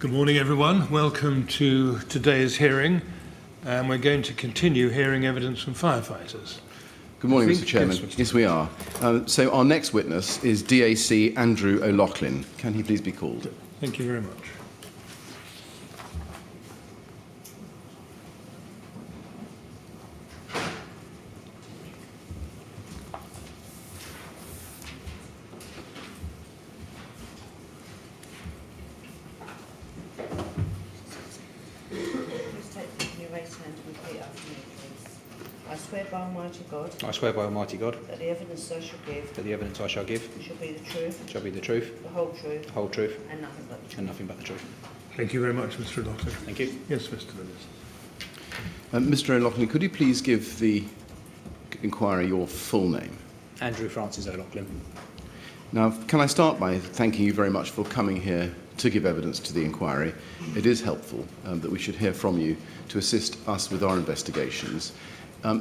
Good morning, everyone. Welcome to today's hearing. We're going to continue hearing evidence from firefighters. Good morning, Mr. Chairman. Yes, we are. So our next witness is DAC Andrew O'Loughlin. Can he please be called? Thank you very much. I swear by Almighty God. I swear by Almighty God. That the evidence I shall give. That the evidence I shall give. Shall be the truth. Shall be the truth. The whole truth. The whole truth. And nothing but the truth. And nothing but the truth. Thank you very much, Mr. O'Loughlin. Thank you. Yes, Mr. Lewis. Mr. O'Loughlin, could you please give the inquiry your full name? Andrew Francis O'Loughlin. Now, can I start by thanking you very much for coming here to give evidence to the inquiry. It is helpful that we should hear from you to assist us with our investigations.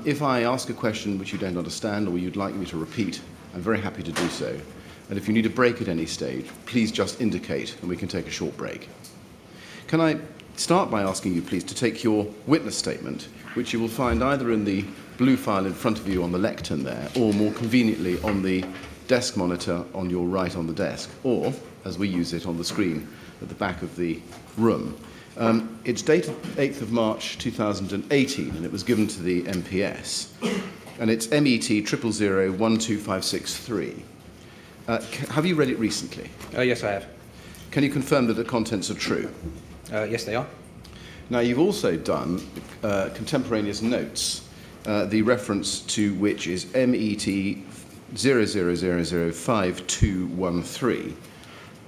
If I ask a question which you don't understand or you'd like me to repeat, I'm very happy to do so. And if you need a break at any stage, please just indicate and we can take a short break. Can I start by asking you, please, to take your witness statement, which you will find either in the blue file in front of you on the lectern there, or more conveniently on the desk monitor on your right on the desk, or, as we use it, on the screen at the back of the room. It's dated 8th of March 2018, and it was given to the MPS. And it's MET 000125663. Have you read it recently? Yes, I have. Can you confirm that the contents are true? Yes, they are. Now, you've also done contemporaneous notes, the reference to which is MET 00005213,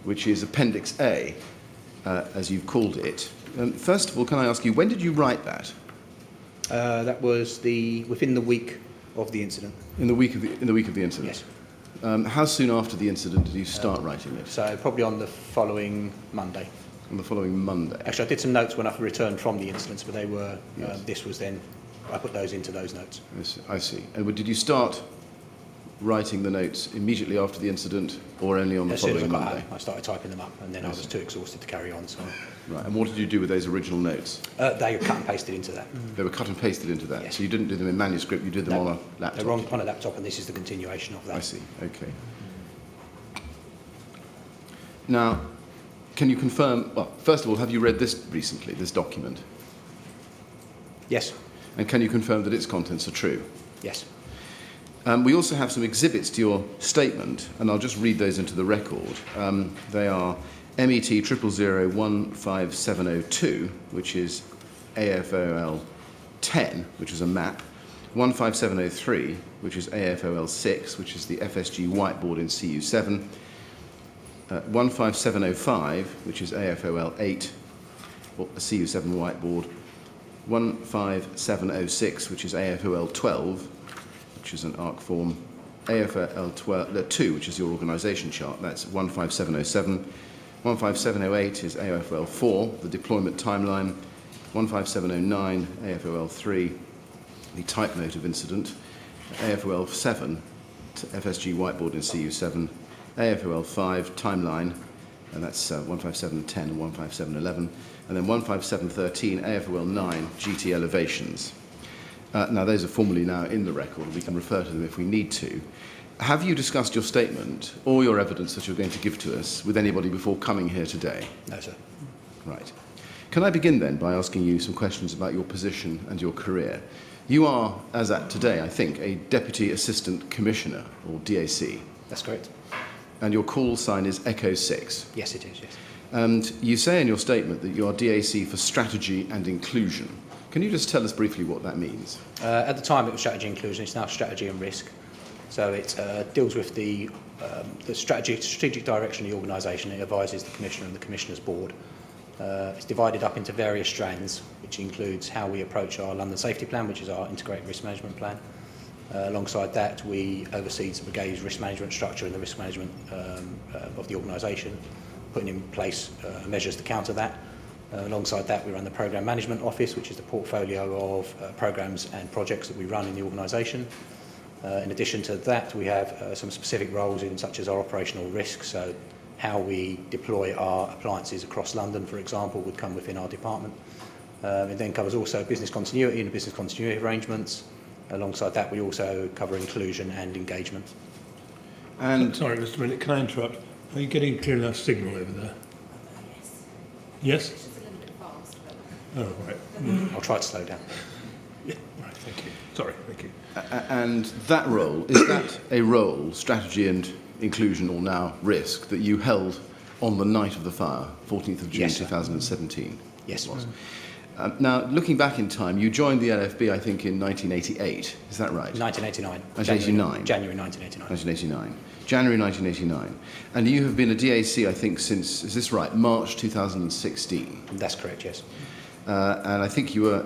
which is Appendix A, as you've called it. First of all, can I ask you, when did you write that? That was within the week of the incident. In the week of the incident? Yes. How soon after the incident did you start writing it? So probably on the following Monday. On the following Monday? Actually, I did some notes when I returned from the incidents, but they were, yes. This was then, I put those into those notes. I see. And did you start writing the notes immediately after the incident or only on the following Monday? As soon as I got home, I started typing them up, and then I was too exhausted to carry on. So. Right. And what did you do with those original notes? They were cut and pasted into that. They were cut and pasted into that? Yes. So you didn't do them in manuscript, you did them on a laptop? They were on a laptop, and this is the continuation of that. I see. Okay. Now, can you confirm, well, first of all, have you read this recently, this document? Yes. And can you confirm that its contents are true? Yes. We also have some exhibits to your statement, and I'll just read those into the record. They are MET 000157002, which is AFOL 10, which is a map, 15703, which is AFOL 6, which is the FSG whiteboard in CU7, 15705, which is AFOL 8, or a CU7 whiteboard, 15706, which is AFOL 12, which is an ARC form, AFOL 2, which is your organisation chart, that's 15707, 15708 is AFOL 4, the deployment timeline, 15709, AFOL 3, the type note of incident, AFOL 7, FSG whiteboard in CU7, AFOL 5, timeline, and that's 15710 and 15711, and then 15713, AFOL 9, GT elevations. Now, those are formally now in the record. We can refer to them if we need to. Have you discussed your statement or your evidence that you're going to give to us with anybody before coming here today? No, sir. Right. Can I begin then by asking you some questions about your position and your career? You are, as at today, I think, a Deputy Assistant Commissioner, or DAC. That's correct. And your call sign is Echo 6. Yes, it is, yes. And you say in your statement that you are DAC for Strategy and Inclusion. Can you just tell us briefly what that means? At the time it was strategy and inclusion, it's now strategy and risk. So it deals with the strategic direction of the organisation. It advises the Commissioner and the Commissioner's Board. It's divided up into various strands, which includes how we approach our London Safety Plan, which is our integrated risk management plan. Alongside that, we oversee the brigade's risk management structure and the risk management of the organisation, putting in place measures to counter that. Alongside that, we run the Programme Management Office, which is the portfolio of programmes and projects that we run in the organisation. In addition to that, we have some specific roles in such as our operational risk, so how we deploy our appliances across London, for example, would come within our department. It then covers also business continuity and business continuity arrangements. Alongside that, we also cover inclusion and engagement. And Sorry, Mr. Minnick, can I interrupt? Are you getting clear enough signal over there? Yes? It's just a little bit fast. Oh, right. I'll try to slow down. Yeah, right, thank you. Sorry, thank you. and that role, is that a role, strategy and inclusion, or now risk, that you held on the night of the fire, 14th of June Yes, sir. 2017? Yes, it was. Now, looking back in time, you joined the LFB, I think, in 1988. Is that right? 1989. 1989. January 1989. 1989. January 1989. And you have been a DAC, I think, since, is this right, March 2016? That's correct, yes. And I think you were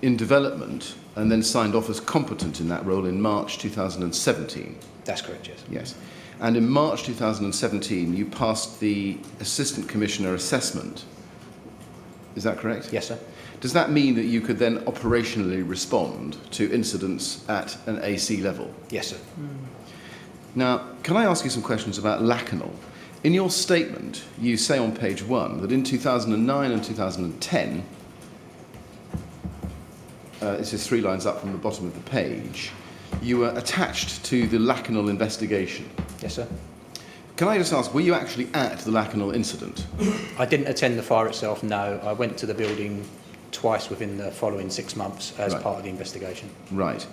in development and then signed off as competent in that role in March 2017. That's correct, yes. Yes. And in March 2017, you passed the Assistant Commissioner assessment. Is that correct? Yes, sir. Does that mean that you could then operationally respond to incidents at an AC level? Yes, sir. Now, can I ask you some questions about Lacanau? In your statement, you say on page 1 that in 2009 and 2010, this is 3 lines up from the bottom of the page, you were attached to the Lacanau investigation. Yes, sir. Can I just ask, were you actually at the Lacanau incident? I didn't attend the fire itself, no. I went to the building twice within the following 6 months as Right. part of the investigation. Right.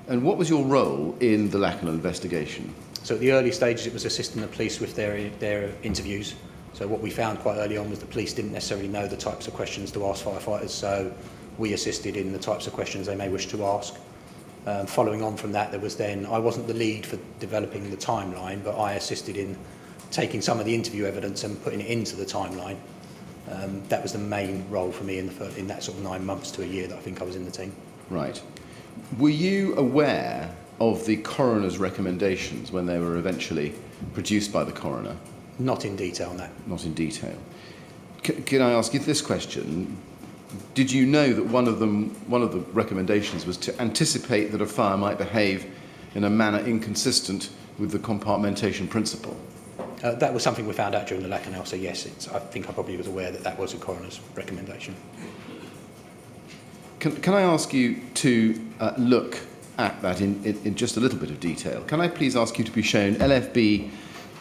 And what was your role in the Lacanau investigation? So at the early stages, it was assisting the police with their interviews. So what we found quite early on was the police didn't necessarily know the types of questions to ask firefighters, so we assisted in the types of questions they may wish to ask. Following on from that, there was then, I wasn't the lead for developing the timeline, but I assisted in taking some of the interview evidence and putting it into the timeline. That was the main role for me in that sort of 9 months to a year that I think I was in the team. Right. Were you aware of the coroner's recommendations when they were eventually produced by the coroner? Not in detail on that. Not in detail. Can I ask you this question? Did you know that one of the recommendations was to anticipate that a fire might behave in a manner inconsistent with the compartmentation principle? That was something we found out during the Lacanau, so yes, I think I probably was aware that that was a coroner's recommendation. Can I ask you to look at that in just a little bit of detail? Can I please ask you to be shown LFB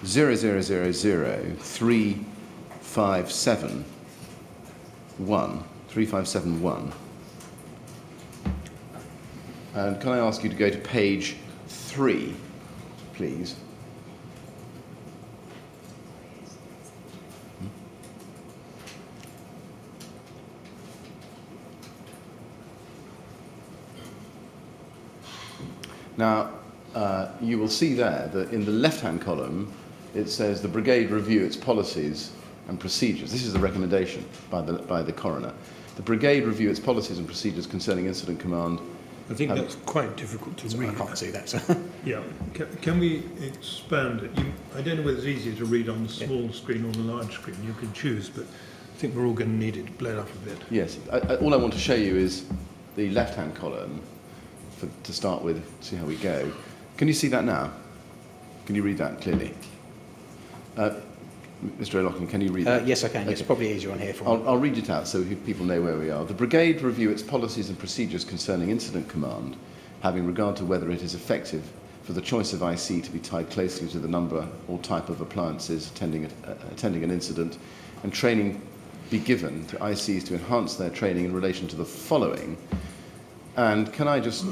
0000357 3571. And can I ask you to go to page 3, please? Now, you will see there that in the left-hand column, it says the brigade review its policies and procedures. This is the recommendation by the coroner. The brigade review its policies and procedures concerning incident command. I think that's quite difficult to read. I can't see that, so. Yeah. Can we expand it? I don't know whether it's easier to read on the small screen or the large screen. You can choose, but I think we're all going to need it blown up a bit. Yes. All I want to show you is the left-hand column to start with, see how we go. Can you see that now? Can you read that clearly? Mr. O'Loughlin, can you read that? Yes, I can. Okay. It's probably easier on here for me. I'll read it out so people know where we are. The brigade review its policies and procedures concerning incident command, having regard to whether it is effective for the choice of IC to be tied closely to the number or type of appliances attending an incident, and training be given to ICs to enhance their training in relation to the following. And can I just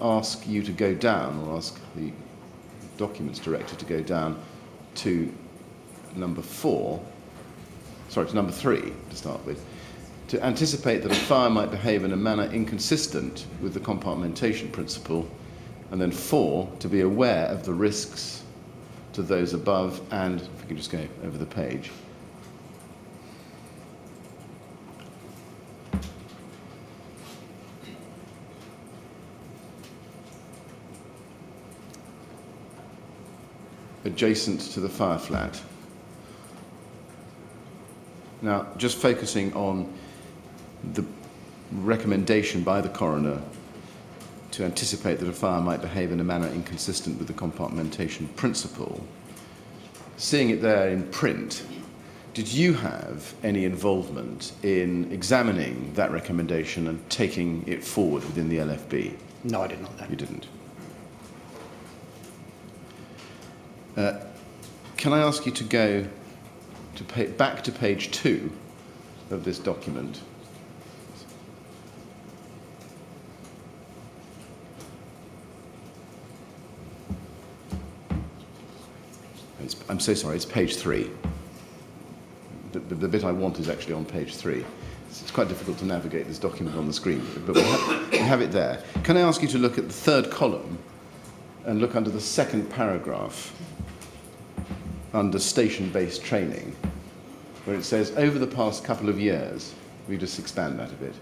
ask you to go down, or ask the documents director to go down to number 3 to start with, to anticipate that a fire might behave in a manner inconsistent with the compartmentation principle, and then 4, to be aware of the risks to those above, and if we can just go over the page. Adjacent to the fire flat. Now, just focusing on the recommendation by the coroner to anticipate that a fire might behave in a manner inconsistent with the compartmentation principle, seeing it there in print, did you have any involvement in examining that recommendation and taking it forward within the LFB? No, I did not. No. You didn't. Can I ask you to go to back to page 2 of this document? I'm so sorry, it's page 3. The bit I want is actually on page 3. It's quite difficult to navigate this document on the screen, but we have it there. Can I ask you to look at the 3rd column and look under the 2nd paragraph under station-based training, where it says, over the past couple of years, we just expand that a bit.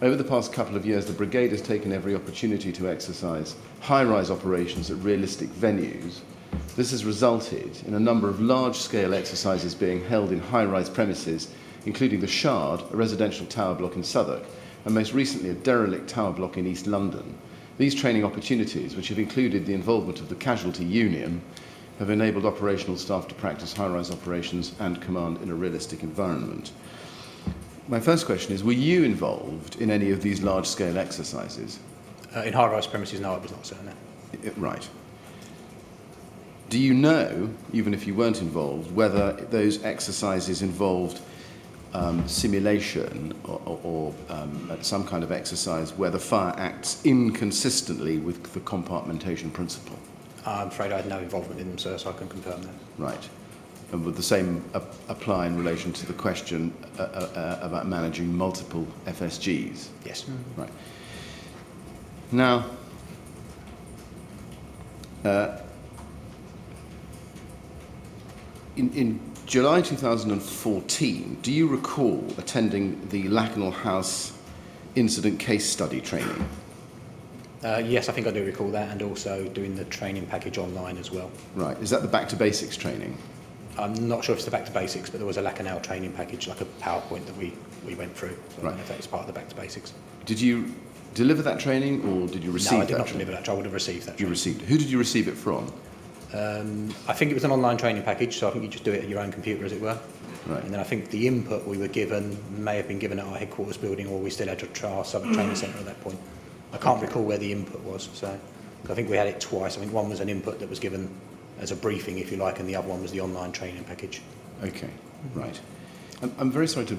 Over the past couple of years, the brigade has taken every opportunity to exercise high-rise operations at realistic venues. This has resulted in a number of large-scale exercises being held in high-rise premises, including the Shard, a residential tower block in Southwark, and most recently a derelict tower block in East London. These training opportunities, which have included the involvement of the Casualty Union, have enabled operational staff to practice high-rise operations and command in a realistic environment. My first question is, were you involved in any of these large-scale exercises? In high-rise premises, no, I was not, sir, no. Right. Do you know, even if you weren't involved, whether those exercises involved simulation or some kind of exercise where the fire acts inconsistently with the compartmentation principle? I'm afraid I had no involvement in them, sir, so I can confirm that. Right. And would the same apply in relation to the question about managing multiple FSGs? Yes. Right. Now, in July 2014, do you recall attending the Lakenal House incident case study training? Yes, I think I do recall that, and also doing the training package online as well. Right. Is that the back to basics training? I'm not sure if it's the back to basics, but there was a Lakenal training package, like a PowerPoint that we went through. So I don't know if that was part of the back to basics. Did you deliver that training, or did you receive that? No, I did not training? deliver that. I would have received that. You received it. Who did you receive it from? I think it was an online training package, so I think you just do it at your own computer, as it were. Right. And then I think the input we were given may have been given at our headquarters building, or we still had our Southwark Training Centre at that point. I can't recall where the input was, so I think we had it twice. I think one was an input that was given as a briefing, if you like, and the other one was the online training package. Okay, right. I'm very sorry to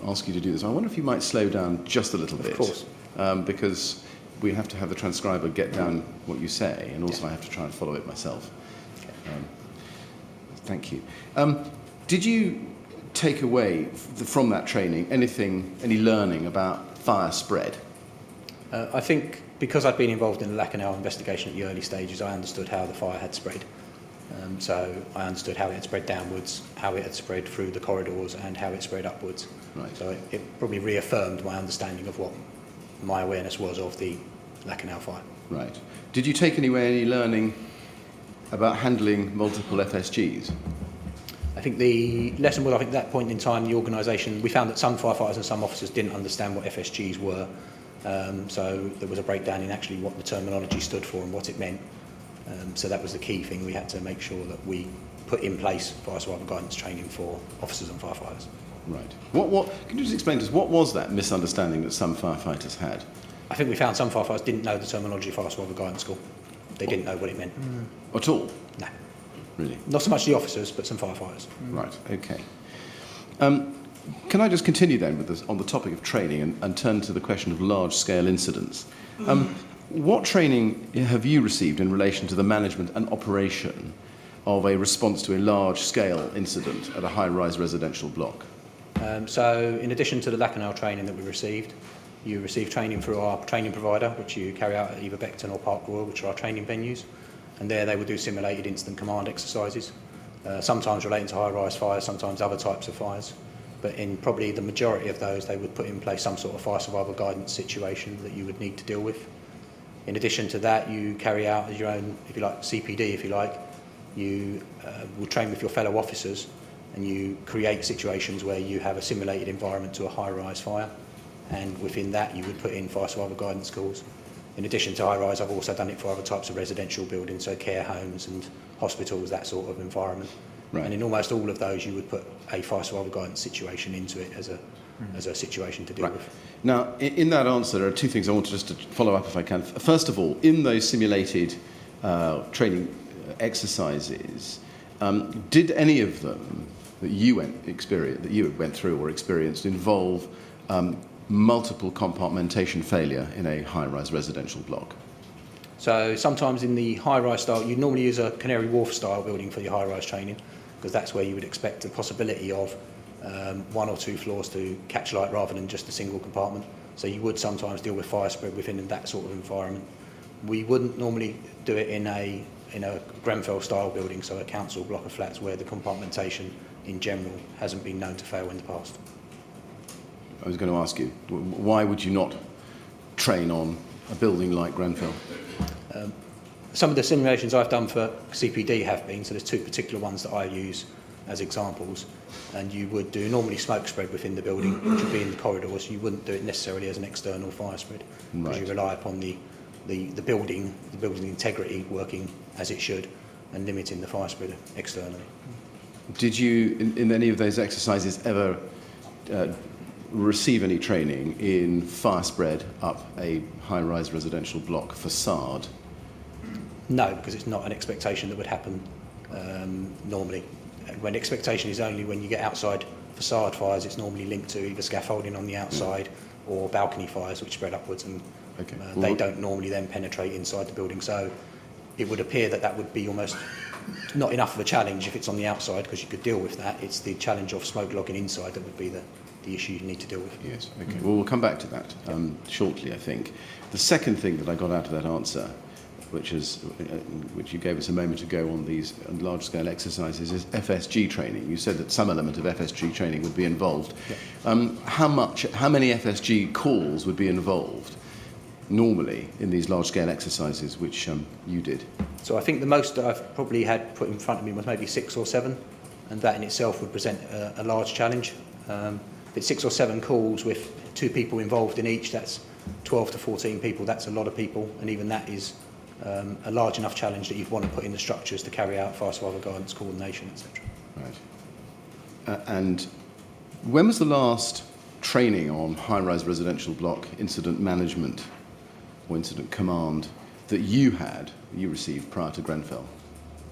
ask you to do this. I wonder if you might slow down just a little bit. Of course. Because we have to have the transcriber get down what you say, and also I have to try and follow it myself. Thank you. Did you take away from that training any learning about fire spread? I think because I'd been involved in the Lakenal investigation at the early stages, I understood how the fire had spread. So I understood how it had spread downwards, how it had spread through the corridors, and how it spread upwards. Right. So it probably reaffirmed my understanding of what my awareness was of the Lakenal fire. Right. Did you take any learning about handling multiple FSGs? I think the lesson was, I think at that point in time, the organisation, we found that some firefighters and some officers didn't understand what FSGs were. So there was a breakdown in actually what the terminology stood for and what it meant. So that was the key thing. We had to make sure that we put in place fire survival guidance training for officers and firefighters. Right. What can you just explain to us, what was that misunderstanding that some firefighters had? I think we found some firefighters didn't know the terminology of fire survival guidance school. They didn't know what it meant. At all? No. Really? Not so much the officers, but some firefighters. Right, okay. Can I just continue then with this, on the topic of training and turn to the question of large-scale incidents? What training have you received in relation to the management and operation of a response to a large-scale incident at a high-rise residential block? So in addition to the Lakenal training that we received, you receive training through our training provider, which you carry out at either Beckton or Park Royal, which are our training venues. And there they will do simulated incident command exercises, sometimes relating to high-rise fires, sometimes other types of fires. But in probably the majority of those, they would put in place some sort of fire survival guidance situation that you would need to deal with. In addition to that, you carry out as your own, if you like, CPD, if you like. You will train with your fellow officers, and you create situations where you have a simulated environment to a high-rise fire. And within that, you would put in fire survival guidance calls. In addition to high-rise, I've also done it for other types of residential buildings, so care homes and hospitals, that sort of environment. Right. And in almost all of those, you would put a fire survival guidance situation into it as a situation to deal Right. with. Now, in that answer, there are two things I want just to follow up if I can. First of all, in those simulated training exercises, did any of them that you went through or experienced involve multiple compartmentation failure in a high-rise residential block? So sometimes in the high-rise style, you normally use a Canary Wharf style building for your high-rise training, because that's where you would expect the possibility of one or two floors to catch light rather than just a single compartment. So you would sometimes deal with fire spread within that sort of environment. We wouldn't normally do it in a Grenfell style building, so a council block of flats where the compartmentation in general hasn't been known to fail in the past. I was going to ask you, why would you not train on a building like Grenfell? Some of the simulations I've done for CPD have been, so there's two particular ones that I use as examples, and you would do normally smoke spread within the building, which would be in the corridors. You wouldn't do it necessarily as an external fire spread, because you rely upon the building integrity working as it should and limiting the fire spread externally. Did you, in any of those exercises, ever receive any training in fire spread up a high-rise residential block facade? No, because it's not an expectation that would happen normally. When expectation is only when you get outside facade fires, it's normally linked to either scaffolding on the outside or balcony fires which spread upwards, and they don't normally then penetrate inside the building. So it would appear that that would be almost not enough of a challenge if it's on the outside, because you could deal with that. It's the challenge of smoke logging inside that would be the issue you need to deal with. Yes, okay. Well, we'll come back to that shortly, I think. The second thing that I got out of that answer, which you gave us a moment ago on these large-scale exercises, is FSG training. You said that some element of FSG training would be involved. Yeah. How many FSG calls would be involved normally in these large-scale exercises which you did? So I think the most that I've probably had put in front of me was maybe 6 or 7, and that in itself would present a large challenge. If it's 6 or 7 calls with 2 people involved in each, that's 12 to 14 people. That's a lot of people, and even that is a large enough challenge that you'd want to put in the structures to carry out fire survival guidance, coordination, etc. Right. And when was the last training on high-rise residential block incident management or incident command that you received prior to Grenfell?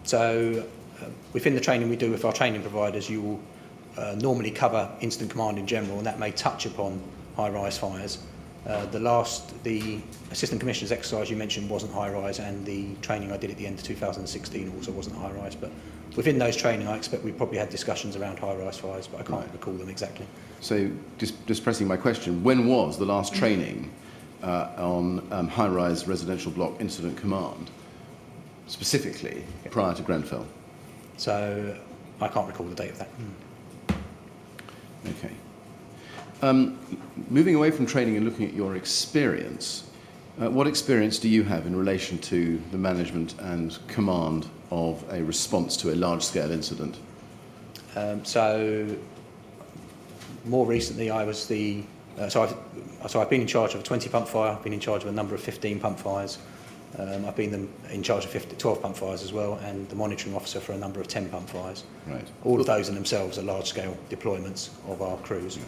So within the training we do with our training providers, you will normally cover incident command in general, and that may touch upon high-rise fires. The Assistant Commissioner's exercise you mentioned wasn't high-rise, and the training I did at the end of 2016 also wasn't high-rise, but within those training I expect we probably had discussions around high-rise fires, but I can't recall them exactly. So just pressing my question, when was the last training on high-rise residential block incident command, specifically prior to Grenfell? So I can't recall the date of that. Okay. Moving away from training and looking at your experience, what experience do you have in relation to the management and command of a response to a large-scale incident? So more recently I was so I've been in charge of a 20-pump fire, I've been in charge of a number of 15-pump fires, I've been in charge of 12-pump fires as well, and the monitoring officer for a number of 10-pump fires. Right. All of those in themselves are large-scale deployments of our crews. Yeah.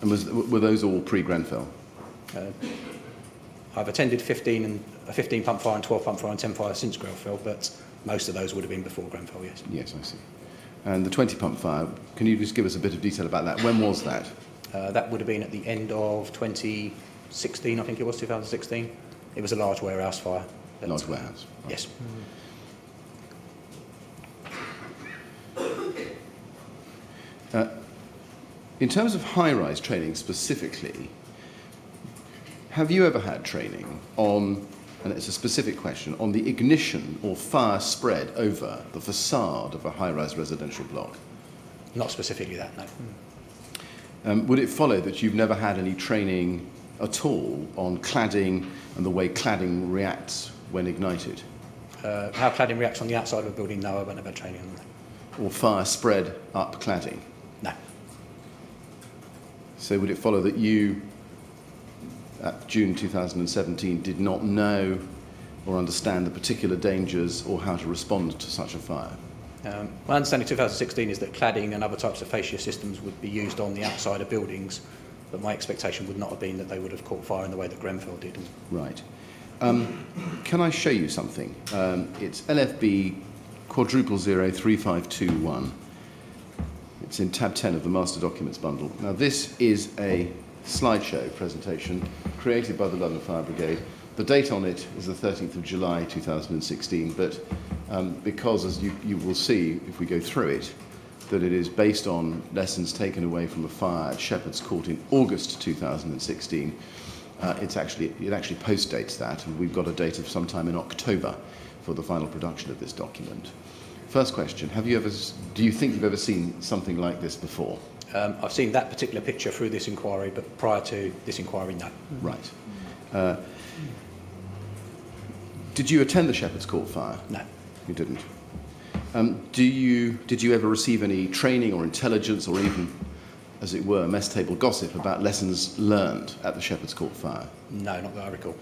And were those all pre-Grenfell? I've attended a 15-pump fire and 12-pump fire and 10 fires since Grenfell, but most of those would have been before Grenfell, yes. Yes, I see. And the 20-pump fire, can you just give us a bit of detail about that? When was that? That would have been at the end of 2016, I think it was, 2016. It was a large warehouse fire. Large warehouse? Right. Yes. In terms of high-rise training specifically, have you ever had training on, and it's a specific question, on the ignition or fire spread over the facade of a high-rise residential block? Not specifically that, no. Would it follow that you've never had any training at all on cladding and the way cladding reacts when ignited? How cladding reacts on the outside of a building, no, I haven't had training on that. Or fire spread up cladding? No. So would it follow that you, at June 2017 did not know or understand the particular dangers or how to respond to such a fire? My understanding of 2016 is that cladding and other types of fascia systems would be used on the outside of buildings, but my expectation would not have been that they would have caught fire in the way that Grenfell did. Right. Can I show you something? It's LFB 0003521. It's in tab 10 of the Master Documents bundle. Now, this is a slideshow presentation created by the London Fire Brigade. The date on it is the 13th of July 2016, but because, as you will see if we go through it, that it is based on lessons taken away from a fire at Shepherd's Court in August 2016, it actually post-dates that, and we've got a date of sometime in October for the final production of this document. First question, do you think you've ever seen something like this before? I've seen that particular picture through this inquiry, but prior to this inquiry, no. Right. Did you attend the Shepherd's Court fire? No. You didn't. Did you ever receive any training or intelligence or even, as it were, mess table gossip about lessons learned at the Shepherd's Court fire? No, not that I recall.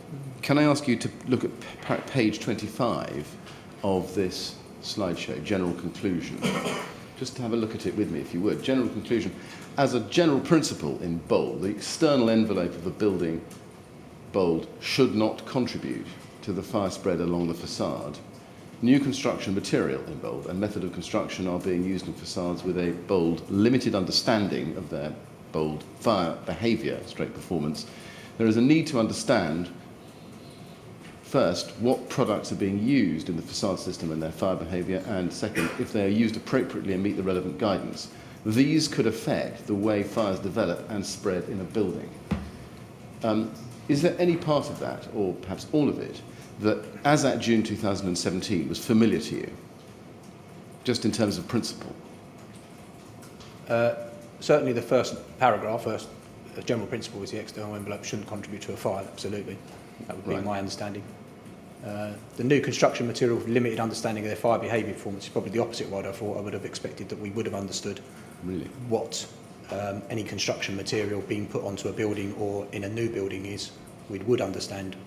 Can I ask you to look at page 25 of this slideshow, general conclusion? Just to have a look at it with me, if you would. General conclusion. As a general principle, in bold, the external envelope of the building, bold, should not contribute to the fire spread along the facade. New construction material, in bold, and method of construction are being used in facades with a bold, limited understanding of their bold fire behaviour, straight performance. There is a need to understand, first, what products are being used in the facade system and their fire behaviour, and second, if they are used appropriately and meet the relevant guidance. These could affect the way fires develop and spread in a building. Is there any part of that, or perhaps all of it, that, as at June 2017, was familiar to you, just in terms of principle? Certainly the first paragraph, the general principle is the external envelope shouldn't contribute to a fire, absolutely. That would be Right. my understanding. The new construction material with limited understanding of their fire behaviour performance is probably the opposite of what I thought. I would have expected that we would have understood Really? what any construction material being put onto a building or in a new building is. We would understand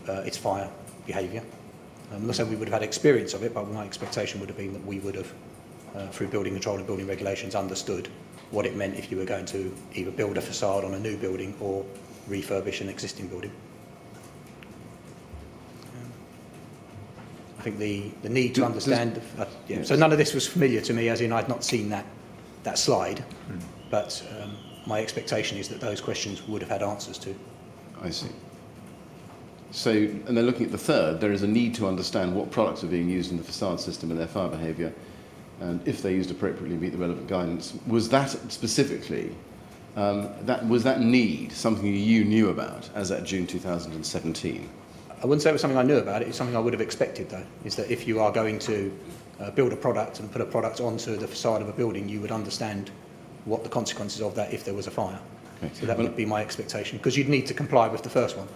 its fire behaviour. I'm not saying we would have had experience of it, but my expectation would have been that we would have, through building control and building regulations, understood what it meant if you were going to either build a facade on a new building or refurbish an existing building. I think the need to understand... yes. So none of this was familiar to me, as in I'd not seen that slide, but my expectation is that those questions would have had answers to. I see. So, and then looking at the third, there is a need to understand what products are being used in the facade system and their fire behaviour, and if they're used appropriately, meet the relevant guidance. Was that specifically, was that need something you knew about as at June 2017? I wouldn't say it was something I knew about. It's something I would have expected, though, is that if you are going to build a product and put a product onto the facade of a building, you would understand what the consequences of that if there was a fire. Okay. So that would be my expectation, because you'd need to comply with the first one.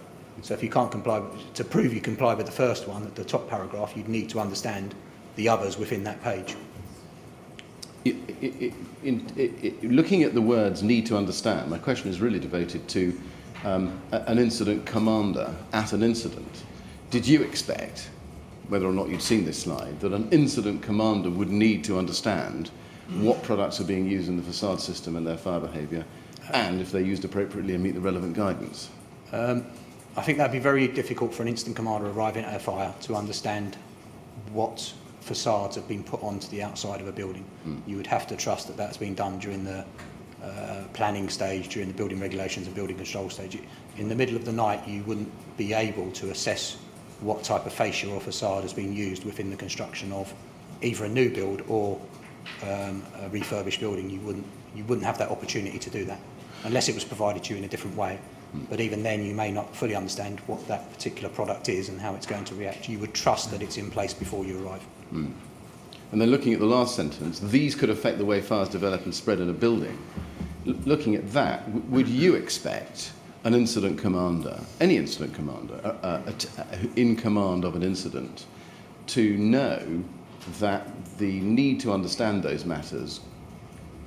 So if you can't comply, to prove you comply with the first one, at the top paragraph, you'd need to understand the others within that page. Looking at the words need to understand, my question is really devoted to an incident commander at an incident. Did you expect, whether or not you'd seen this slide, that an incident commander would need to understand what products are being used in the facade system and their fire behaviour, and if they're used appropriately and meet the relevant guidance? I think that'd be very difficult for an incident commander arriving at a fire to understand what facades have been put onto the outside of a building. You would have to trust that that's been done during the planning stage, during the building regulations and building control stage. In the middle of the night, you wouldn't be able to assess what type of fascia or facade has been used within the construction of either a new build or a refurbished building. You wouldn't have that opportunity to do that unless it was provided to you in a different way. But even then, you may not fully understand what that particular product is and how it's going to react. You would trust that it's in place before you arrive. And then looking at the last sentence, these could affect the way fires develop and spread in a building. Looking at that, would you expect an incident commander, any incident commander, in command of an incident, to know that the need to understand those matters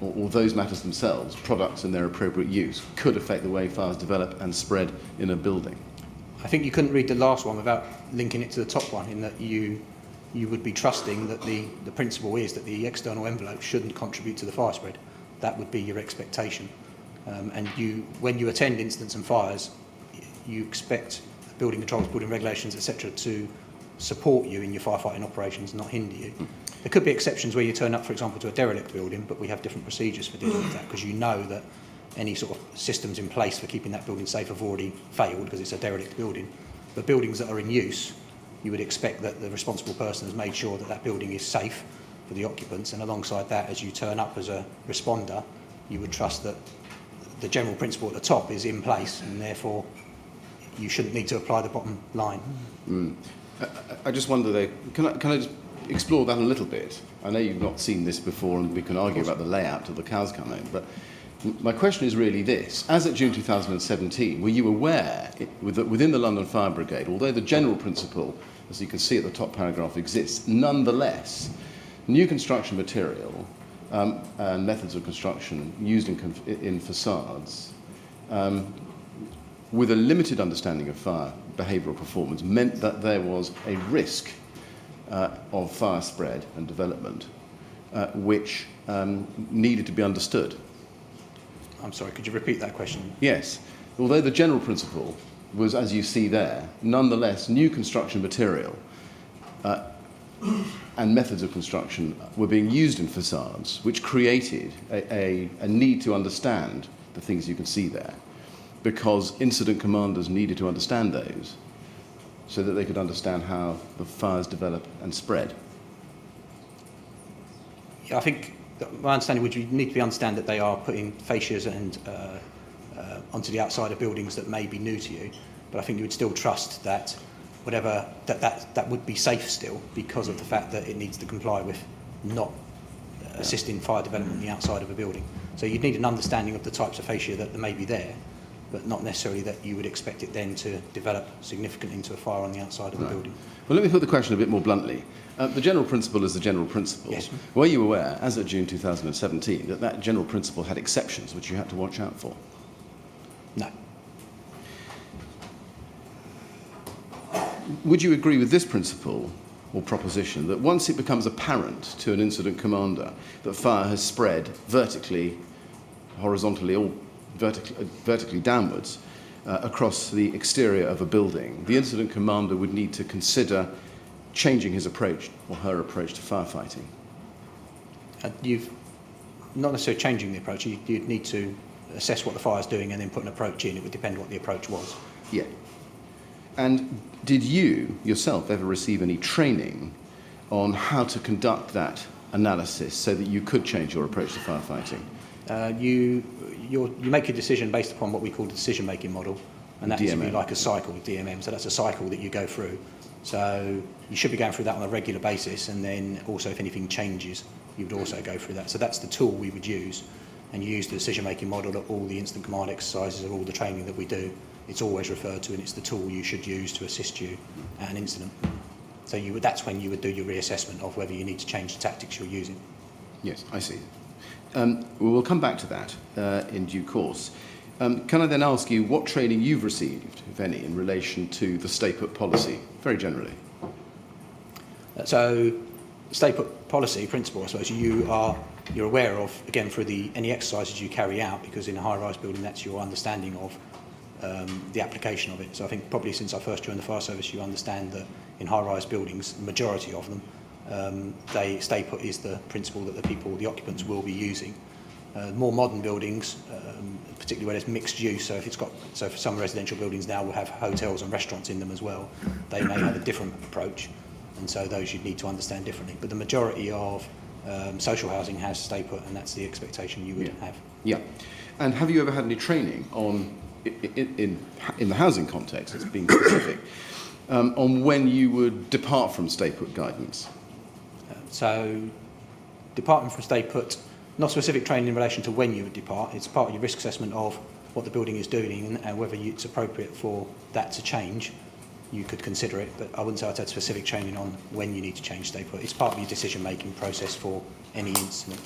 or those matters themselves, products and their appropriate use, could affect the way fires develop and spread in a building. I think you couldn't read the last one without linking it to the top one, in that you would be trusting that the principle is that the external envelope shouldn't contribute to the fire spread. That would be your expectation. And when you attend incidents and fires, you expect building controls, building regulations, etc. to support you in your firefighting operations, not hinder you. There could be exceptions where you turn up, for example, to a derelict building, but we have different procedures for dealing with that, because you know that any sort of systems in place for keeping that building safe have already failed because it's a derelict building. But buildings that are in use, you would expect that the responsible person has made sure that that building is safe for the occupants, and alongside that, as you turn up as a responder, you would trust that the general principle at the top is in place, and therefore you shouldn't need to apply the bottom line. I just wonder, though, can I just explore that a little bit? I know you've not seen this before, and we can argue about the layout till the cows come home, but my question is really this. As at June 2017, were you aware within the London Fire Brigade, although the general principle, as you can see at the top paragraph, exists, nonetheless, new construction material and methods of construction used in facades with a limited understanding of fire behavioural performance meant that there was a risk of fire spread and development which needed to be understood? I'm sorry, could you repeat that question? Yes. Although the general principle was, as you see there, nonetheless, new construction material and methods of construction were being used in facades, which created a need to understand the things you can see there, because incident commanders needed to understand those so that they could understand how the fires develop and spread. Yeah, I think my understanding would need to understand that they are putting fascias and onto the outside of buildings that may be new to you, but I think you would still trust that whatever that would be safe still, because of the fact that it needs to comply with not assisting fire development on the outside of a building. So you'd need an understanding of the types of fascia that may be there, but not necessarily that you would expect it then to develop significantly into a fire on the outside of the building. Well, let me put the question a bit more bluntly. The general principle is the general principle. Yes. Were you aware, as of June 2017, that that general principle had exceptions which you had to watch out for? No. Would you agree with this principle or proposition that once it becomes apparent to an incident commander that fire has spread vertically, horizontally, or vertically downwards across the exterior of a building, the incident commander would need to consider changing his approach or her approach to firefighting? You've not necessarily changing the approach. You'd need to assess what the fire's doing and then put an approach in. It would depend what the approach was. Yeah. And did you yourself ever receive any training on how to conduct that analysis so that you could change your approach to firefighting? You make a decision based upon what we call the decision-making model, and that's like a cycle with DMM. So that's a cycle that you go through. So you should be going through that on a regular basis, and then also if anything changes, you would also go through that. So that's the tool we would use, and you use the decision-making model at all the incident command exercises or all the training that we do. It's always referred to, and it's the tool you should use to assist you at an incident. So that's when you would do your reassessment of whether you need to change the tactics you're using. Yes, I see. We'll come back to that in due course. Can I then ask you what training you've received, if any, in relation to the stay-put policy, very generally? So, stay-put policy principle, I suppose, you're aware of, again, through any exercises you carry out, because in a high-rise building, that's your understanding of the application of it. So I think probably since I first joined the fire service, you understand that in high-rise buildings, the majority of them, stay-put is the principle that the occupants will be using. More modern buildings, particularly where there's mixed use, so for some residential buildings now will have hotels and restaurants in them as well, they may have a different approach, and so those you'd need to understand differently. But the majority of social housing has stay-put, and that's the expectation you would have. Yeah. And have you ever had any training on, in the housing context, it's being specific, on when you would depart from stay-put guidance? So, departing from stay-put, not specific training in relation to when you would depart. It's part of your risk assessment of what the building is doing and whether it's appropriate for that to change. You could consider it, but I wouldn't say I'd had specific training on when you need to change stay-put. It's part of your decision-making process for any incident.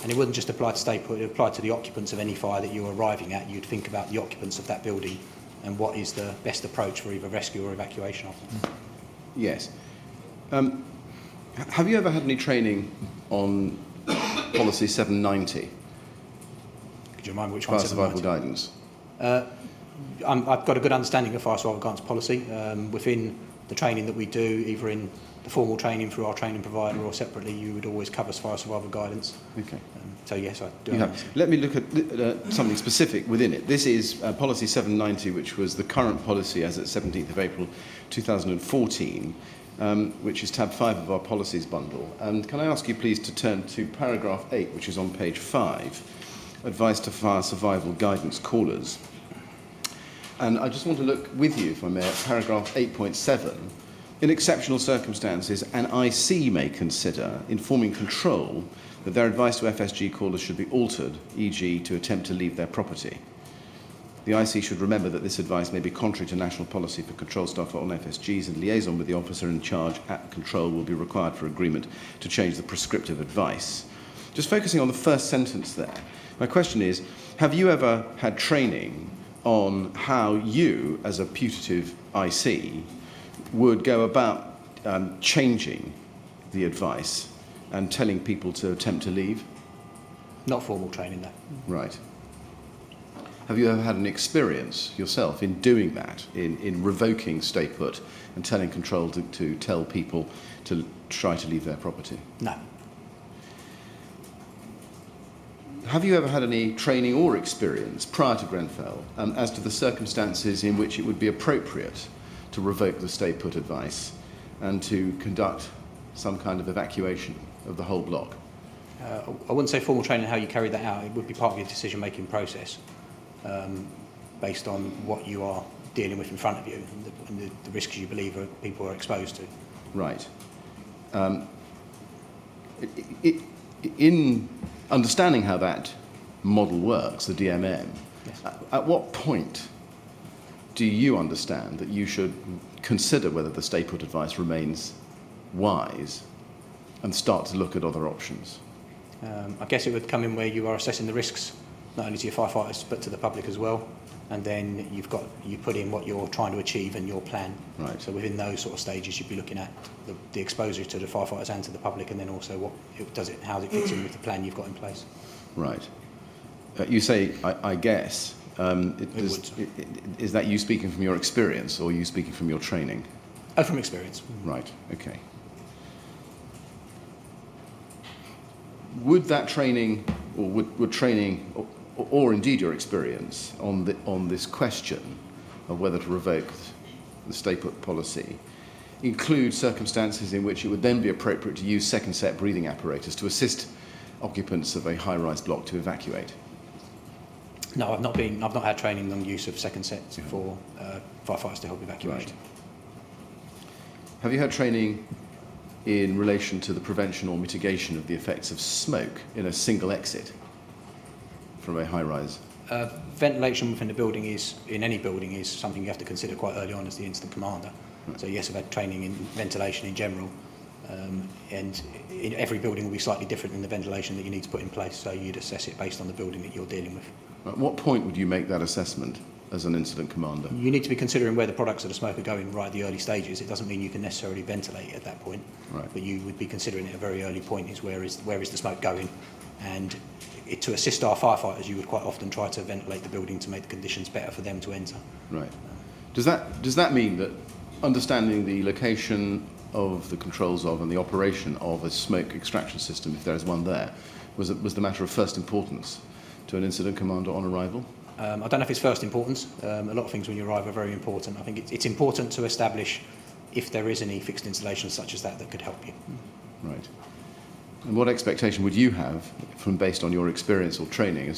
And it wouldn't just apply to stay put, it applied to the occupants of any fire that you're arriving at. You'd think about the occupants of that building and what is the best approach for either rescue or evacuation of them. Yes. Have you ever had any training on policy 790, Could you remind me which one? fire survival 790? guidance? I've got a good understanding of fire survival guidance policy. Within the training that we do, either in the formal training through our training provider or separately, you would always cover fire survival guidance. Okay. So yes, I do. You have. Let me look at something specific within it. This is policy 790, which was the current policy as at 17th of April 2014, which is tab 5 of our policies bundle. And can I ask you please to turn to paragraph 8, which is on page 5, advice to fire survival guidance callers. And I just want to look with you, if I may, at paragraph 8.7. In exceptional circumstances, an IC may consider informing control that their advice to FSG callers should be altered, e.g. to attempt to leave their property. The IC should remember that this advice may be contrary to national policy for control staff on FSGs, and liaison with the officer in charge at control will be required for agreement to change the prescriptive advice. Just focusing on the first sentence there, my question is, have you ever had training on how you, as a putative IC, would go about changing the advice and telling people to attempt to leave? Not formal training, no. Right. Have you ever had an experience yourself in doing that, in revoking stay put and telling control to tell people to try to leave their property? No. Have you ever had any training or experience prior to Grenfell as to the circumstances in which it would be appropriate to revoke the stay put advice and to conduct some kind of evacuation of the whole block? I wouldn't say formal training how you carry that out. It would be part of your decision-making process based on what you are dealing with in front of you and the risks you believe people are exposed to. Right. In understanding how that model works, the DMM, Yes. at what point do you understand that you should consider whether the stay put advice remains wise and start to look at other options? I guess it would come in where you are assessing the risks, not only to your firefighters but to the public as well. And then you put in what you're trying to achieve and your plan. Right. So within those sort of stages, you'd be looking at the exposure to the firefighters and to the public, and then also how it fits in with the plan you've got in place. Right. You say, I guess. Is that you speaking from your experience or you speaking from your training? Oh, from experience. Right. Okay. Would that training, or would training, or indeed your experience on this question of whether to revoke the stay put policy include circumstances in which it would then be appropriate to use second set breathing apparatus to assist occupants of a high-rise block to evacuate? No, I've not had training on use of second sets for firefighters to help evacuation. Right. Have you had training in relation to the prevention or mitigation of the effects of smoke in a single exit from a high-rise? Ventilation within the building in any building is something you have to consider quite early on as the incident commander. Right. So yes, I've had training in ventilation in general, and in every building will be slightly different in the ventilation that you need to put in place, so you'd assess it based on the building that you're dealing with. At what point would you make that assessment as an incident commander? You need to be considering where the products of the smoke are going right at the early stages. It doesn't mean you can necessarily ventilate it at that point, right. But you would be considering it at a very early point is where is the smoke going, and to assist our firefighters you would quite often try to ventilate the building to make the conditions better for them to enter. Right. Does that mean that understanding the location of the controls of and the operation of a smoke extraction system, if there is one there, was the matter of first importance to an incident commander on arrival? I don't know if it's first importance. A lot of things when you arrive are very important. I think it's important to establish if there is any fixed installations such as that could help you. Right. And what expectation would you have, based on your experience or training,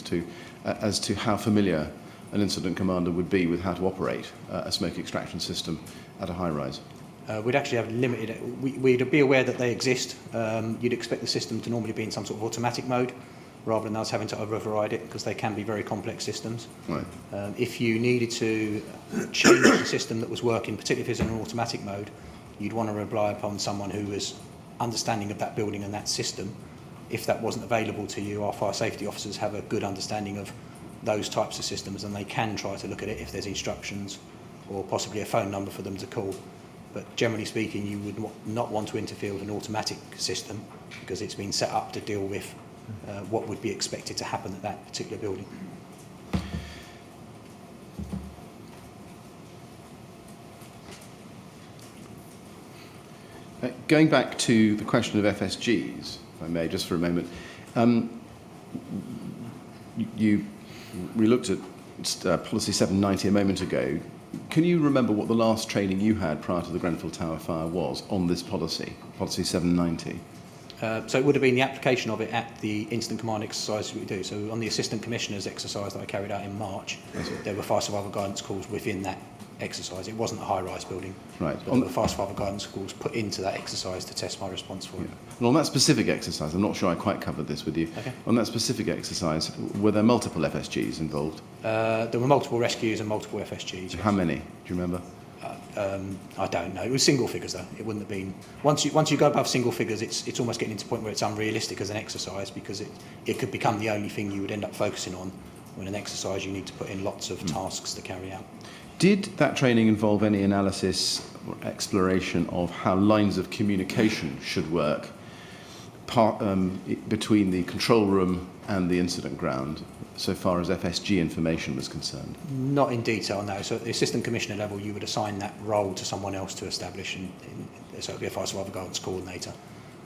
as to how familiar an incident commander would be with how to operate a smoke extraction system at a high-rise? We'd actually have limited. We'd be aware that they exist. You'd expect the system to normally be in some sort of automatic mode, rather than us having to override it, because they can be very complex systems. Right. If you needed to change the system that was working, particularly if it's in an automatic mode, you'd want to rely upon someone who was understanding of that building and that system if that wasn't available to you, our fire safety officers have a good understanding of those types of systems, and they can try to look at it if there's instructions or possibly a phone number for them to call. But generally speaking, you would not want to interfere with an automatic system because it's been set up to deal with what would be expected to happen at that particular building. Going back to the question of FSGs, if I may, just for a moment, we looked at Policy 790 a moment ago. Can you remember what the last training you had prior to the Grenfell Tower fire was on this policy, Policy 790? So it would have been the application of it at the incident command exercise we do. So on the Assistant Commissioner's exercise that I carried out in March, there were fire survival guidance calls within that exercise. It wasn't a high-rise building. Right. But there were fire survival guidance calls put into that exercise to test my response for it. And on that specific exercise, I'm not sure I quite covered this with you. Okay. On that specific exercise, were there multiple FSGs involved? There were multiple rescues and multiple FSGs. So yes. How many? Do you remember? I don't know. It was single figures though. It wouldn't have been. Once you go above single figures, it's almost getting to the point where it's unrealistic as an exercise because it could become the only thing you would end up focusing on. When an exercise, you need to put in lots of tasks to carry out. Did that training involve any analysis or exploration of how lines of communication should work between the control room and the incident ground, so far as FSG information was concerned? Not in detail, no. So at the Assistant Commissioner level, you would assign that role to someone else to establish, so it would be a fire survival guidance coordinator,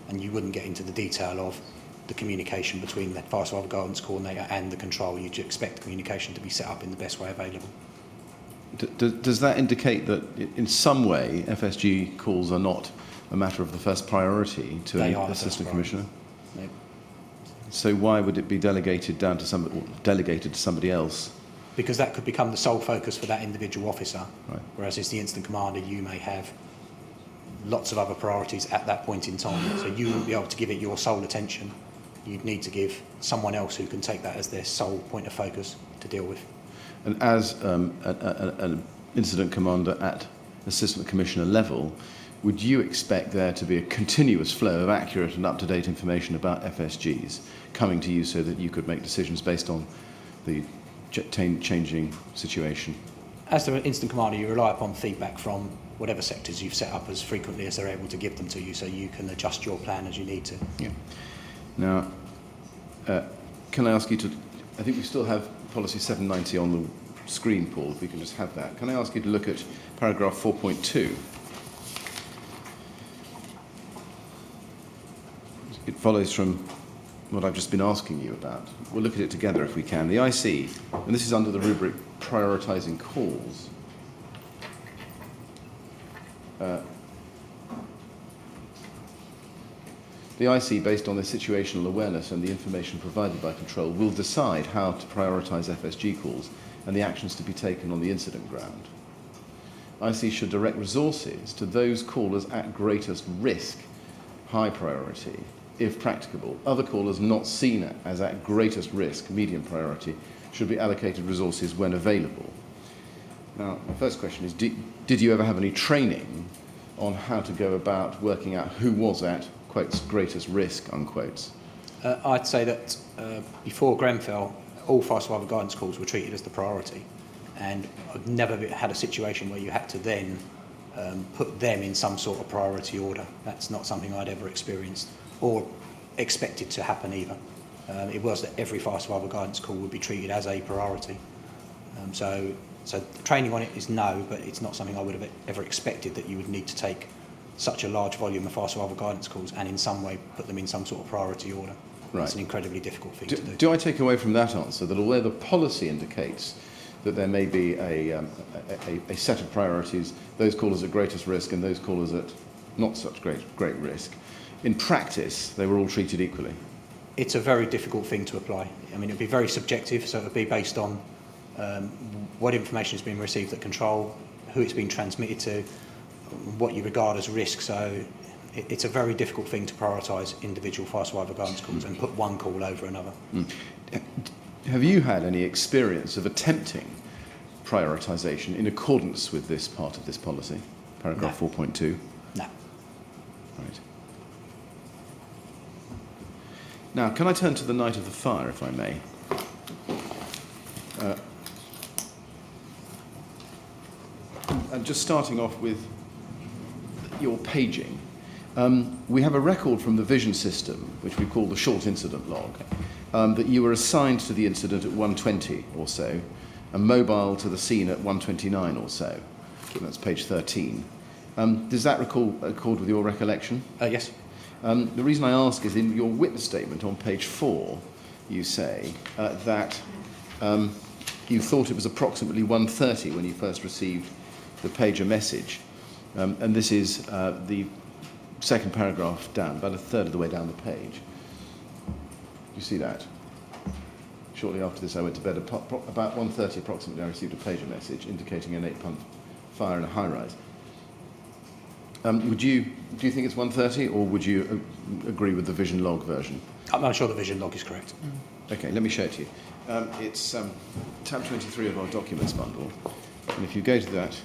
and you wouldn't get into the detail of the communication between the fire survival guidance coordinator and the control. You'd expect communication to be set up in the best way available. Does that indicate that in some way FSG calls are not a matter of the first priority to an Assistant Commissioner? No. So why would it be delegated down to somebody else? Because that could become the sole focus for that individual officer. Right. Whereas as the incident commander, you may have lots of other priorities at that point in time. So you wouldn't be able to give it your sole attention. You'd need to give someone else who can take that as their sole point of focus to deal with. And as an incident commander at Assistant Commissioner level, would you expect there to be a continuous flow of accurate and up-to-date information about FSGs coming to you so that you could make decisions based on the changing situation? As the incident commander, you rely upon feedback from whatever sectors you've set up as frequently as they're able to give them to you so you can adjust your plan as you need to. Yeah. Now, can I ask you to... I think we still have Policy 790 on the screen, Paul, if we can just have that. Can I ask you to look at paragraph 4.2? It follows from what I've just been asking you about. We'll look at it together if we can. The IC, and this is under the rubric prioritising calls. The IC, based on their situational awareness and the information provided by control, will decide how to prioritise FSG calls and the actions to be taken on the incident ground. IC should direct resources to those callers at greatest risk, high priority, if practicable. Other callers not seen as at greatest risk, medium priority, should be allocated resources when available. Now, my first question is, did you ever have any training on how to go about working out who was at, quotes, greatest risk, unquotes? I'd say that before Grenfell, all fire survival guidance calls were treated as the priority. And I've never had a situation where you had to then put them in some sort of priority order. That's not something I'd ever experienced or expected to happen either. It was that every fire survival guidance call would be treated as a priority. So training on it is no, but it's not something I would have ever expected that you would need to take such a large volume of fire survival guidance calls and in some way put them in some sort of priority order. Right. It's an incredibly difficult thing to do. Do I take away from that answer that although the policy indicates that there may be a set of priorities, those callers at greatest risk and those callers at not such great risk, in practice they were all treated equally? It's a very difficult thing to apply. I mean, it would be very subjective, so it would be based on what information has been received at control, who it's been transmitted to, what you regard as risk. So it's a very difficult thing to prioritise individual fire survival guidance calls and put one call over another. Have you had any experience of attempting prioritisation in accordance with this part of this policy, paragraph 4.2? No. Right. Now, can I turn to the night of the fire, if I may? And just starting off with your paging. We have a record from the vision system, which we call the short incident log, that you were assigned to the incident at 1:20 or so, and mobile to the scene at 1:29 or so. That's page 13. Does that accord with your recollection? Yes. The reason I ask is in your witness statement on page 4, you say that you thought it was approximately 1:30 when you first received the pager message. And this is the second paragraph down, about a third of the way down the page. You see that? Shortly after this, I went to bed. About 1:30 approximately, I received a pager message indicating an 8-pump fire in a high-rise. Do you think it's 1:30, or would you agree with the vision log version? I'm sure the vision log is correct. Okay, let me show it to you. It's tab 23 of our documents bundle, and if you go to that,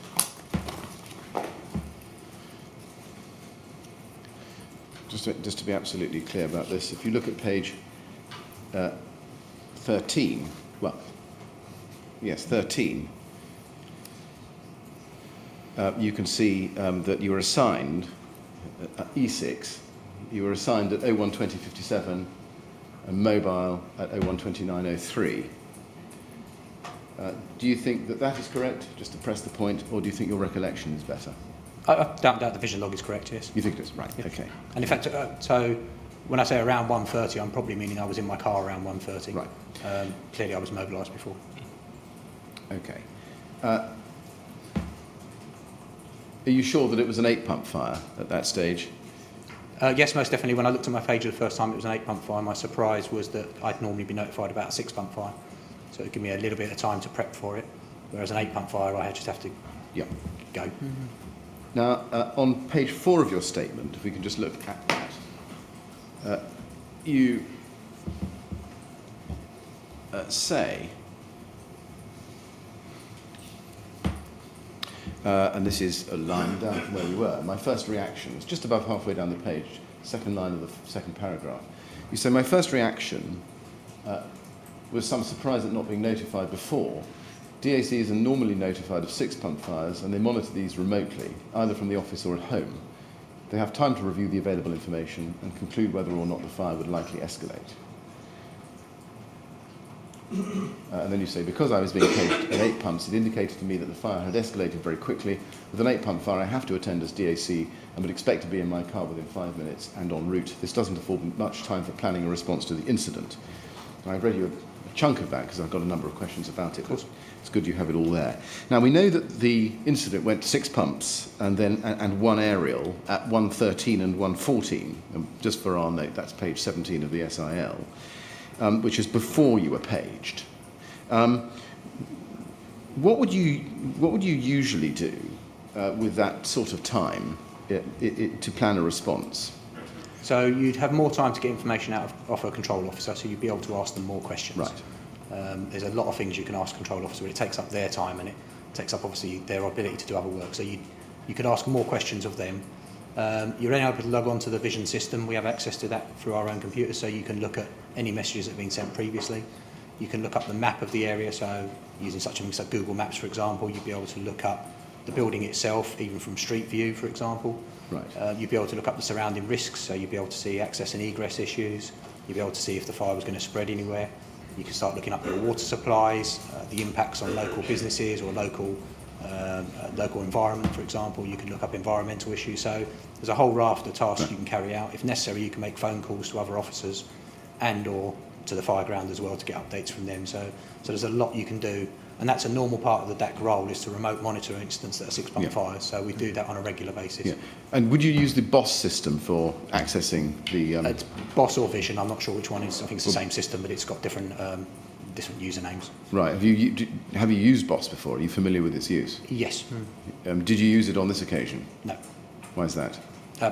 just to be absolutely clear about this, if you look at page 13, well, yes, 13, you can see that you were assigned E6, you were assigned at 01:20:57 and mobile at 01:29:03. Do you think that that is correct, just to press the point, or do you think your recollection is better? I don't doubt the vision log is correct, yes. You think it is? Right, Yeah. okay. And in fact, so when I say around 1:30, I'm probably meaning I was in my car around 1:30. Right. Clearly I was mobilised before. Okay. Are you sure that it was an 8-pump fire at that stage? Yes, most definitely. When I looked at my pager the first time, it was an 8-pump fire. My surprise was that I'd normally be notified about a 6-pump fire. So it would give me a little bit of time to prep for it. Whereas an 8-pump fire, I just have to go. Now, on page 4 of your statement, if we can just look at that, you say, and this is a line down from where we were, my first reaction was just above halfway down the page, second line of the second paragraph. You say, my first reaction was some surprise at not being notified before. DACs are normally notified of 6-pump fires, and they monitor these remotely, either from the office or at home. They have time to review the available information and conclude whether or not the fire would likely escalate. And then you say, because I was being paged at 8 pumps, it indicated to me that the fire had escalated very quickly. With an 8-pump fire, I have to attend as DAC and would expect to be in my car within 5 minutes and en route. This doesn't afford much time for planning a response to the incident. And I've read you a chunk of that because I've got a number of questions about it. It's good you have it all there. Now, we know that the incident went to 6 pumps and 1 aerial at 1:13 and 1:14. Just for our note, that's page 17 of the SIL. Which is before you were paged. What would you usually do with that sort of time to plan a response? So you'd have more time to get information out of a control officer, so you'd be able to ask them more questions. Right. There's a lot of things you can ask a control officer, but it takes up their time and it takes up obviously their ability to do other work. So you could ask more questions of them. You're able to log on to the vision system. We have access to that through our own computer, so you can look at any messages that have been sent previously. You can look up the map of the area, so using such things like Google Maps, for example, you'd be able to look up the building itself, even from street view, for example. Right. You'd be able to look up the surrounding risks, so you'd be able to see access and egress issues. You'd be able to see if the fire was going to spread anywhere. You can start looking up your water supplies, the impacts on local businesses or local environment, for example. You can look up environmental issues. So there's a whole raft of tasks you can carry out. If necessary, you can make phone calls to other officers and or to the fire ground as well to get updates from them. So there's a lot you can do. And that's a normal part of the DAC role, is to remote monitor incidents that are 6-pump fires. So we do that on a regular basis. Yeah. And would you use the BOSS system for accessing the... It's BOSS or Vision, I'm not sure which one is. I think it's the same system, but it's got different usernames. Right. Have you used BOSS before? Are you familiar with its use? Yes. Did you use it on this occasion? No. Why is that?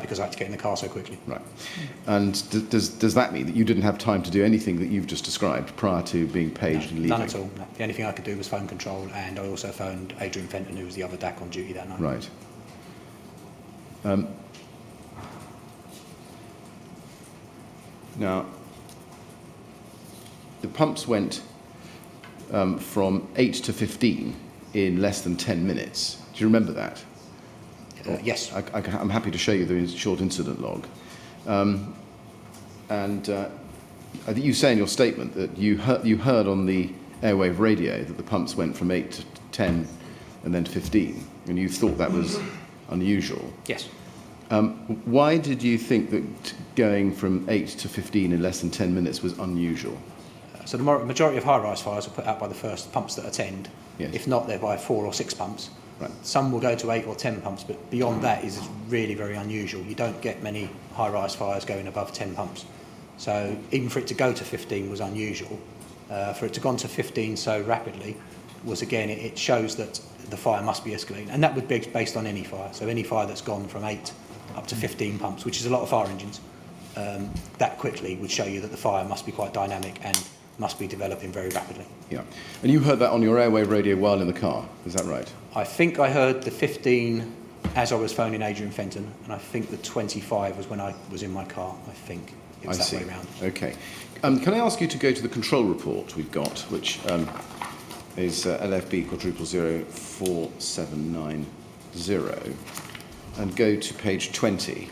Because I had to get in the car so quickly. Right. And does that mean that you didn't have time to do anything that you've just described prior to being paged and leaving? None at all. No. The only thing I could do was phone control, and I also phoned Adrian Fenton, who was the other DAC on duty that night. Right. Now, the pumps went from 8 to 15 in less than 10 minutes. Do you remember that? Yes. I'm happy to show you the short incident log. I think you say in your statement that you heard on the airwave radio that the pumps went from 8 to 10 and then to 15, and you thought that was unusual. Yes. Why did you think that going from 8 to 15 in less than 10 minutes was unusual? So the majority of high-rise fires are put out by the first pumps that attend. Yes. If not, they're by 4 or 6 pumps. Right. Some will go to 8 or 10 pumps, but beyond that is really very unusual. You don't get many high-rise fires going above 10 pumps. So even for it to go to 15 was unusual. For it to go on to 15 so rapidly was, again, it shows that the fire must be escalating. And that would be based on any fire. So any fire that's gone from 8 up to 15 pumps, which is a lot of fire engines, that quickly would show you that the fire must be quite dynamic and must be developing very rapidly. Yeah. And you heard that on your airwave radio while in the car, is that right? I think I heard the 15 as I was phoning Adrian Fenton, and I think the 25 was when I was in my car, I think. It was that way round. Okay. Can I ask you to go to the control report we've got, which is LFB quadruple 04790, and go to page 20.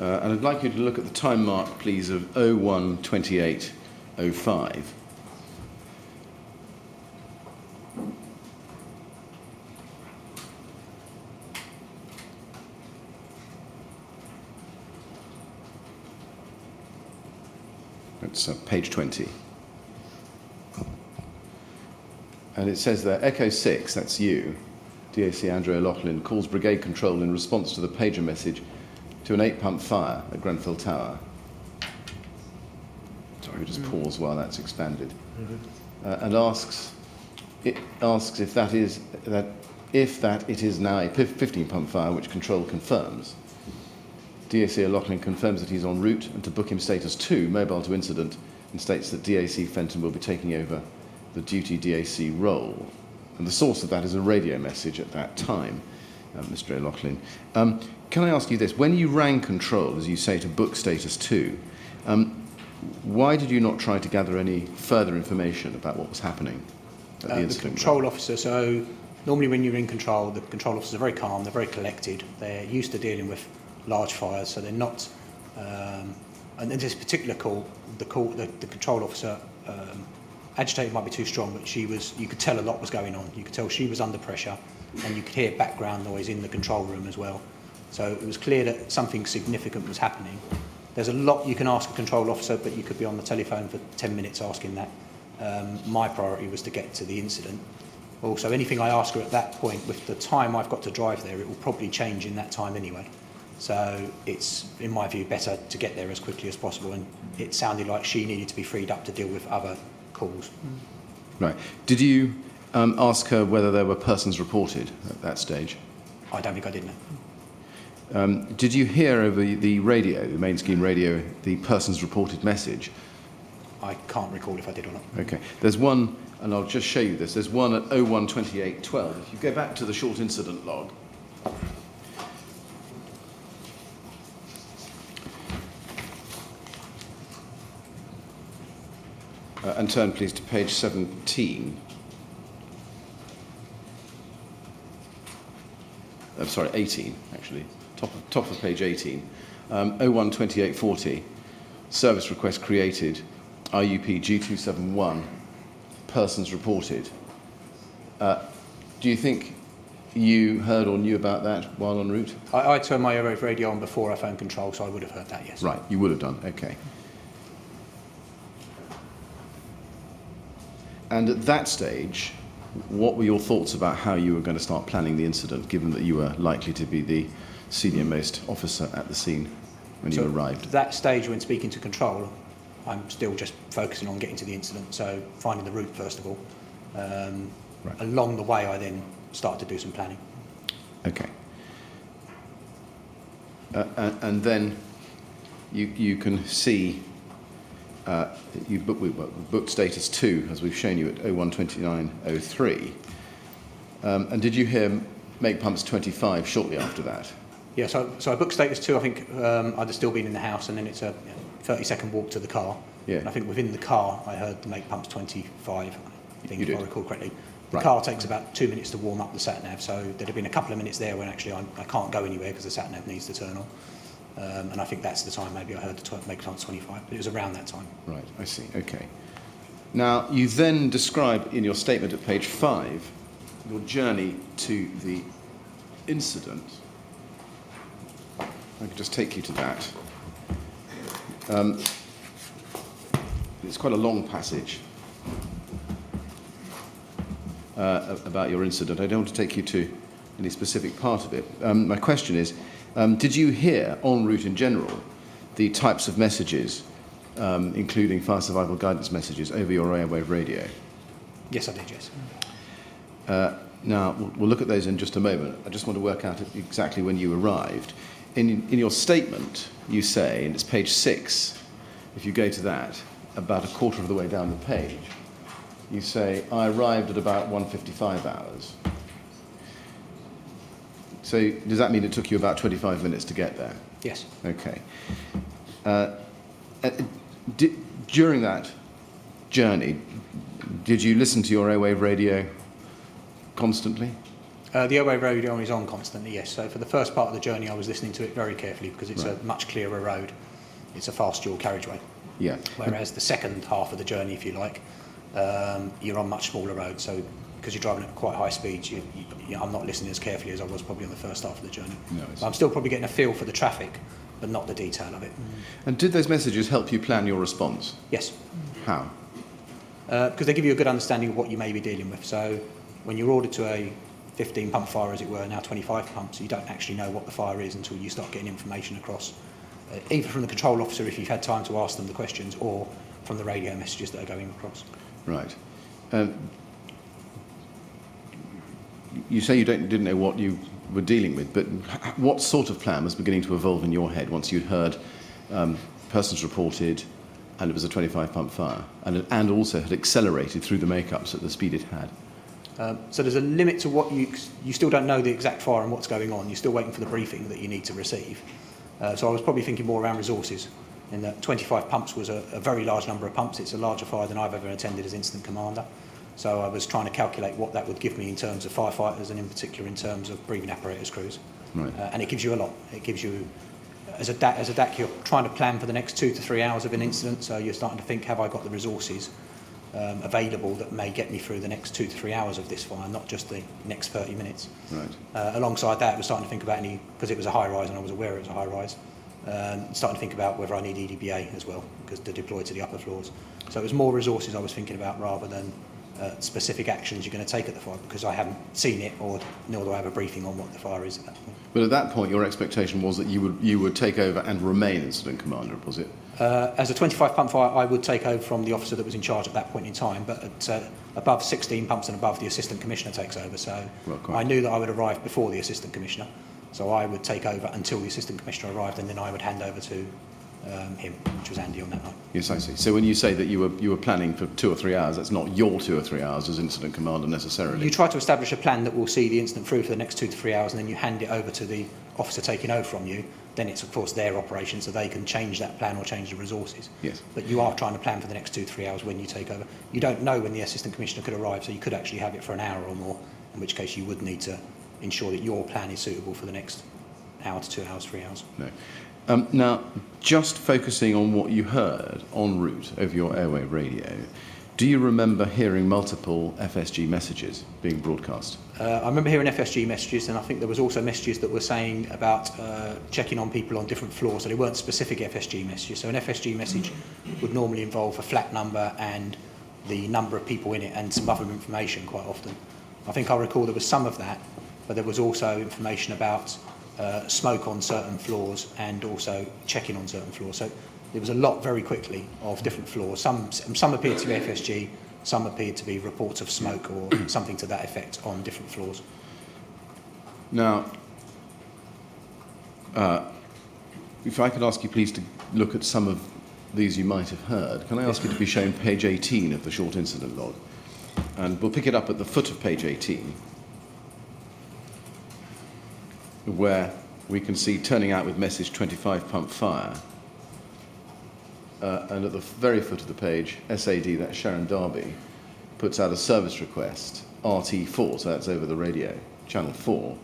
And I'd like you to look at the time mark, please, of 012805. That's page 20. And it says there, Echo 6, that's you, DAC Andrew O'Loughlin, calls brigade control in response to the pager message to an 8-pump fire at Grenfell Tower. Sorry, we'll just pause while that's expanded. And asks if it is now a 15-pump fire, which control confirms. DAC O'Loughlin confirms that he's en route and to book him status 2, mobile to incident, and states that DAC Fenton will be taking over the duty DAC role. And the source of that is a radio message at that time, Mr. O'Loughlin. Can I ask you this? When you rang control, as you say, to book status 2, why did you not try to gather any further information about what was happening at the incident? The control officer, so normally when you're in control, the control officers are very calm, they're very collected, they're used to dealing with large fires, so they're not, and in this particular call, the control officer, agitated might be too strong, but you could tell a lot was going on. You could tell she was under pressure, and you could hear background noise in the control room as well. So it was clear that something significant was happening. There's a lot you can ask a control officer, but you could be on the telephone for 10 minutes asking that. My priority was to get to the incident. Also, anything I ask her at that point, with the time I've got to drive there, it will probably change in that time anyway. So it's, in my view, better to get there as quickly as possible, and it sounded like she needed to be freed up to deal with other calls. Right. Did you ask her whether there were persons reported at that stage? I don't think I did, no. Did you hear over the radio, the main scheme radio, the persons reported message? I can't recall if I did or not. Okay. There's one, and I'll just show you this. There's one at 012812. If you go back to the short incident log, and turn please to page 17. I'm sorry, 18 actually. Top of page 18. 012840. Service request created. IUP G271. Persons reported. Do you think you heard or knew about that while en route? I turned my radio on before I phoned control, so I would have heard that, yes. Right, you would have done. Okay. And at that stage, what were your thoughts about how you were going to start planning the incident, given that you were likely to be the senior-most officer at the scene when you arrived? At that stage, when speaking to control, I'm still just focusing on getting to the incident, so finding the route first of all. Right. Along the way, I then started to do some planning. Okay. And then you can see you booked status 2, as we've shown you at 012903. And did you hear make pumps 25 shortly after that? Yeah, so I booked status 2, I think I'd have still been in the house, and then it's a 30-second walk to the car. Yeah. And I think within the car, I heard the make pump's 25, I think, You if I did. recall correctly. The Right. car takes about 2 minutes to warm up the sat-nav, so there'd have been a couple of minutes there when actually I can't go anywhere because the sat-nav needs to turn on. And I think that's the time maybe I heard the make pump's 25, but it was around that time. Right, I see, okay. Now, you then describe in your statement at page 5 your journey to the incident. I could just take you to that. It's quite a long passage about your incident. I don't want to take you to any specific part of it. My question is, did you hear en route in general the types of messages, including fire survival guidance messages, over your airwave radio? Yes, I did, yes. Now, we'll look at those in just a moment. I just want to work out exactly when you arrived. In your statement, you say, and it's page 6, if you go to that, about a quarter of the way down the page, you say, I arrived at about 1:55 hours. So does that mean it took you about 25 minutes to get there? Yes. Okay. During that journey, did you listen to your airwave radio constantly? The airwave radio is on constantly, yes. So for the first part of the journey, I was listening to it very carefully because it's Right. a much clearer road. It's a fast dual carriageway. Yeah. Whereas the second half of the journey, if you like, you're on much smaller roads. So because you're driving at quite high speeds, I'm not listening as carefully as I was probably on the first half of the journey. No, I see. But I'm still probably getting a feel for the traffic, but not the detail of it. And did those messages help you plan your response? Yes. How? Because they give you a good understanding of what you may be dealing with. So when you're ordered to a 15 pump fire, as it were, now 25 pumps, you don't actually know what the fire is until you start getting information across, either from the control officer if you've had time to ask them the questions, or from the radio messages that are going across. Right. You say you didn't know what you were dealing with, but what sort of plan was beginning to evolve in your head once you'd heard persons reported and it was a 25 pump fire, and also had accelerated through the makeups at the speed it had? So there's a limit to what you still don't know the exact fire and what's going on. You're still waiting for the briefing that you need to receive. So I was probably thinking more around resources, in that 25 pumps was a very large number of pumps. It's a larger fire than I've ever attended as incident commander. So I was trying to calculate what that would give me in terms of firefighters, and in particular in terms of breathing apparatus crews. Right. And it gives you a lot. It gives you, as a DAC, you're trying to plan for the next 2 to 3 hours of an incident. So you're starting to think, have I got the resources available that may get me through the next 2 to 3 hours of this fire, not just the next 30 minutes. Right. Alongside that, I was starting to think about because it was a high rise and I was aware it was a high rise, starting to think about whether I need EDBA as well, because to deploy to the upper floors. So it was more resources I was thinking about rather than specific actions you're going to take at the fire, because I haven't seen it, or nor do I have a briefing on what the fire is at that point. But at that point, your expectation was that you would take over and remain incident commander, was it? As a 25 pump fire, I would take over from the officer that was in charge at that point in time, but at above 16 pumps and above, the assistant commissioner takes over. So Well, I knew that I would arrive before the assistant commissioner, so I would take over until the assistant commissioner arrived, and then I would hand over to him, which was Andy on that night. Yes, I see. So when you say that you were planning for 2 or 3 hours, that's not your 2 or 3 hours as incident commander necessarily. You try to establish a plan that will see the incident through for the next 2 to 3 hours, and then you hand it over to the officer taking over from you. Then it's, of course, their operation, so they can change that plan or change the resources. Yes. But you are trying to plan for the next 2 to 3 hours when you take over. You don't know when the assistant commissioner could arrive, so you could actually have it for an hour or more, in which case you would need to ensure that your plan is suitable for the next hour to 2 hours, 3 hours. No. Now, just focusing on what you heard en route over your airwave radio, do you remember hearing multiple FSG messages being broadcast? I remember hearing FSG messages, and I think there was also messages that were saying about checking on people on different floors, so they weren't specific FSG messages. So an FSG message would normally involve a flat number and the number of people in it and some other information quite often. I think I recall there was some of that, but there was also information about smoke on certain floors and also checking on certain floors. So there was a lot very quickly of different floors. Some appeared to be FSG, some appeared to be reports of smoke or something to that effect on different floors. Now, if I could ask you please to look at some of these you might have heard. Can I ask you to be shown page 18 of the short incident log? And we'll pick it up at the foot of page 18, where we can see turning out with message 25 pump fire. And at the very foot of the page, SAD, that's Sharon Darby, puts out a service request, RT4, so that's over the radio, channel 4,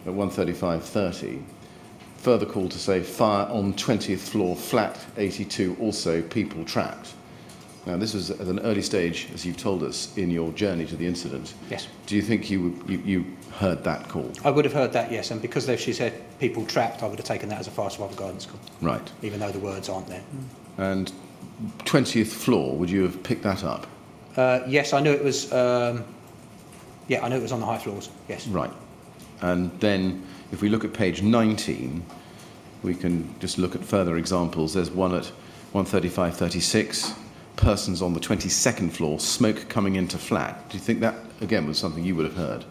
at 1:35:30. Further call to say fire on 20th floor, flat 82, also people trapped. Now, this was at an early stage, as you've told us, in your journey to the incident. Yes. Do you think you heard that call? I would have heard that, yes, and because she said people trapped, I would have taken that as a fire survival guidance call. Right. Even though the words aren't there. And 20th floor, would you have picked that up? Yes, I knew it was. I knew it was on the high floors. Yes. Right. And then, if we look at page 19, we can just look at further examples. There's one at 1:35:36. Persons on the 22nd floor, smoke coming into flat. Do you think that, again, was something you would have heard?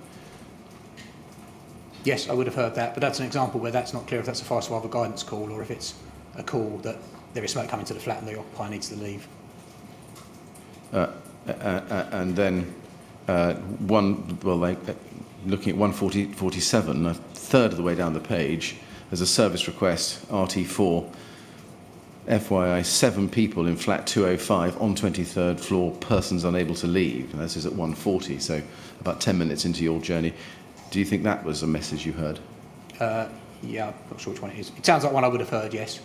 Yes, I would have heard that, but that's an example where that's not clear if that's a fire survival guidance call or if it's a call that there is smoke coming to the flat and the occupier needs to leave. And then looking at 1:47, a third of the way down the page, there's a service request, RT4, FYI, 7 people in flat 205 on 23rd floor, persons unable to leave. And this is at 1:40, so about 10 minutes into your journey. Do you think that was a message you heard? Yeah, I'm not sure which one it is. It sounds like one I would have heard, yes.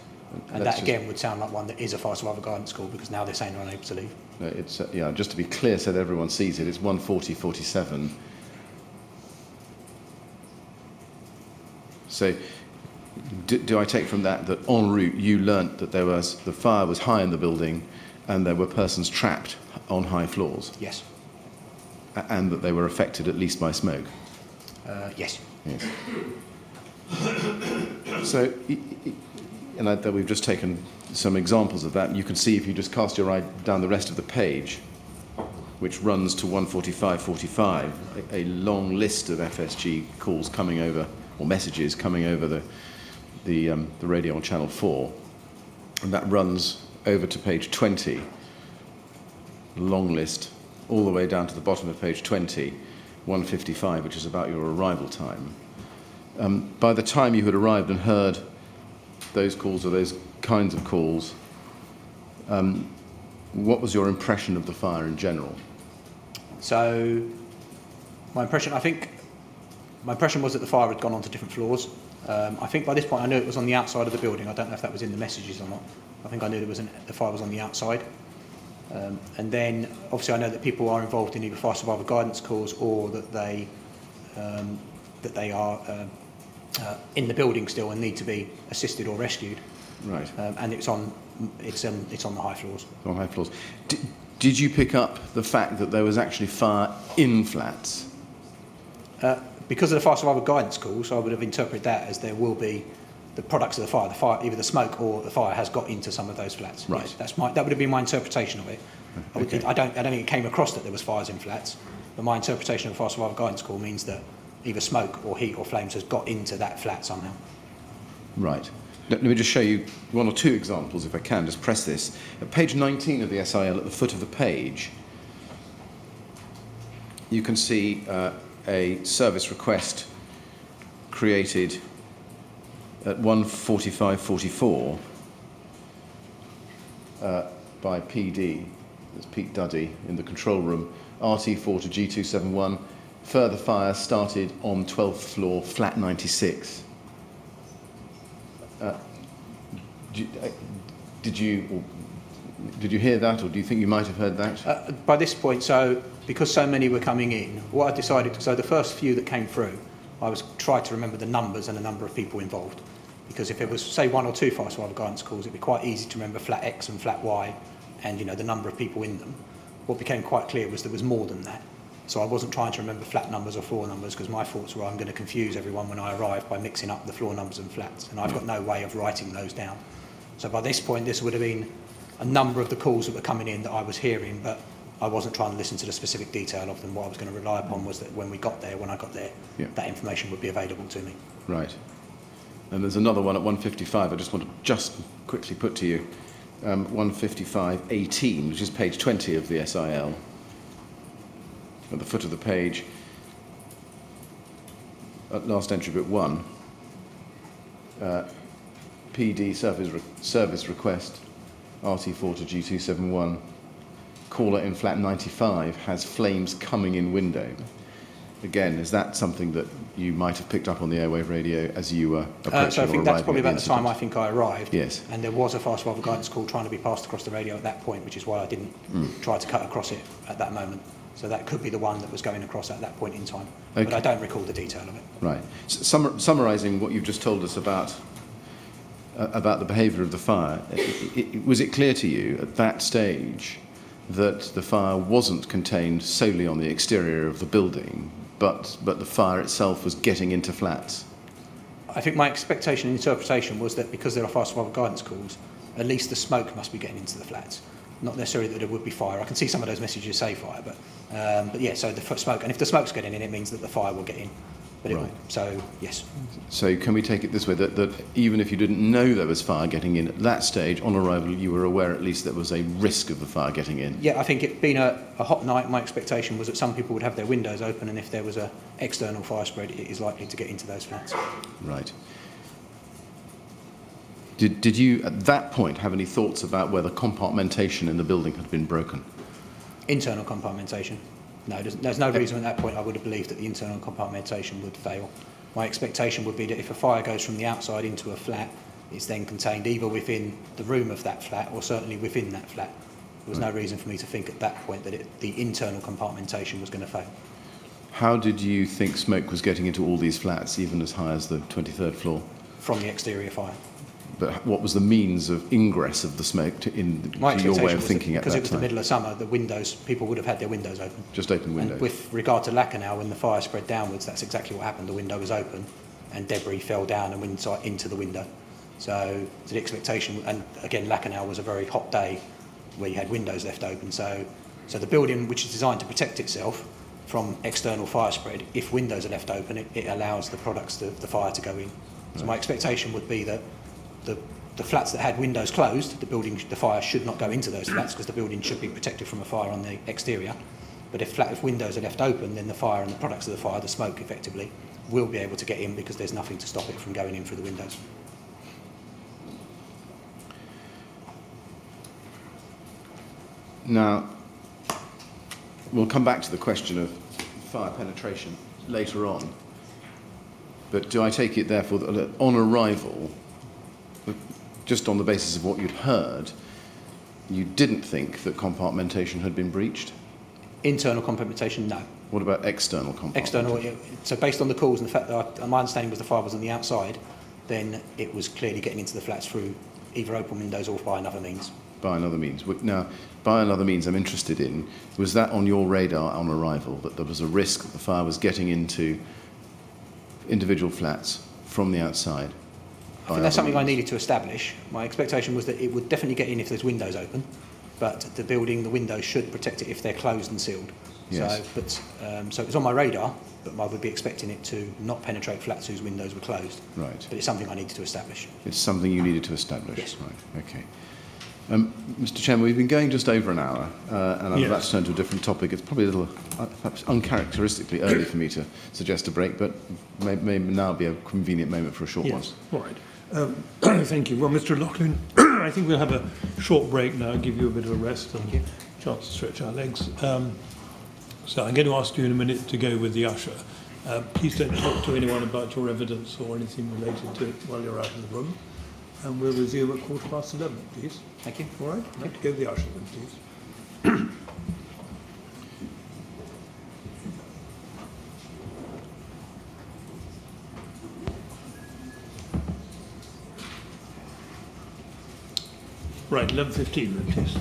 And Let's that, again, would sound like one that is a fire survival guidance call because now they're saying they're unable to leave. No, it's, just to be clear so that everyone sees it, it's 1:40:47. So, do I take from that en route you learnt that the fire was high in the building and there were persons trapped on high floors? Yes. And that they were affected at least by smoke? Yes. Yes. So, and that we've just taken some examples of that. You can see if you just cast your eye down the rest of the page, which runs to 1:45:45, a long list of FSG calls coming over, or messages coming over the radio on channel 4, and that runs over to page 20. Long list, all the way down to the bottom of page 20, 1:55, which is about your arrival time. By the time you had arrived and heard those calls or those kinds of calls, what was your impression of the fire in general? So, my impression was that the fire had gone on to different floors. I think by this point I knew it was on the outside of the building. I don't know if that was in the messages or not. I think I knew the fire was on the outside. And then, obviously, I know that people are involved in either fire survival guidance calls or that they are in the building still and need to be assisted or rescued. Right. And it's on the high floors. On high floors. Did you pick up the fact that there was actually fire in flats? Because of the fire survival guidance calls, I would have interpreted that as there will be the products of the fire, either the smoke or the fire has got into some of those flats. Right. Yes, that would have been my interpretation of it. Okay. I don't think it came across that there was fires in flats, but my interpretation of the fire survival guidance call means that either smoke or heat or flames has got into that flat somehow. Right. Let me just show you one or two examples, if I can. Just press this. At page 19 of the SIL, at the foot of the page, you can see a service request created at 1:45:44 by PD, that's Pete Duddy, in the control room, RT4 to G271. Further fire started on 12th floor, flat 96. Did you hear that, or do you think you might have heard that? By this point, because so many were coming in, what I decided, so the first few that came through, I tried to remember the numbers and the number of people involved. Because if it was, say, 1 or 2 fire survival guidance calls, it'd be quite easy to remember flat X and flat Y and, the number of people in them. What became quite clear was there was more than that. So I wasn't trying to remember flat numbers or floor numbers because my thoughts were I'm going to confuse everyone when I arrive by mixing up the floor numbers and flats. And I've got no way of writing those down. So by this point, this would have been a number of the calls that were coming in that I was hearing, but I wasn't trying to listen to the specific detail of them. What I was going to rely upon was that when I got there, that information would be available to me. Right. And there's another one at 1:55 I just want to quickly put to you. 1:55:18, which is page 20 of the SIL. At the foot of the page, at last entry bit 1, PD service request, RT4 to G271, caller in flat 95 has flames coming in window. Again, is that something that you might have picked up on the airwave radio as you were approaching So I think or that's arriving probably at the about the time incident? I think I arrived. Yes. And there was a fast survival guidance call trying to be passed across the radio at that point, which is why I didn't try to cut across it at that moment. So that could be the one that was going across at that point in time. Okay. But I don't recall the detail of it. Right. Summarising what you've just told us about the behaviour of the fire, was it clear to you at that stage that the fire wasn't contained solely on the exterior of the building, but the fire itself was getting into flats? I think my expectation and interpretation was that because there are fast survival guidance calls, at least the smoke must be getting into the flats. Not necessarily that there would be fire. I can see some of those messages say fire, but yeah, so the smoke, and if the smoke's getting in, it means that the fire will get in. But Right. So, yes. So can we take it this way, that even if you didn't know there was fire getting in, at that stage, on arrival, you were aware at least there was a risk of the fire getting in? Yeah, I think it being a hot night, my expectation was that some people would have their windows open, and if there was a external fire spread, it is likely to get into those flats. Right. Did you, at that point, have any thoughts about whether compartmentation in the building had been broken? Internal compartmentation. No, there's no reason at that point I would have believed that the internal compartmentation would fail. My expectation would be that if a fire goes from the outside into a flat, it's then contained either within the room of that flat or certainly within that flat. There was no reason for me to think at that point that the internal compartmentation was going to fail. How did you think smoke was getting into all these flats, even as high as the 23rd floor? From the exterior fire. But what was the means of ingress of the smoke to your way of thinking at that time? Because it was the middle of summer, the windows, people would have had their windows open. Just open windows. And with regard to Lacanau, when the fire spread downwards, that's exactly what happened. The window was open and debris fell down and went into the window. So the expectation, and again, Lacanau was a very hot day where you had windows left open. So the building, which is designed to protect itself from external fire spread, if windows are left open, it allows the products, the fire to go in. So my expectation would be that the flats that had windows closed, the fire should not go into those flats because the building should be protected from a fire on the exterior. But if windows are left open, then the fire and the products of the fire, the smoke effectively, will be able to get in because there's nothing to stop it from going in through the windows. Now, we'll come back to the question of fire penetration later on. But do I take it, therefore, that on arrival, just on the basis of what you'd heard, you didn't think that compartmentation had been breached? Internal compartmentation, no. What about external compartmentation? External, so based on the calls and the fact that my understanding was the fire was on the outside, then it was clearly getting into the flats through either open windows or by another means. By another means. Now, by another means I'm interested in, was that on your radar on arrival, that there was a risk that the fire was getting into individual flats from the outside? I think that's something I needed to establish. My expectation was that it would definitely get in if there's windows open, but the building, the windows should protect it if they're closed and sealed. Yes. So it's on my radar, but I would be expecting it to not penetrate flats whose windows were closed. Right. But it's something I needed to establish. It's something you needed to establish? Yes. Right, okay. Mr. Chairman, we've been going just over an hour, and I'm about to turn to a different topic. It's probably a little, perhaps uncharacteristically early for me to suggest a break, but may now be a convenient moment for a short one. Yes, all right. Thank you. Well, Mr. Loughlin, I think we'll have a short break now, give you a bit of a rest and a chance to stretch our legs. So I'm going to ask you in a minute to go with the usher. Please don't talk to anyone about your evidence or anything related to it while you're out of the room. And we'll resume at 11:15, please. Thank you. All right? I'd like to go with the usher then, please. Right, 11:15 then, please.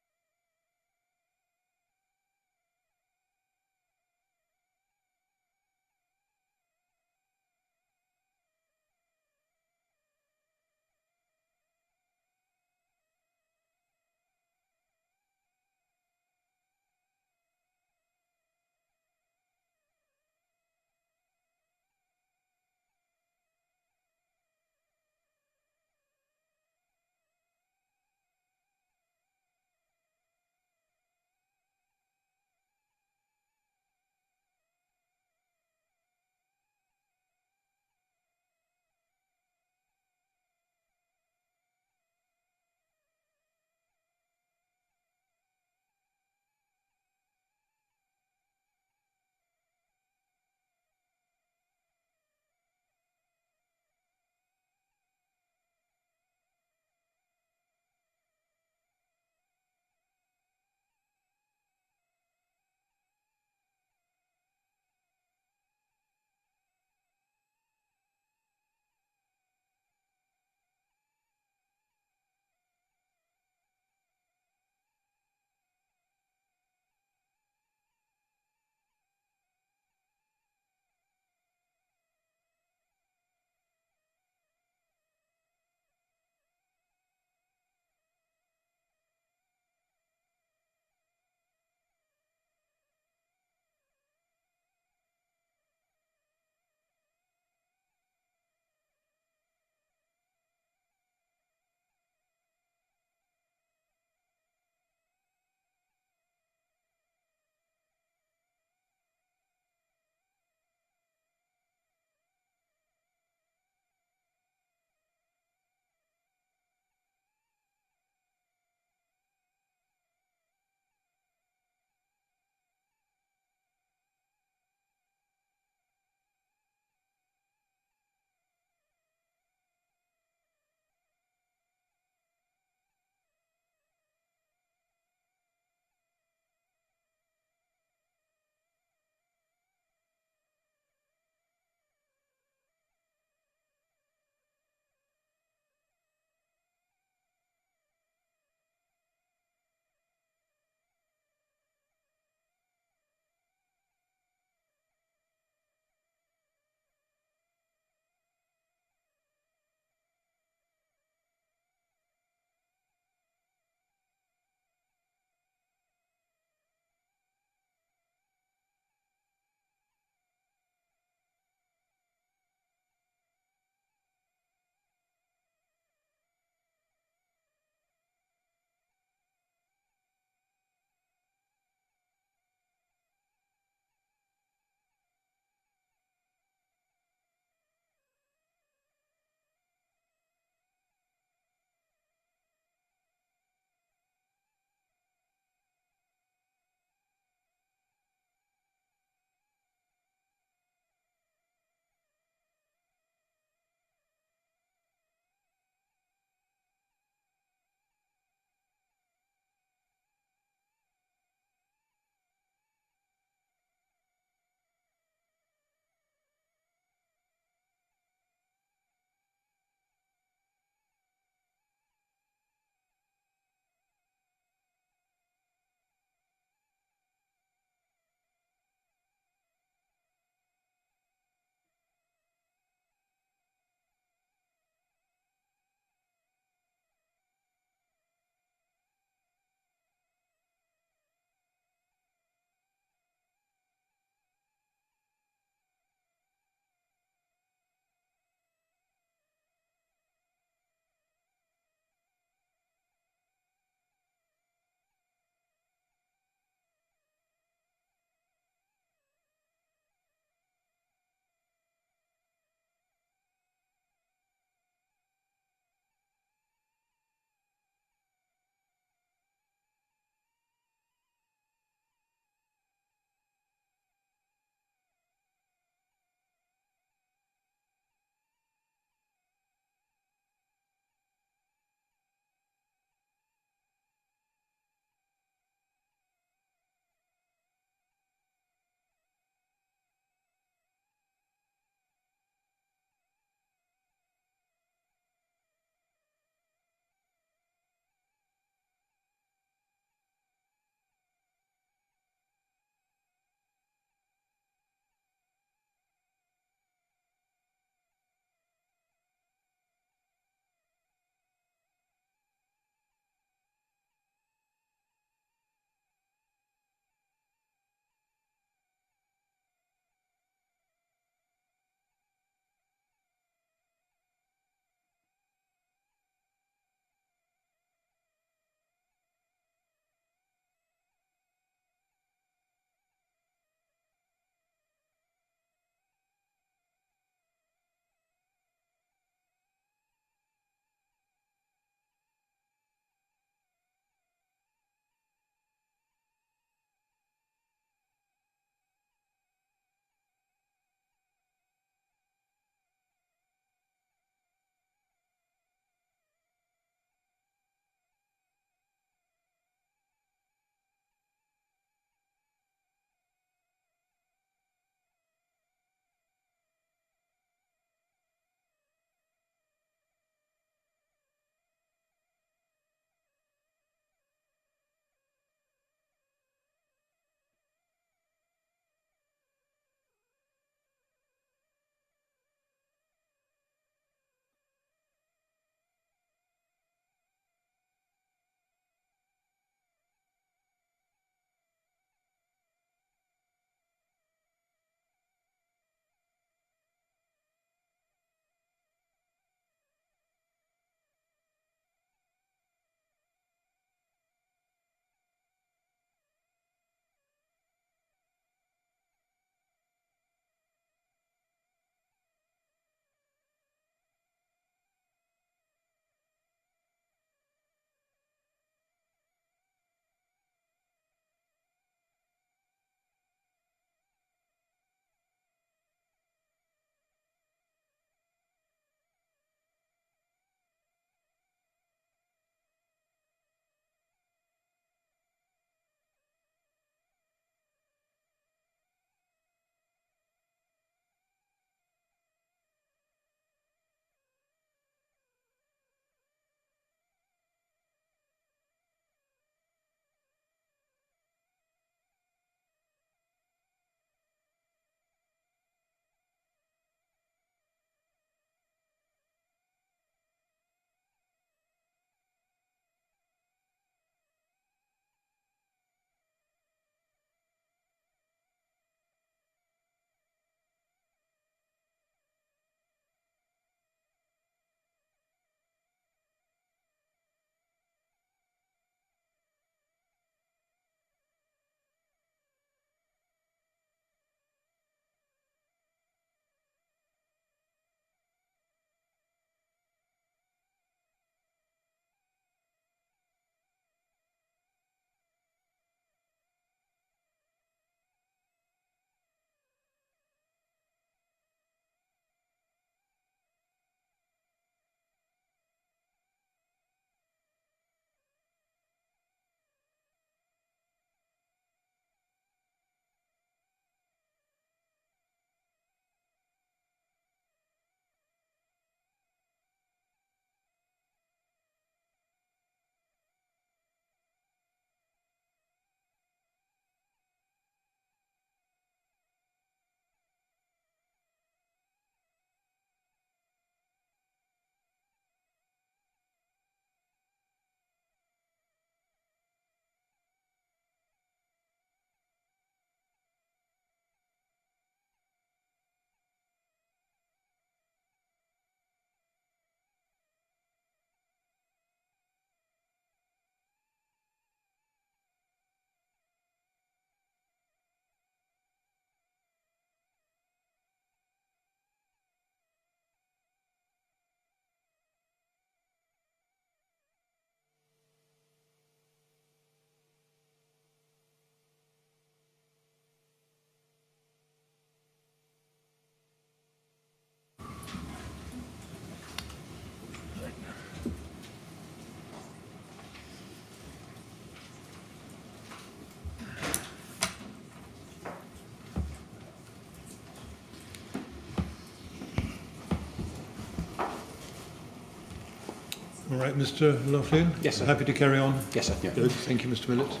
All right, Mr. Laughlin? Yes, sir. Happy to carry on? Yes, sir. Yeah. Good. Thank you, Mr. Millett.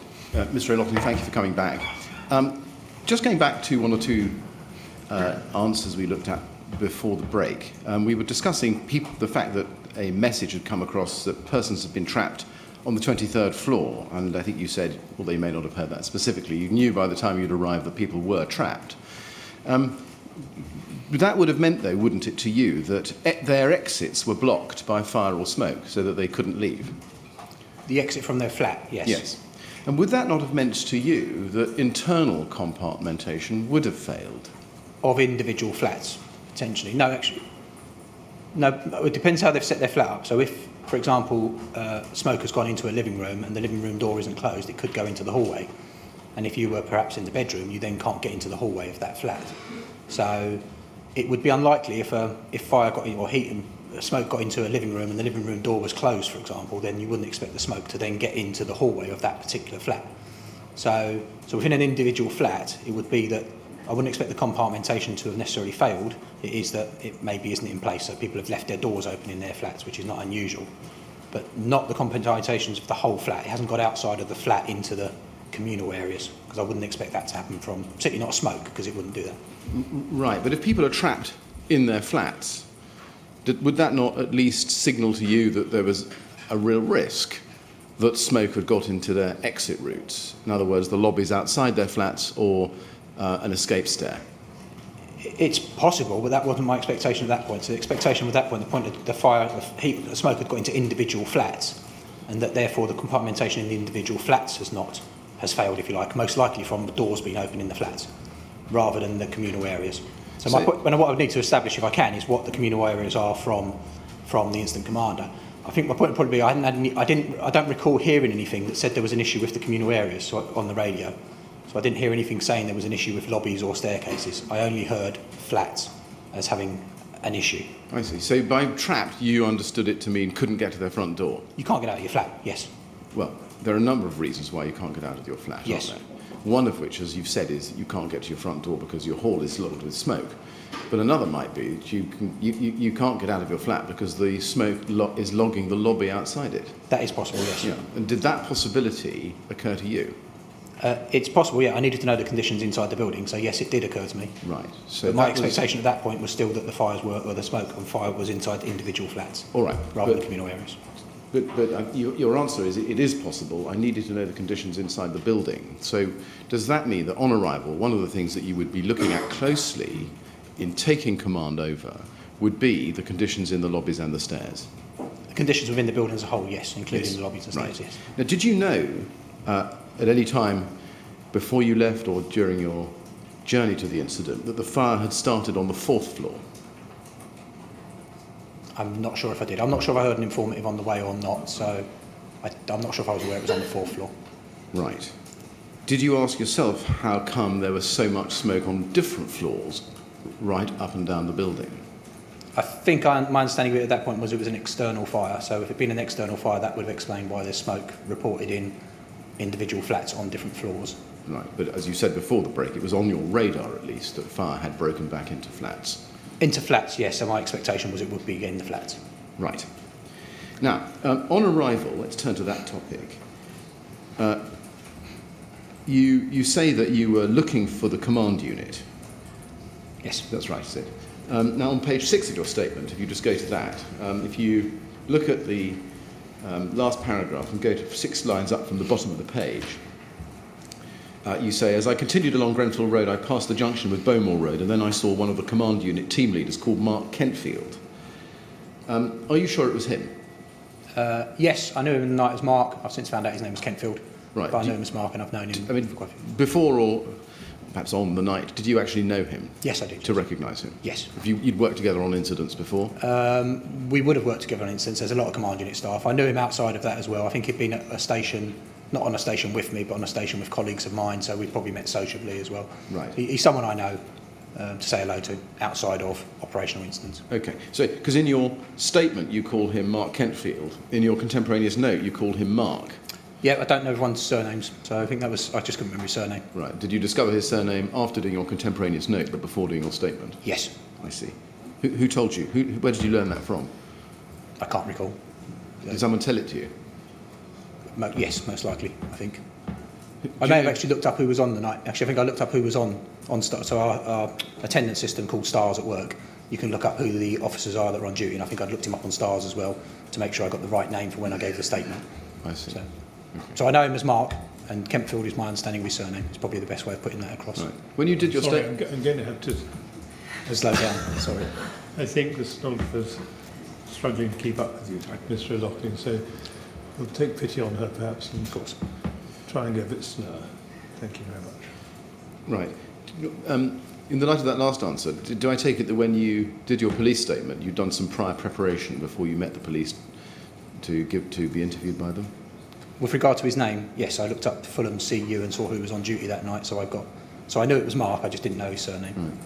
Mr. O'Loughlin, thank you for coming back. Just going back to one or two answers we looked at before the break, we were discussing the fact that a message had come across that persons had been trapped on the 23rd floor, and I think you said, although you may not have heard that specifically, you knew by the time you'd arrived that people were trapped. That would have meant, though, wouldn't it, to you, that their exits were blocked by fire or smoke so that they couldn't leave? The exit from their flat, yes. Yes. And would that not have meant to you that internal compartmentation would have failed? Of individual flats, potentially. No, actually. No, it depends how they've set their flat up. So if, for example, smoke has gone into a living room and the living room door isn't closed, it could go into the hallway. And if you were perhaps in the bedroom, you then can't get into the hallway of that flat. So it would be unlikely if fire got in, or heat and smoke got into a living room and the living room door was closed, for example, then you wouldn't expect the smoke to then get into the hallway of that particular flat. So within an individual flat, it would be that I wouldn't expect the compartmentation to have necessarily failed. It is that it maybe isn't in place, so people have left their doors open in their flats, which is not unusual. But not the compartmentations of the whole flat. It hasn't got outside of the flat into the communal areas, because I wouldn't expect that to happen from, particularly not smoke, because it wouldn't do that. Right, but if people are trapped in their flats, would that not at least signal to you that there was a real risk that smoke had got into their exit routes? In other words, the lobbies outside their flats or an escape stair? It's possible, but that wasn't my expectation at that point. So the expectation at that point, the point that the fire, the heat, the smoke had got into individual flats, and that therefore the compartmentation in the individual flats has failed, if you like, most likely from the doors being open in the flats, rather than the communal areres. So what I would need to establish, if I can, is what the communal areas are from the incident commander. I think my point would probably be I don't recall hearing anything that said there was an issue with the communal areas on the radio. So I didn't hear anything saying there was an issue with lobbies or staircases. I only heard flats as having an issue. I see. So by trapped, you understood it to mean couldn't get to their front door? You can't get out of your flat, yes. Well, there are a number of reasons why you can't get out of your flat, Yes. aren't there? One of which, as you've said, is you can't get to your front door because your hall is loaded with smoke. But another might be that you can't get out of your flat because the smoke is logging the lobby outside it. That is possible, yes. Yeah. And did that possibility occur to you? It's possible, yeah. I needed to know the conditions inside the building, so yes, it did occur to me. Right. So But my expectation at that point was still that the fires were, or the smoke and fire was inside individual flats. All right. Rather than communal areas. But your answer is it is possible. I needed to know the conditions inside the building. So does that mean that on arrival, one of the things that you would be looking at closely in taking command over would be the conditions in the lobbies and the stairs? The conditions within the building as a whole, yes, including Yes. the lobbies and Right. stairs, yes. Now, did you know at any time before you left or during your journey to the incident that the fire had started on the 4th floor? I'm not sure if I did. I'm not sure if I heard an informative on the way or not, so I'm not sure if I was aware it was on the 4th floor. Right. Did you ask yourself how come there was so much smoke on different floors right up and down the building? I think my understanding of it at that point was it was an external fire, so if it had been an external fire, that would have explained why there's smoke reported in individual flats on different floors. Right, but as you said before the break, it was on your radar at least that fire had broken back into flats. Into flats, yes, so my expectation was it would be in the flats. Right. Now, on arrival, let's turn to that topic. You say that you were looking for the command unit. Yes. That's right, you said. Now, on page 6 of your statement, if you just go to that, if you look at the last paragraph and go to 6 lines up from the bottom of the page, you say, as I continued along Grenfell Road, I passed the junction with Bowmore Road, and then I saw one of the command unit team leaders called Mark Kentfield. Are you sure it was him? Yes, I knew him the night as Mark. I've since found out his name was Kentfield. Right. But I knew him as Mark, and I've known him for quite a few. Before or perhaps on the night, did you actually know him? Yes, I did. To recognise him? Yes. Have you'd worked together on incidents before? We would have worked together on incidents. There's a lot of command unit staff. I knew him outside of that as well. I think he'd been at a station, not on a station with me, but on a station with colleagues of mine, so we'd probably met sociably as well. Right. He's someone I know to say hello to outside of operational incidents. Okay, so because in your statement you call him Mark Kentfield, in your contemporaneous note you called him Mark. Yeah, I don't know everyone's surnames, so I think I just couldn't remember his surname. Right. Did you discover his surname after doing your contemporaneous note, but before doing your statement? Yes. I see. Who told you? Where did you learn that from? I can't recall. Did someone tell it to you? Yes, most likely, I think. I may have actually looked up who was on the night. Actually, I think I looked up who was on so our attendance system called Stars at Work. You can look up who the officers are that are on duty, and I think I'd looked him up on Stars as well to make sure I got the right name for when I gave the statement. I see. So I know him as Mark, and Kempfield is my understanding of his surname. It's probably the best way of putting that across. Right. When you did your Sorry, statement... I'm going to have to... Slow down, sorry. I think the stenographer's struggling to keep up with you, Mr. O'Loughlin, so we'll take pity on her perhaps and, of course, try and get a bit slower. Thank you very much. Right. In the light of that last answer, do I take it that when you did your police statement, you'd done some prior preparation before you met the police to be interviewed by them? With regard to his name, yes, I looked up Fulham CU and saw who was on duty that night, so I knew it was Mark, I just didn't know his surname. Right.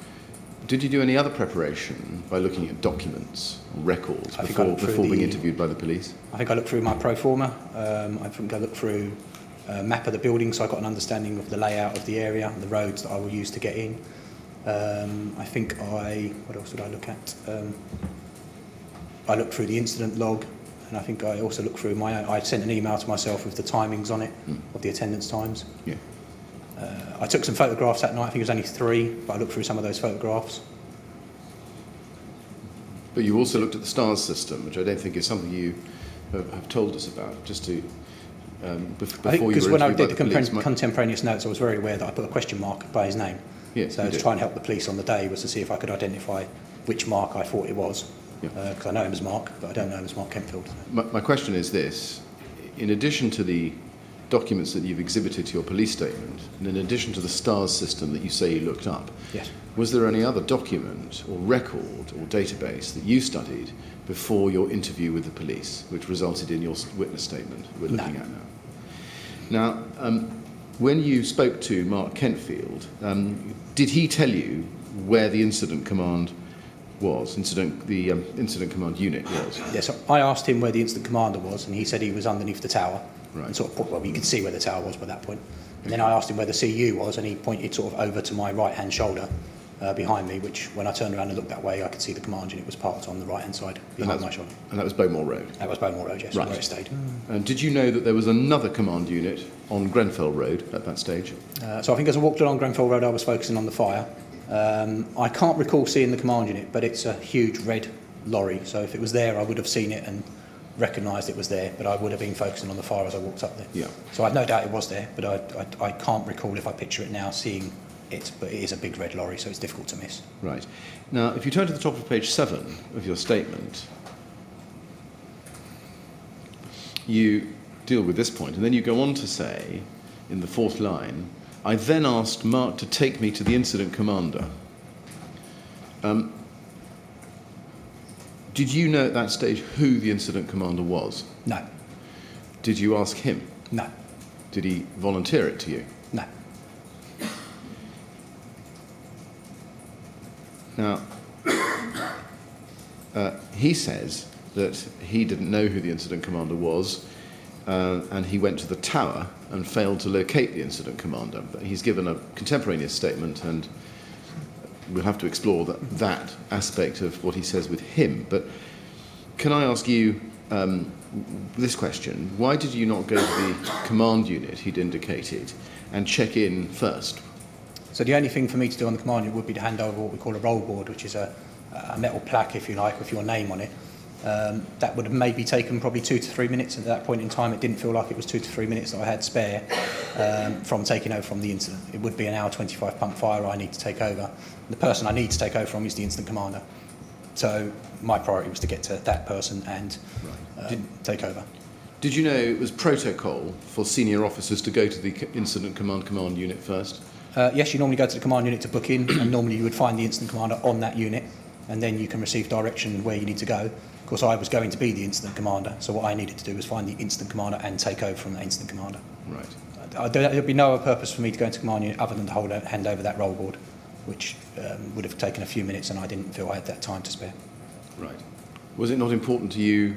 Did you do any other preparation by looking at documents or records before being interviewed by the police? I think I looked through my pro forma. I think I looked through a map of the building, so I got an understanding of the layout of the area and the roads that I will use to get in. I think what else did I look at? I looked through the incident log, and I think I also looked through I sent an email to myself with the timings on it, of the attendance times. Yeah. I took some photographs that night. I think it was only 3, but I looked through some of those photographs. But you also looked at the STARS system, which I don't think is something you have told us about, just to... before I think because when I did the police, contemporaneous notes, I was very aware that I put a question mark by his name. Yes, so to try and help the police on the day was to see if I could identify which Mark I thought it was. Because I know him as Mark, but I don't know him as Mark Kempfield. My question is this. In addition to the documents that you've exhibited to your police statement, and in addition to the STARS system that you say you looked up, yes, was there any other document or record or database that you studied before your interview with the police, which resulted in your witness statement we're looking at now? Now, when you spoke to Mark Kentfield, did he tell you where the incident command was, the incident command unit was? Yes, I asked him where the incident commander was, and he said he was underneath the tower. Right. And sort of, well, you could see where the tower was by that point. And then I asked him where the CU was, and he pointed sort of over to my right-hand shoulder behind me, which when I turned around and looked that way, I could see the command unit was parked on the right-hand side behind my shoulder. And that was Bowmore Road? That was Bowmore Road, yes, right. Where it stayed. And did you know that there was another command unit on Grenfell Road at that stage? So I think as I walked along Grenfell Road, I was focusing on the fire. I can't recall seeing the command unit, but it's a huge red lorry, so if it was there, I would have seen it and recognised it was there, but I would have been focusing on the fire as I walked up there. Yeah. So I've no doubt it was there, but I can't recall if I picture it now seeing it, but it is a big red lorry, so it's difficult to miss. Right. Now, if you turn to the top of page 7 of your statement, you deal with this point, and then you go on to say, in the 4th line, I then asked Mark to take me to the incident commander. Did you know at that stage who the incident commander was? No. Did you ask him? No. Did he volunteer it to you? No. Now, he says that he didn't know who the incident commander was, and he went to the tower and failed to locate the incident commander. But he's given a contemporaneous statement, and we'll have to explore that aspect of what he says with him. But can I ask you this question? Why did you not go to the command unit he'd indicated and check in first? So the only thing for me to do on the command unit would be to hand over what we call a roll board, which is a metal plaque, if you like, with your name on it. That would have maybe taken probably 2 to 3 minutes. At that point in time, it didn't feel like it was 2 to 3 minutes that I had spare from taking over from the incident. It would be an hour 25 pump fire I need to take over. The person I need to take over from is the incident commander. So my priority was to get to that person and take over. Did you know it was protocol for senior officers to go to the incident command unit first? Yes, you normally go to the command unit to book in, and normally you would find the incident commander on that unit, and then you can receive direction where you need to go. Of course, I was going to be the incident commander, so what I needed to do was find the incident commander and take over from that incident commander. Right. There would be no other purpose for me to go into command unit other than to hand over that roll board, which would have taken a few minutes, and I didn't feel I had that time to spare. Right. Was it not important to you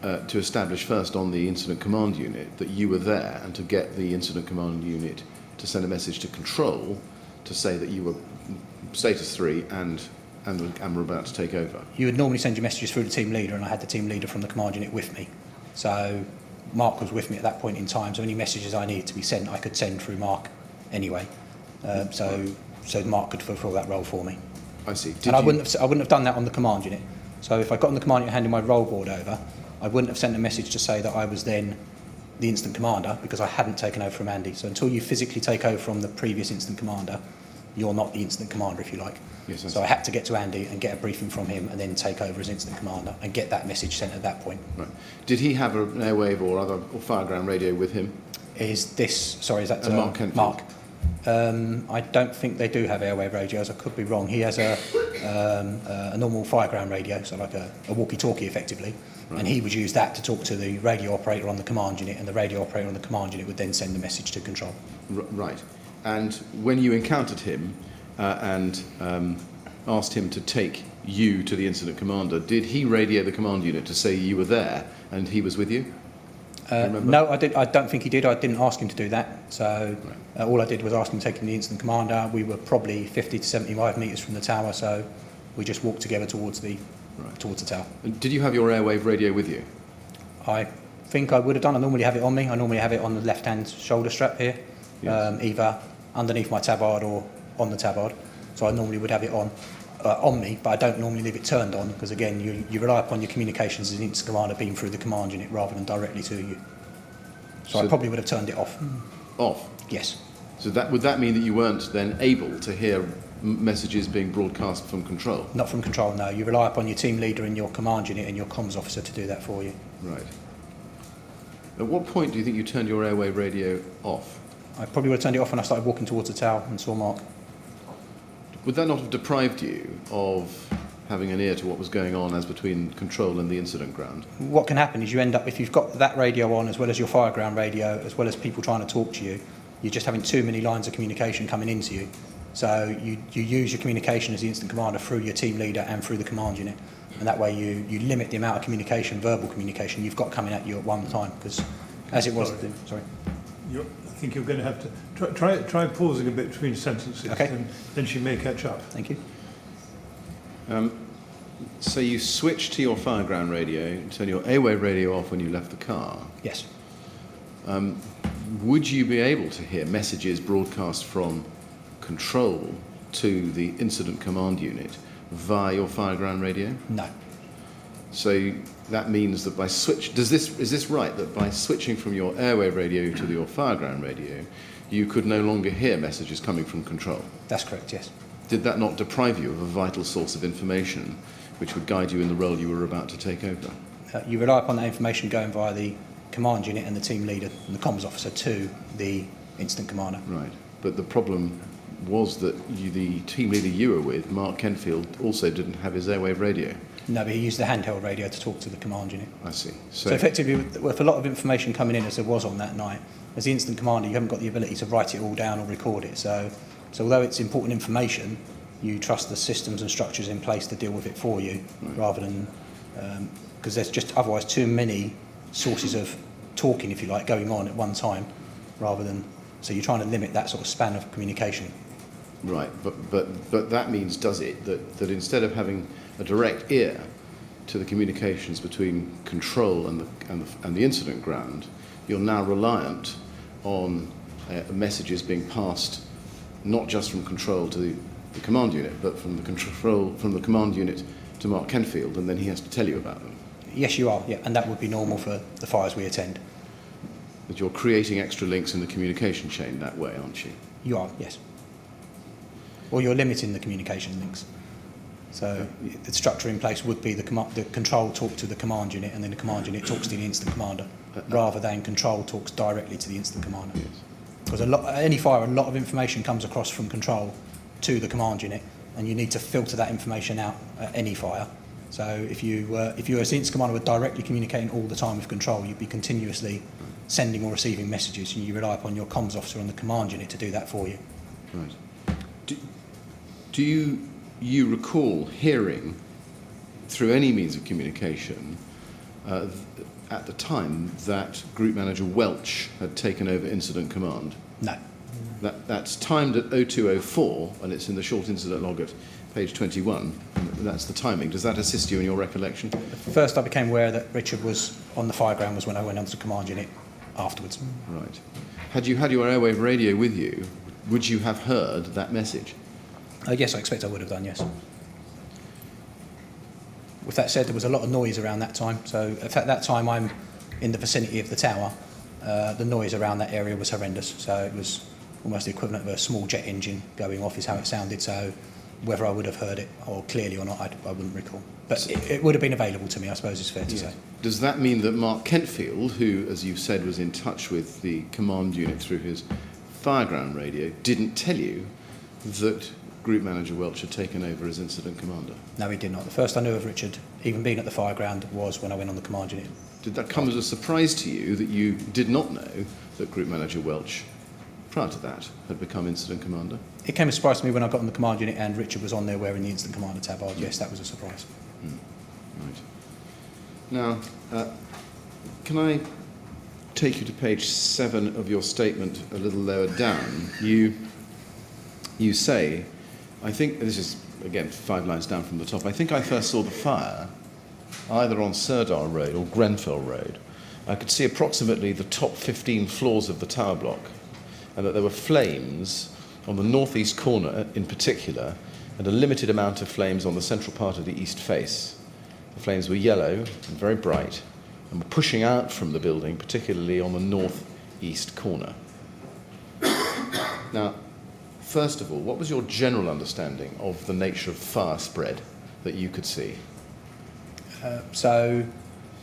to establish first on the incident command unit that you were there, and to get the incident command unit to send a message to control to say that you were status 3 and were about to take over? You would normally send your messages through the team leader, and I had the team leader from the command unit with me. So Mark was with me at that point in time, so any messages I needed to be sent, I could send through Mark anyway. So Mark could fulfil that role for me. I see. I wouldn't have done that on the command unit. So if I got on the command unit handing my roll board over, I wouldn't have sent a message to say that I was then the incident commander, because I hadn't taken over from Andy. So until you physically take over from the previous incident commander, you're not the incident commander, if you like. Yes, so I had to get to Andy and get a briefing from him and then take over as incident commander and get that message sent at that point. Right. Did he have an airwave or fireground radio with him? Is that Mark Kenfield? Mark? I don't think they do have airwave radios. I could be wrong. He has a normal fireground radio, so like a walkie-talkie effectively, right. And he would use that to talk to the radio operator on the command unit, and the radio operator on the command unit would then send the message to control. Right. And when you encountered him and asked him to take you to the incident commander, did he radio the command unit to say you were there and he was with you? No, I don't think he did. I didn't ask him to do that. So right. All I did was ask him to take him to the incident commander. We were probably 50 to 75 metres from the tower, so we just walked together towards the tower. And did you have your airwave radio with you? I think I would have done. I normally have it on me. I normally have it on the left-hand shoulder strap here, yes. Either underneath my tabard or on the tabard. So I normally would have it on me, but I don't normally leave it turned on because, again, you rely upon your communications as an incident commander being through the command unit rather than directly to you. So I probably would have turned it off. Off? Yes. So would that mean that you weren't then able to hear messages being broadcast from control? Not from control, no. You rely upon your team leader and your command unit and your comms officer to do that for you. Right. At what point do you think you turned your airwave radio off? I probably would have turned it off when I started walking towards the tower and saw Mark. Would that not have deprived you of having an ear to what was going on as between control and the incident ground? What can happen is you end up, if you've got that radio on as well as your fireground radio, as well as people trying to talk to you, you're just having too many lines of communication coming into you. So you use your communication as the incident commander through your team leader and through the command unit. And that way you limit the amount of communication, verbal communication, you've got coming at you at one time. Because as it was... Sorry. I think you're going to have to try pausing a bit between sentences, okay. And then she may catch up. Thank you. So you switched to your fireground radio, turn your airwave radio off when you left the car. Yes. Would you be able to hear messages broadcast from control to the incident command unit via your fireground radio? No. So that means that by is this right, that by switching from your airwave radio to your fireground radio, you could no longer hear messages coming from control? That's correct, yes. Did that not deprive you of a vital source of information which would guide you in the role you were about to take over? You rely upon that information going via the command unit and the team leader and the comms officer to the incident commander. Right, but the problem was that the team leader you were with, Mark Kenfield, also didn't have his airwave radio. No, but he used the handheld radio to talk to the command unit. I see. So effectively, with a lot of information coming in, as there was on that night, as the incident commander, you haven't got the ability to write it all down or record it. So although it's important information, you trust the systems and structures in place to deal with it for you, right. Rather than... because there's just otherwise too many sources of talking, if you like, going on at one time, rather than... So you're trying to limit that sort of span of communication. Right, but that means, does it, that instead of having a direct ear to the communications between control and the incident ground, you're now reliant on messages being passed not just from control to the command unit, but from the command unit to Mark Kenfield, and then he has to tell you about them? Yes, you are, yeah, and that would be normal for the fires we attend. But you're creating extra links in the communication chain that way, aren't you? You are, yes. Or you're limiting the communication links. So the structure in place would be the control talk to the command unit, and then the command unit talks to the incident commander, rather than control talks directly to the incident commander. Yes. Because any fire, a lot of information comes across from control to the command unit, and you need to filter that information out at any fire. So if you as the incident commander were directly communicating all the time with control, you'd be continuously sending or receiving messages, and you rely upon your comms officer on the command unit to do that for you. Right. Do you recall hearing, through any means of communication, at the time that Group Manager Welch had taken over incident command? No. That's timed at 02:04, and it's in the short incident log at page 21. That's the timing. Does that assist you in your recollection? First I became aware that Richard was on the fire ground was when I went onto the command unit afterwards. Right. Had you had your airwave radio with you, would you have heard that message? Yes, I expect I would have done, yes. With that said, there was a lot of noise around that time. So at that time, I'm in the vicinity of the tower. The noise around that area was horrendous. So it was almost the equivalent of a small jet engine going off is how it sounded. So whether I would have heard it or clearly or not, I wouldn't recall. But it would have been available to me, I suppose it's fair to say. Does that mean that Mark Kentfield, who, as you said, was in touch with the command unit through his fireground radio, didn't tell you that Group Manager Welch had taken over as incident commander? No, he did not. The first I knew of Richard, even being at the fireground, was when I went on the command unit. Did that come as a surprise to you that you did not know that Group Manager Welch, prior to that, had become incident commander? It came as a surprise to me when I got on the command unit and Richard was on there wearing the incident commander tabard. Yes, that was a surprise. Right. Now, can I take you to page 7 of your statement a little lower down? You say, I think, this is, again, 5 lines down from the top, I think I first saw the fire either on Sirdar Road or Grenfell Road. I could see approximately the top 15 floors of the tower block, and that there were flames on the northeast corner in particular, and a limited amount of flames on the central part of the east face. The flames were yellow and very bright, and were pushing out from the building, particularly on the northeast corner. Now, first of all, what was your general understanding of the nature of fire spread that you could see? So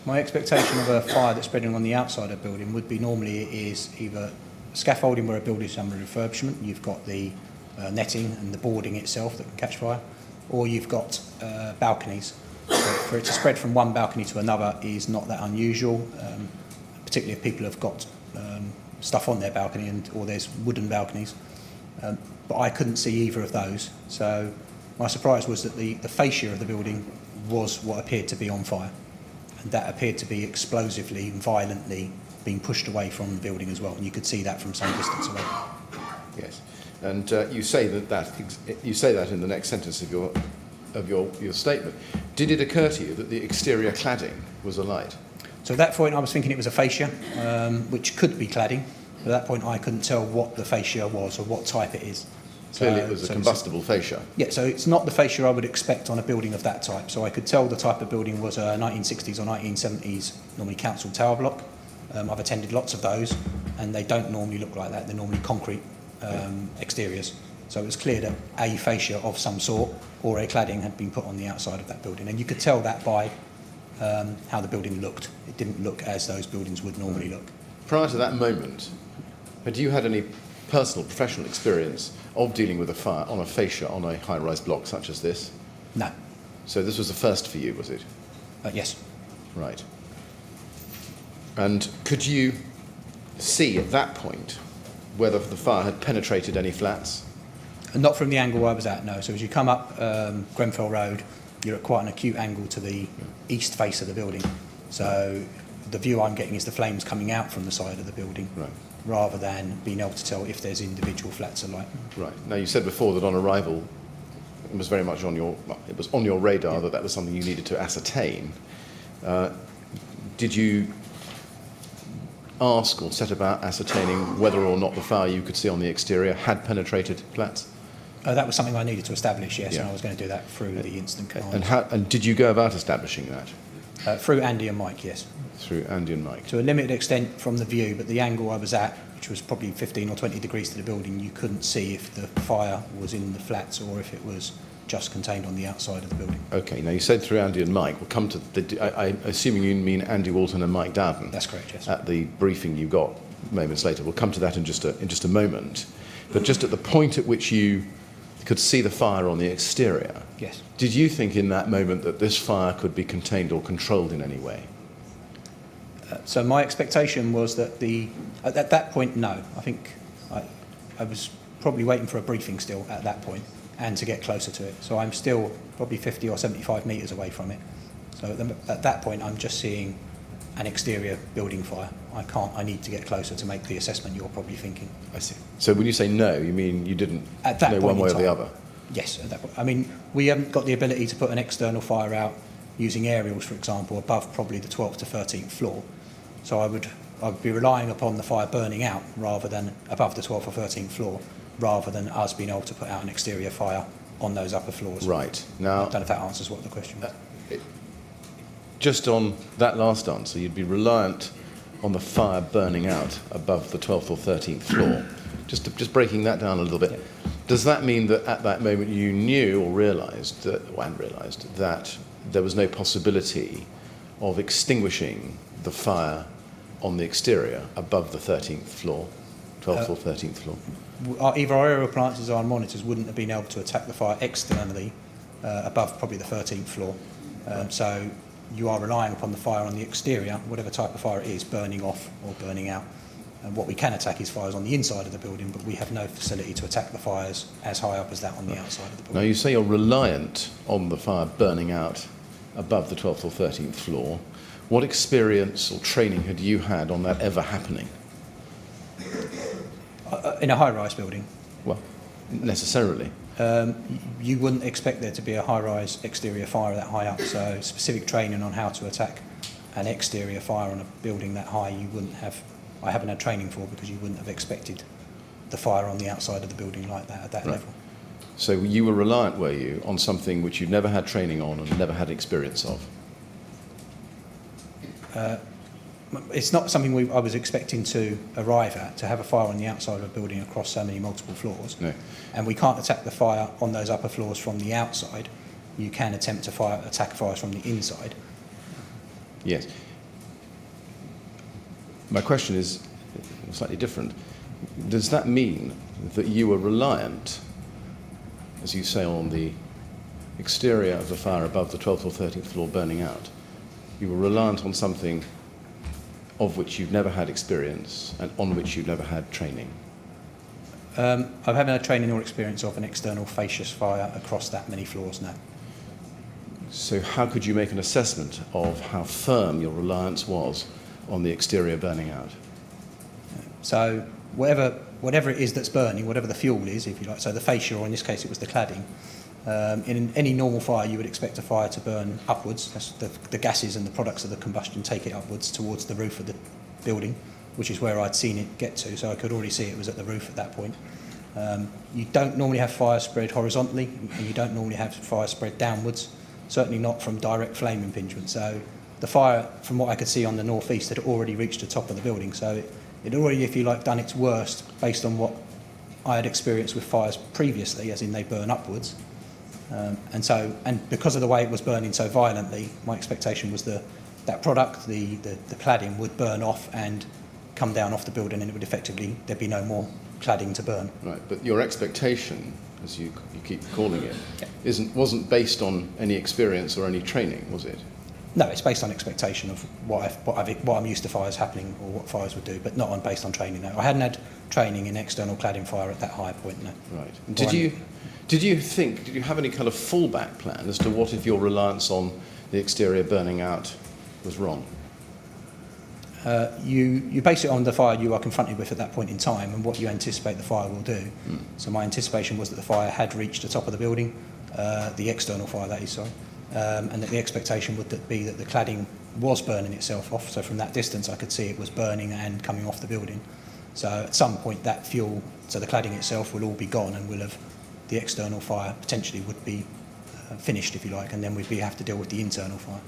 my expectation of a fire that's spreading on the outside of a building would be normally it is either scaffolding where a building is under refurbishment, you've got the netting and the boarding itself that can catch fire, or you've got balconies. So for it to spread from one balcony to another is not that unusual, particularly if people have got stuff on their balcony or there's wooden balconies. But I couldn't see either of those. So my surprise was that the fascia of the building was what appeared to be on fire. And that appeared to be explosively and violently being pushed away from the building as well. And you could see that from some distance away. Yes. And you say that in the next sentence of your statement. Did it occur to you that the exterior cladding was alight? So at that point I was thinking it was a fascia, which could be cladding. At that point I couldn't tell what the fascia was or what type it is. Clearly it was a combustible fascia. Yeah, so it's not the fascia I would expect on a building of that type. So I could tell the type of building was a 1960s or 1970s, normally council tower block. I've attended lots of those, and they don't normally look like that. They're normally concrete exteriors. So it was clear that a fascia of some sort or a cladding had been put on the outside of that building. And you could tell that by how the building looked. It didn't look as those buildings would normally look. Prior to that moment, had you had any personal, professional experience of dealing with a fire on a fascia on a high-rise block such as this? No. So this was a first for you, was it? Yes. Right. And could you see at that point whether the fire had penetrated any flats? And not from the angle I was at, no. So as you come up Grenfell Road, you're at quite an acute angle to the east face of the building. So the view I'm getting is the flames coming out from the side of the building, right, rather than being able to tell if there's individual flats alight. Right. Now, you said before that on arrival, it was very much on your radar, that was something you needed to ascertain. Did you ask or set about ascertaining whether or not the fire you could see on the exterior had penetrated flats? That was something I needed to establish, yes, Yeah. and I was going to do that through the incident command. And did you go about establishing that? Through Andy and Mike, yes. Through Andy and Mike? To a limited extent from the view, but the angle I was at, which was probably 15 or 20 degrees to the building, you couldn't see if the fire was in the flats or if it was just contained on the outside of the building. Okay, now you said through Andy and Mike. We'll come to I'm assuming you mean Andy Walton and Mike Dowden. That's correct, yes. At the briefing you got moments later. We'll come to that in just a moment. But just at the point at which you could see the fire on the exterior, yes. Did you think in that moment that this fire could be contained or controlled in any way? So my expectation was that at that point, no. I think I was probably waiting for a briefing still at that point and to get closer to it. So I'm still probably 50 or 75 metres away from it. So at that point, I'm just seeing an exterior building fire. I need to get closer to make the assessment you're probably thinking. I see. So when you say no, you mean you didn't At that know point one way in or the time. other? Yes, at that point. I mean, we haven't got the ability to put an external fire out using aerials, for example, above probably the 12th to 13th floor. So I would be relying upon the fire burning out rather than above the 12th or 13th floor, rather than us being able to put out an exterior fire on those upper floors. Right. I Now, don't know if that answers what the question was. just on that last answer, you'd be reliant on the fire burning out above the 12th or 13th floor. Just breaking that down a little bit. Yeah. Does that mean that at that moment you knew or realised that there was no possibility of extinguishing the fire on the exterior above the 13th floor, 12th or 13th floor? Either our aerial appliances or our monitors wouldn't have been able to attack the fire externally above probably the 13th floor. So you are relying upon the fire on the exterior, whatever type of fire it is, burning off or burning out. And what we can attack is fires on the inside of the building, but we have no facility to attack the fires as high up as that on the outside of the building. Now, you say you're reliant on the fire burning out above the 12th or 13th floor. What experience or training had you had on that ever happening? In a high-rise building, Well, necessarily. you wouldn't expect there to be a high-rise exterior fire that high up, so specific training on how to attack an exterior fire on a building that high you wouldn't have. I haven't had training for, because you wouldn't have expected the fire on the outside of the building like that at that Right. level. So you were reliant, were you, on something which you'd never had training on and never had experience of? It's not something I was expecting to arrive at, to have a fire on the outside of a building across so many multiple floors. No. And we can't attack the fire on those upper floors from the outside. You can attempt to attack fires from the inside. Yes. My question is slightly different. Does that mean that you were reliant, as you say, on the exterior of the fire above the 12th or 13th floor burning out? You were reliant on something of which you've never had experience and on which you've never had training? I haven't had training or experience of an external facious fire across that many floors now. So how could you make an assessment of how firm your reliance was on the exterior burning out? So whatever it is that's burning, whatever the fuel is, if you like, so the fascia, or in this case it was the cladding, in any normal fire you would expect a fire to burn upwards. That's the gases and the products of the combustion take it upwards towards the roof of the building, which is where I'd seen it get to, so I could already see it was at the roof at that point. You don't normally have fire spread horizontally, and you don't normally have fire spread downwards, certainly not from direct flame impingement. So the fire, from what I could see on the northeast, had already reached the top of the building, so it already, if you like, done its worst based on what I had experienced with fires previously, as in they burn upwards. And because of the way it was burning so violently, my expectation was that product, the cladding, would burn off and come down off the building, and it would effectively, there'd be no more cladding to burn. Right, but your expectation, as you keep calling it, Yeah. wasn't based on any experience or any training, was it? No, it's based on expectation of what I'm used to fires happening, or what fires would do, but not based on training. No, I hadn't had training in external cladding fire at that high point. No. Right. And did you have any kind of fallback plan as to what if your reliance on the exterior burning out was wrong? You base it on the fire you are confronted with at that point in time and what you anticipate the fire will do. So my anticipation was that the fire had reached the top of the building, the external fire that is, sorry, and that the expectation would be that the cladding was burning itself off. So from that distance I could see it was burning and coming off the building. So at some point that fuel, so the cladding itself, will all be gone, and the external fire potentially would be finished, if you like, and then we'd have to deal with the internal fire.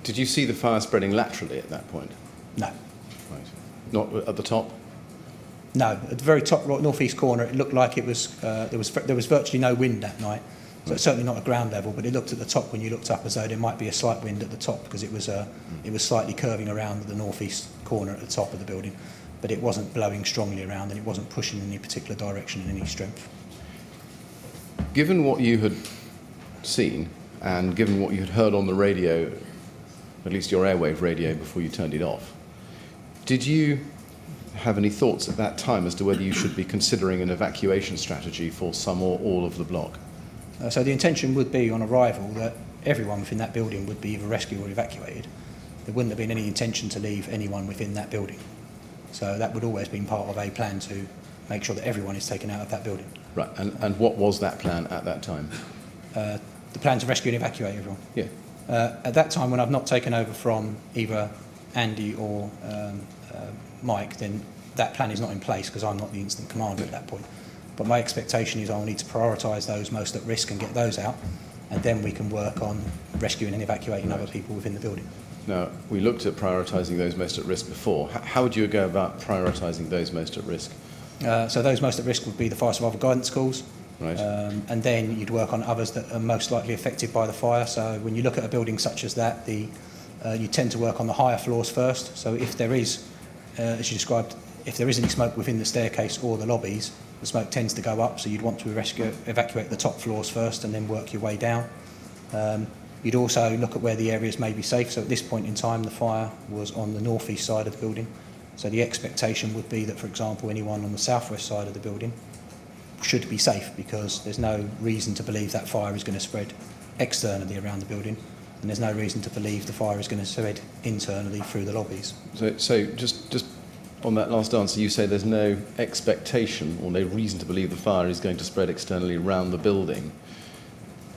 Did you see the fire spreading laterally at that point? No. Right. Not at the top? No, at the very top northeast corner, it looked like it was there was virtually no wind that night. So it's certainly not at ground level, but it looked at the top when you looked up as though there might be a slight wind at the top, because it was slightly curving around the northeast corner at the top of the building, but it wasn't blowing strongly around, and it wasn't pushing in any particular direction in any strength. Given what you had seen and given what you had heard on the radio, at least your airwave radio before you turned it off, did you have any thoughts at that time as to whether you should be considering an evacuation strategy for some or all of the block? So the intention would be on arrival that everyone within that building would be either rescued or evacuated. There wouldn't have been any intention to leave anyone within that building. So that would always been part of a plan to make sure that everyone is taken out of that building. Right, and what was that plan at that time? The plan to rescue and evacuate everyone. Yeah. At that time, when I've not taken over from either Andy or Mike, then that plan is not in place because I'm not the incident commander at that point. But my expectation is I'll need to prioritise those most at risk and get those out, and then we can work on rescuing and evacuating other people within the building. Now, we looked at prioritising those most at risk before. How would you go about prioritising those most at risk? So those most at risk would be the fire survival guidance calls, Right. and then you'd work on others that are most likely affected by the fire. So when you look at a building such as that, you tend to work on the higher floors first. So if there is, as you described, if there is any smoke within the staircase or the lobbies, the smoke tends to go up, so you'd want to evacuate the top floors first and then work your way down. You'd also look at where the areas may be safe. So at this point in time, the fire was on the north-east side of the building. So the expectation would be that, for example, anyone on the south-west side of the building should be safe, because there's no reason to believe that fire is going to spread externally around the building, and there's no reason to believe the fire is going to spread internally through the lobbies. So just on that last answer, you say there's no expectation or no reason to believe the fire is going to spread externally around the building.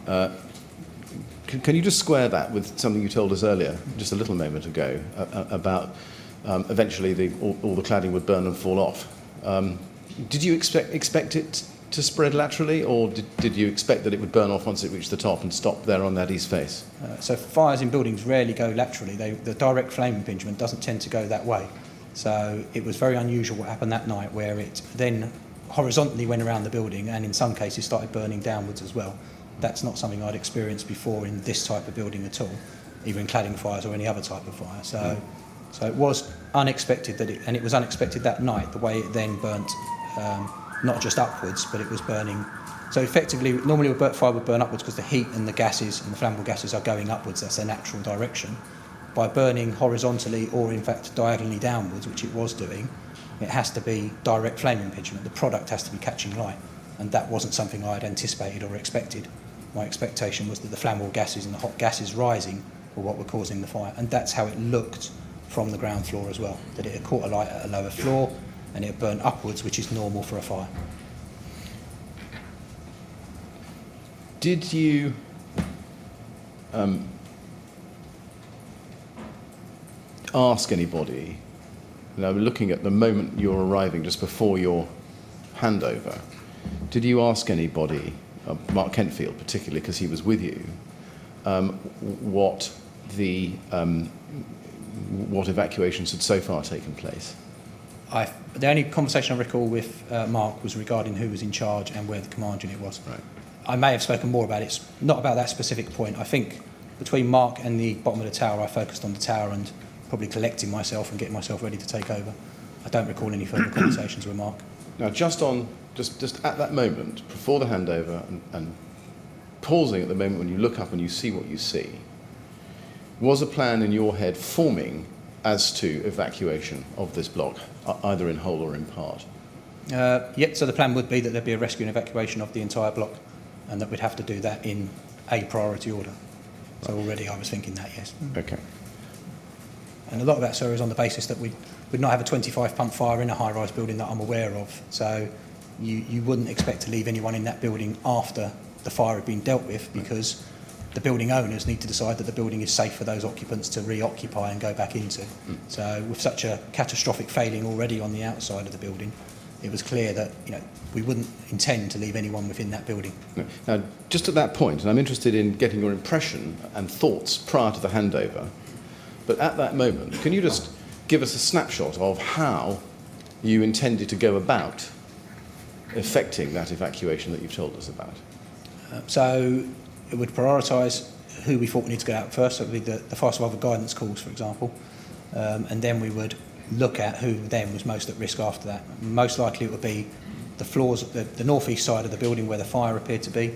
Can you just square that with something you told us earlier, just a little moment ago, about eventually all the cladding would burn and fall off? Did you expect it to spread laterally, or did you expect that it would burn off once it reached the top and stop there on that east face? So fires in buildings rarely go laterally. The direct flame impingement doesn't tend to go that way. So it was very unusual what happened that night, where it then horizontally went around the building and in some cases started burning downwards as well. That's not something I'd experienced before in this type of building at all, either in cladding fires or any other type of fire. So it was unexpected and it was unexpected that night, the way it then burnt, not just upwards, but it was burning. So effectively, normally a fire would burn upwards because the heat and the gases and the flammable gases are going upwards. That's their natural direction. By burning horizontally or in fact diagonally downwards, which it was doing, it has to be direct flame impingement. The product has to be catching light, and that wasn't something I had anticipated or expected. My expectation was that the flammable gases and the hot gases rising were what were causing the fire, and that's how it looked from the ground floor as well, that it had caught a light at a lower floor and it had burned upwards, which is normal for a fire. Did you ask anybody, now looking at the moment you're arriving just before your handover, did you ask anybody, Mark Kentfield particularly because he was with you, what evacuations had so far taken place? The only conversation I recall with Mark was regarding who was in charge and where the command unit was. Right. I may have spoken more about it, not about that specific point. I think between Mark and the bottom of the tower, I focused on the tower and probably collecting myself and getting myself ready to take over. I don't recall any further conversations with Mark. Now, just at that moment, before the handover and pausing at the moment when you look up and you see what you see, was a plan in your head forming as to evacuation of this block, either in whole or in part? Yep, so the plan would be that there'd be a rescue and evacuation of the entire block, and that we'd have to do that in a priority order. So already I was thinking that, yes. Okay. And a lot of that, sir, is on the basis that we'd not have a 25 pump fire in a high-rise building that I'm aware of. So you wouldn't expect to leave anyone in that building after the fire had been dealt with, because the building owners need to decide that the building is safe for those occupants to reoccupy and go back into. So with such a catastrophic failing already on the outside of the building, it was clear that we wouldn't intend to leave anyone within that building. Now, just at that point, and I'm interested in getting your impression and thoughts prior to the handover, but at that moment, can you just give us a snapshot of how you intended to go about effecting that evacuation that you've told us about? So it would prioritise who we thought we need to get out first. So it would be the fire survival guidance calls, for example, and then we would look at who then was most at risk after that. Most likely it would be the floors, the north-east side of the building where the fire appeared to be,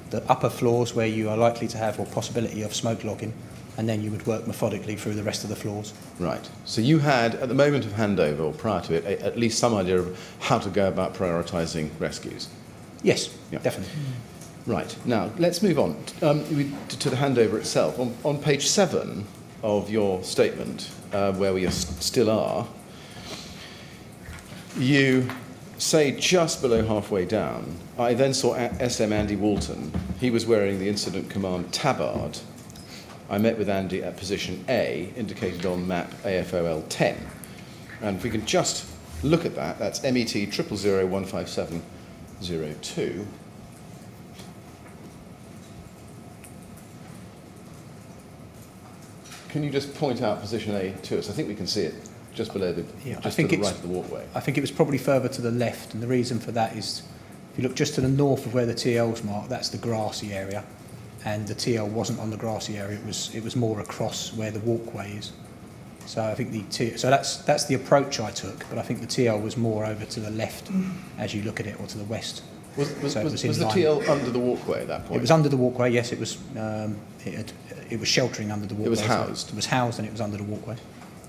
the upper floors where you are likely to have or possibility of smoke logging, and then you would work methodically through the rest of the floors. Right. So you had, at the moment of handover or prior to it, at least some idea of how to go about prioritising rescues? Yes, definitely. Right. Now, let's move on to the handover itself. On page 7 of your statement, where we still are, you say just below halfway down, I then saw SM Andy Walton. He was wearing the Incident Command tabard. I met with Andy at position A, indicated on map AFOL 10. And if we can just look at that, that's MET 000015702. Can you just point out position A to us? I think we can see it just below the, just to the right of the walkway. I think it was probably further to the left, and the reason for that is, if you look just to the north of where the TL's marked, that's the grassy area, and the TL wasn't on the grassy area. It was more across where the walkway is. So I think that's the approach I took, but I think the TL was more over to the left as you look at it, or to the west. Was the TL under the walkway at that point? It was under the walkway, yes. It was it was sheltering under the walkway. It was housed? It was housed and it was under the walkway.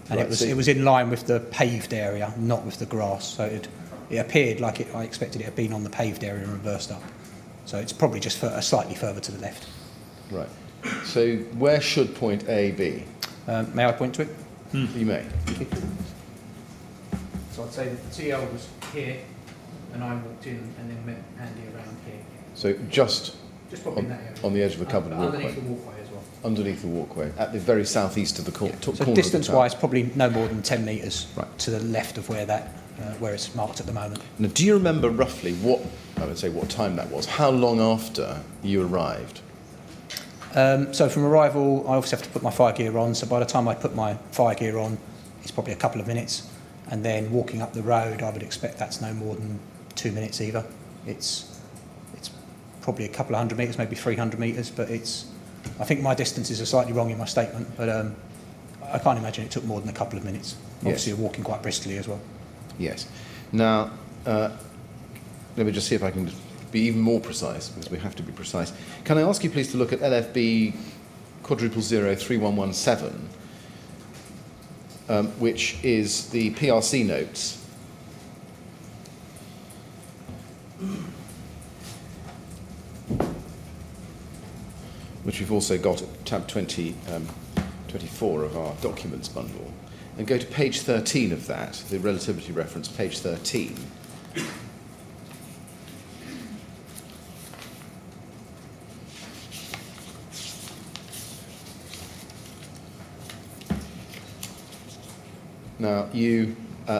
And Right, it was in line with the paved area, not with the grass. So it appeared like I expected it had been on the paved area and reversed up. So it's probably just slightly further to the left. Right. So where should point A be? May I point to it? You may. So I'd say that the TL was here, and I walked in and then met Andy around here. So just probably in that area. on the edge of a covered walkway? Underneath the walkway as well. Underneath the walkway, at the very southeast of the corner. So distance-wise, probably no more than 10 metres to the left of where it's marked at the moment. Now, do you remember roughly what time that was? How long after you arrived? So from arrival, I obviously have to put my fire gear on. So by the time I put my fire gear on, it's probably a couple of minutes. And then walking up the road, I would expect that's no more than 2 minutes either. It's probably a couple of hundred metres, maybe 300 metres, but I think my distances are slightly wrong in my statement, but I can't imagine it took more than a couple of minutes. Obviously, you're walking quite briskly as well. Yes. Now, let me just see if I can be even more precise, because we have to be precise. Can I ask you please to look at LFB 0003117, which is the PRC notes. Which we've also got at tab 24 of our documents bundle. And go to page 13 of that, the relativity reference, page 13. Now, you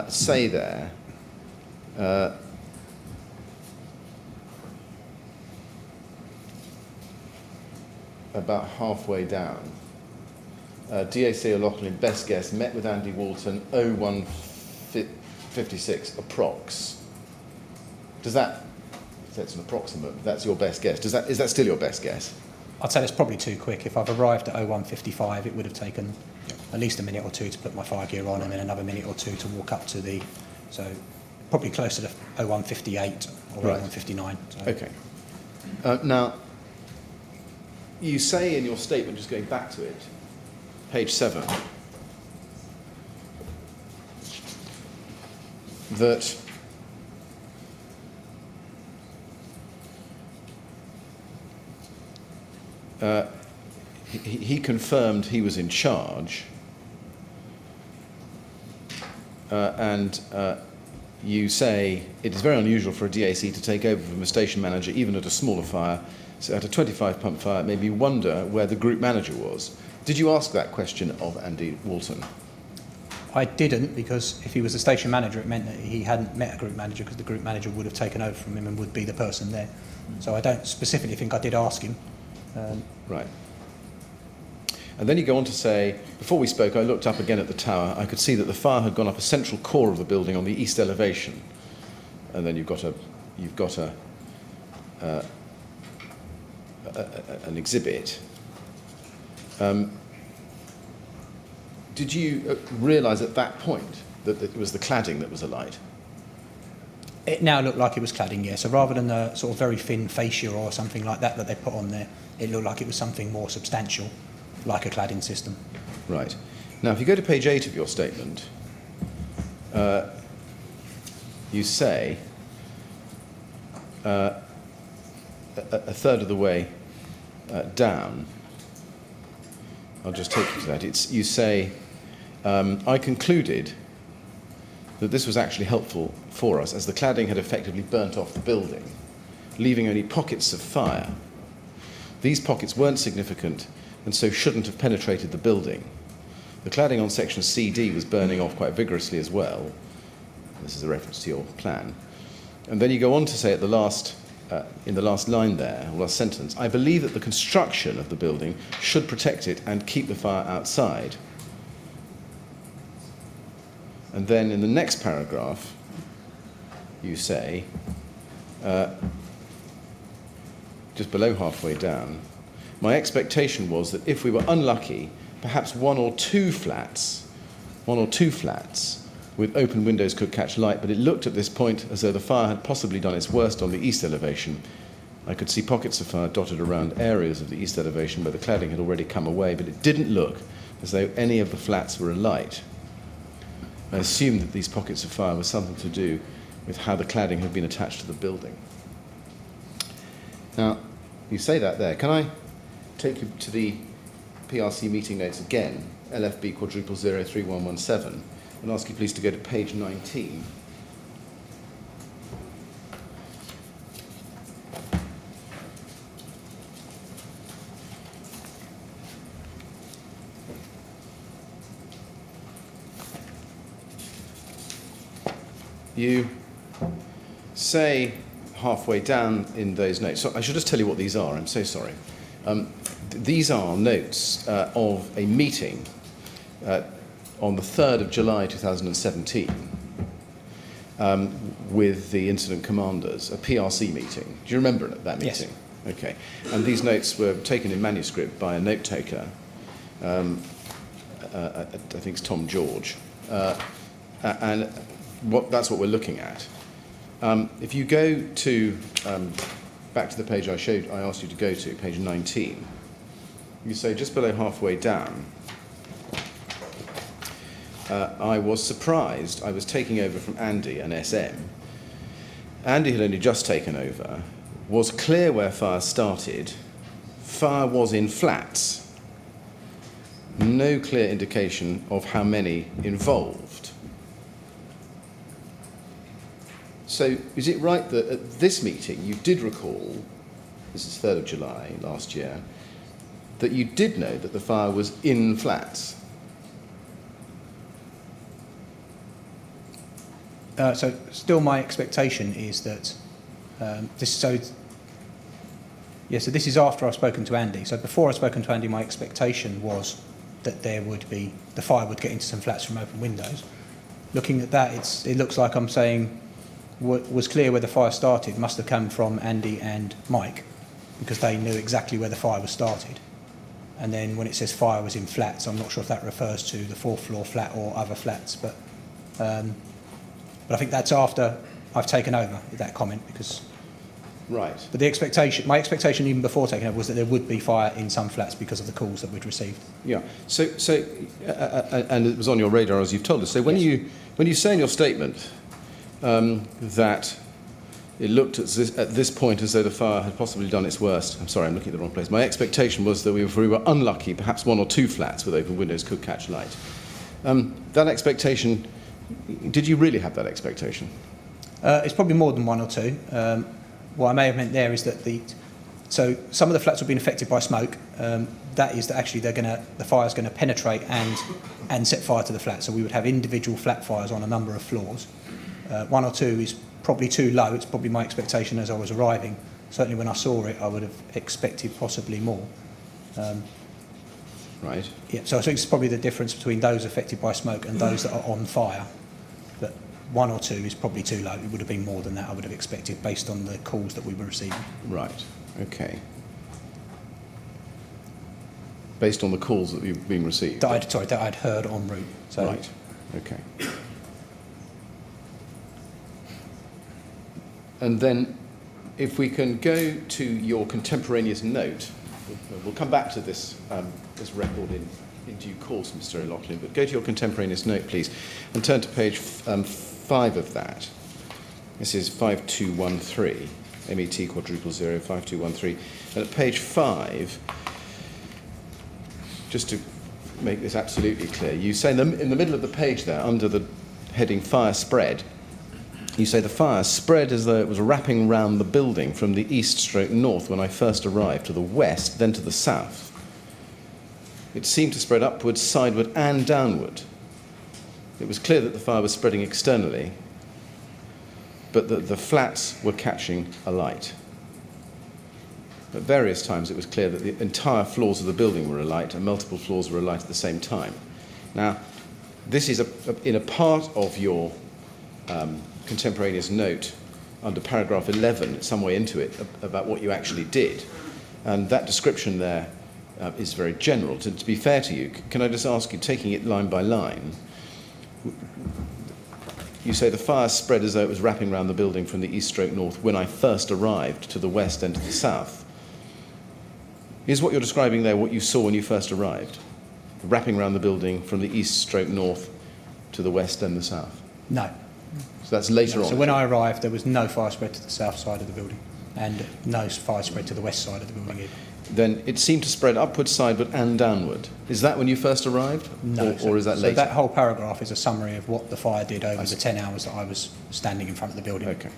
say there, about halfway down, DAC O'Loughlin, best guess, met with Andy Walton, 0156, approx. Does that, that's an approximate, that's your best guess. Is that still your best guess? I'd say that's probably too quick. If I've arrived at 0155, it would have taken at least a minute or two to put my fire gear on, and then another minute or two to walk up to the, so probably closer to 0158 or 0159. So. Okay. Now, you say in your statement, just going back to it, page 7, that he confirmed he was in charge, and you say it is very unusual for a DAC to take over from a station manager even at a smaller fire. So at a 25 pump fire, it made me wonder where the group manager was. Did you ask that question of Andy Walton? I didn't, because if he was the station manager, it meant that he hadn't met a group manager, because the group manager would have taken over from him and would be the person there. So I don't specifically think I did ask him. Right. And then you go on to say, before we spoke, I looked up again at the tower. I could see that the fire had gone up a central core of the building on the east elevation. And then you've got an exhibit. Did you realise at that point that it was the cladding that was alight? It now looked like it was cladding, yeah. So rather than a sort of very thin fascia or something like that they put on there, it looked like it was something more substantial, like a cladding system. Right. Now, if you go to page 8 of your statement, you say a third of the way down, I'll just take you to that. You say, I concluded that this was actually helpful for us, as the cladding had effectively burnt off the building, leaving only pockets of fire. These pockets weren't significant and so shouldn't have penetrated the building. The cladding on section CD was burning off quite vigorously as well. This is a reference to your plan. And then you go on to say at the last, in the last line there, or last sentence, I believe that the construction of the building should protect it and keep the fire outside. And then in the next paragraph, you say, just below halfway down, my expectation was that if we were unlucky, perhaps one or two flats with open windows could catch light, but it looked at this point as though the fire had possibly done its worst on the east elevation. I could see pockets of fire dotted around areas of the east elevation where the cladding had already come away, but it didn't look as though any of the flats were alight. I assumed that these pockets of fire were something to do with how the cladding had been attached to the building. Now, you say that there. Can I take you to the PRC meeting notes again, LFB quadruple 03117, and ask you please to go to page 19. You say halfway down in those notes, so I should just tell you what these are, I'm so sorry. These are notes of a meeting on the 3rd of July 2017 with the incident commanders, a PRC meeting. Do you remember that meeting? Yes. Okay. And these notes were taken in manuscript by a note taker, I think it's Tom George, and that's what we're looking at. If you go to back to the page I asked you to go to, page 19, you say just below halfway down, I was surprised. I was taking over from Andy, an SM. Andy had only just taken over, was clear where fire started. Fire was in flats. No clear indication of how many involved. So is it right that at this meeting you did recall, this is 3rd of July last year, that you did know that the fire was in flats? So still my expectation is that so this is after I've spoken to Andy. So before I've spoken to Andy, my expectation was that the fire would get into some flats from open windows. Looking at that, it looks like I'm saying what was clear where the fire started must have come from Andy and Mike, because they knew exactly where the fire was started. And then when it says fire was in flats, I'm not sure if that refers to the 4th floor flat or other flats, but I think that's after I've taken over, that comment, because... Right. But my expectation even before taking over was that there would be fire in some flats because of the calls that we'd received. Yeah. So and it was on your radar as you've told us. So when you say in your statement that it looked at this point as though the fire had possibly done its worst. I'm sorry, I'm looking at the wrong place. My expectation was that if we were unlucky, perhaps one or two flats with open windows could catch light. That expectation, did you really have that expectation? It's probably more than one or two. What I may have meant there is that so some of the flats have been affected by smoke. That is that actually the fire's going to penetrate and set fire to the flat. So we would have individual flat fires on a number of floors. One or two is probably too low. It's probably my expectation as I was arriving. Certainly when I saw it, I would have expected possibly more. Right. Yeah, so I think it's probably the difference between those affected by smoke and those that are on fire. But one or two is probably too low. It would have been more than that, I would have expected, based on the calls that we were receiving. Right. Okay. Based on the calls that you've been received? That I'd heard en route. So. Right. Okay. And then, if we can go to your contemporaneous note, we'll come back to this record in due course, Mr. O'Loughlin, but go to your contemporaneous note, please, and turn to page 5 of that. This is 5213, MET quadruple 0, 5213. And at page 5, just to make this absolutely clear, you say in the middle of the page there, under the heading fire spread, you say the fire spread as though it was wrapping round the building from the east/north when I first arrived, to the west, then to the south. It seemed to spread upwards, sideward and downward. It was clear that the fire was spreading externally, but that the flats were catching alight. At various times it was clear that the entire floors of the building were alight and multiple floors were alight at the same time. Now, this is in a part of your contemporaneous note under paragraph 11, it's some way into it, about what you actually did. And that description there is very general. To be fair to you, can I just ask you, taking it line by line, you say the fire spread as though it was wrapping around the building from the east/north when I first arrived, to the west and to the south. Is what you're describing there what you saw when you first arrived? Wrapping around the building from the east/north to the west and the south? No. So that's later on. So when I arrived, there was no fire spread to the south side of the building, and no fire spread to the west side of the building either. Then it seemed to spread upward, sideward and downward. Is that when you first arrived? No. Or is that later? So that whole paragraph is a summary of what the fire did over the 10 hours that I was standing in front of the building. Okay.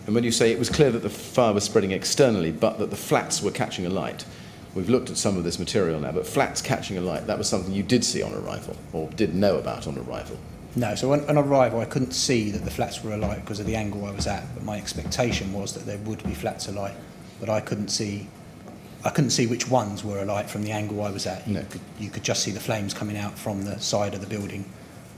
And when you say it was clear that the fire was spreading externally, but that the flats were catching alight, we've looked at some of this material now, but flats catching alight, that was something you did see on arrival, or did know about on arrival? No, so on arrival I couldn't see that the flats were alight because of the angle I was at, but my expectation was that there would be flats alight, but I couldn't see which ones were alight from the angle I was at. You could just see the flames coming out from the side of the building,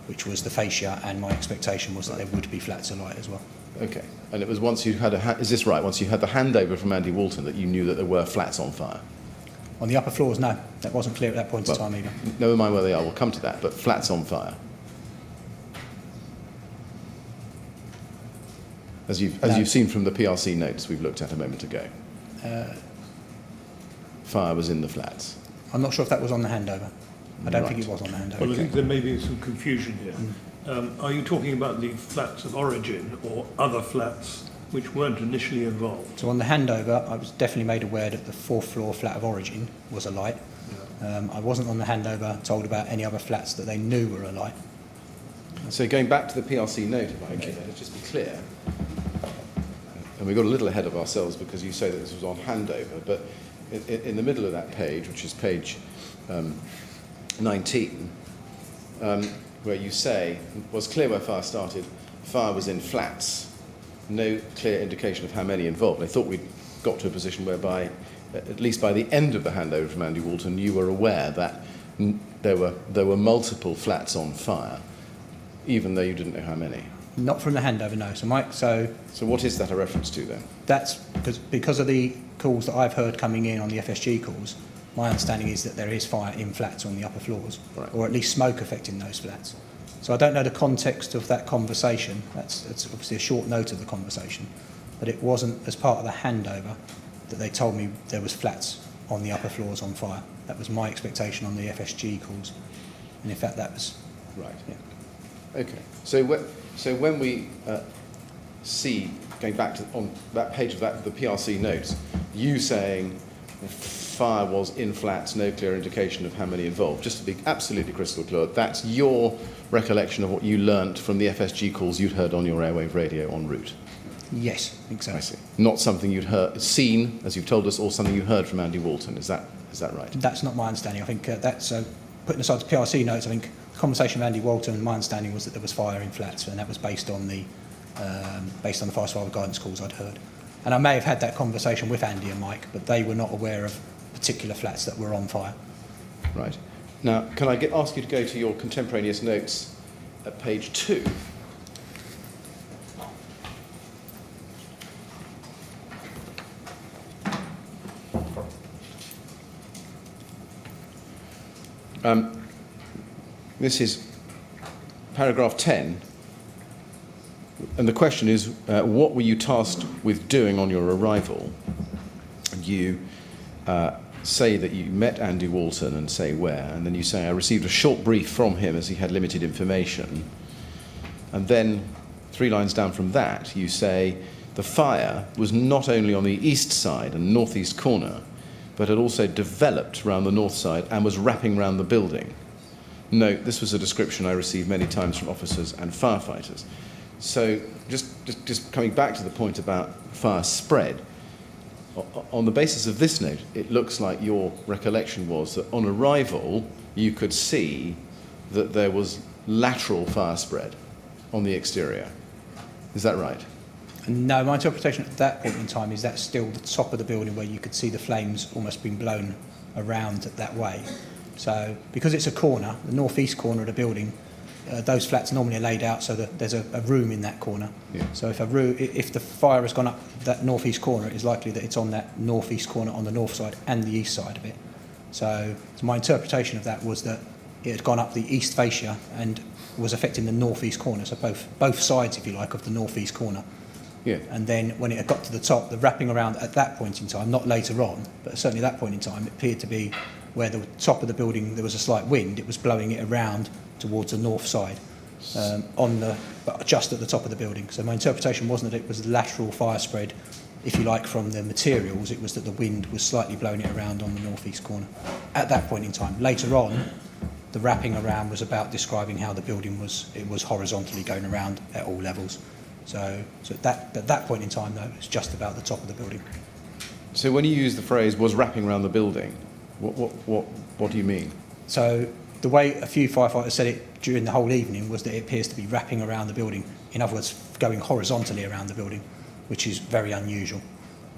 which was the fascia, and my expectation was that there would be flats alight as well. Okay. And it was once you had is this right, once you had the handover from Andy Walton that you knew that there were flats on fire? On the upper floors, no. That wasn't clear at that point in time either. Never mind where they are, we'll come to that, but flats on fire. As you've seen from the PRC notes we've looked at a moment ago. Fire was in the flats. I'm not sure if that was on the handover. I don't think Right. it was on the handover. Well, I think there may be some confusion here. Are you talking about the flats of origin or other flats which weren't initially involved? So on the handover, I was definitely made aware that the fourth floor flat of origin was alight. I wasn't on the handover told about any other flats that they knew were alight. So going back to the PRC note, if I may, let's just be clear. And we got a little ahead of ourselves because you say that this was on handover, but in the middle of that page, which is page 19, where you say, was clear where fire started, fire was in flats, no clear indication of how many involved. I thought we'd got to a position whereby, at least by the end of the handover from Andy Walton, you were aware that there were multiple flats on fire, even though you didn't know how many. Not from the handover, no. So Mike, So what is that a reference to then? that's because of the calls that I've heard coming in on the FSG calls, my understanding is that there is fire in flats on the upper floors, Right. or at least smoke affecting those flats. So I don't know the context of that conversation. That's obviously a short note of the conversation, but it wasn't as part of the handover that they told me there was flats on the upper floors on fire. That was my expectation on the FSG calls, and in fact that was Right. yeah. Okay. So when we see, going back to on that page of the PRC notes, you saying fire was in flats, no clear indication of how many involved, just to be absolutely crystal clear, that's your recollection of what you learnt from the FSG calls you'd heard on your airwave radio en route? Yes, I think so. I see. Not something you'd seen, as you've told us, or something you heard from Andy Walton. Is that right? That's not my understanding. I think that's putting aside the PRC notes. I think the conversation with Andy Walton, my understanding was that there was fire in flats, and that was based on the fire survival guidance calls I'd heard. And I may have had that conversation with Andy and Mike, but they were not aware of particular flats that were on fire. Right. Now, can I ask you to go to your contemporaneous notes at page 2? This is paragraph 10, and the question is, what were you tasked with doing on your arrival? You say that you met Andy Walton and say where, and then you say, I received a short brief from him as he had limited information. And then 3 lines down from that, you say, the fire was not only on the east side and northeast corner, but had also developed around the north side and was wrapping around the building. Note, this was a description I received many times from officers and firefighters. So just coming back to the point about fire spread, on the basis of this note, it looks like your recollection was that on arrival, you could see that there was lateral fire spread on the exterior. Is that right? No, my interpretation at that point in time is that's still the top of the building where you could see the flames almost being blown around that way. So because it's a corner, the northeast corner of the building, those flats normally are laid out so that there's a room in that corner. Yeah. So if the fire has gone up that northeast corner, it is likely that it's on that northeast corner on the north side and the east side of it. So my interpretation of that was that it had gone up the east fascia and was affecting the northeast corner, so both sides, if you like, of the northeast corner. Yeah. And then when it had got to the top, the wrapping around at that point in time, not later on, but certainly at that point in time, it appeared to be where the top of the building there was a slight wind, it was blowing it around towards the north side, but just at the top of the building. So my interpretation wasn't that it was lateral fire spread, if you like, from the materials, it was that the wind was slightly blowing it around on the northeast corner at that point in time. Later on, the wrapping around was about describing how the building was horizontally going around at all levels. So at that point in time, though, it's just about the top of the building. So when you use the phrase "was wrapping around the building," what do you mean? So the way a few firefighters said it during the whole evening was that it appears to be wrapping around the building. In other words, going horizontally around the building, which is very unusual.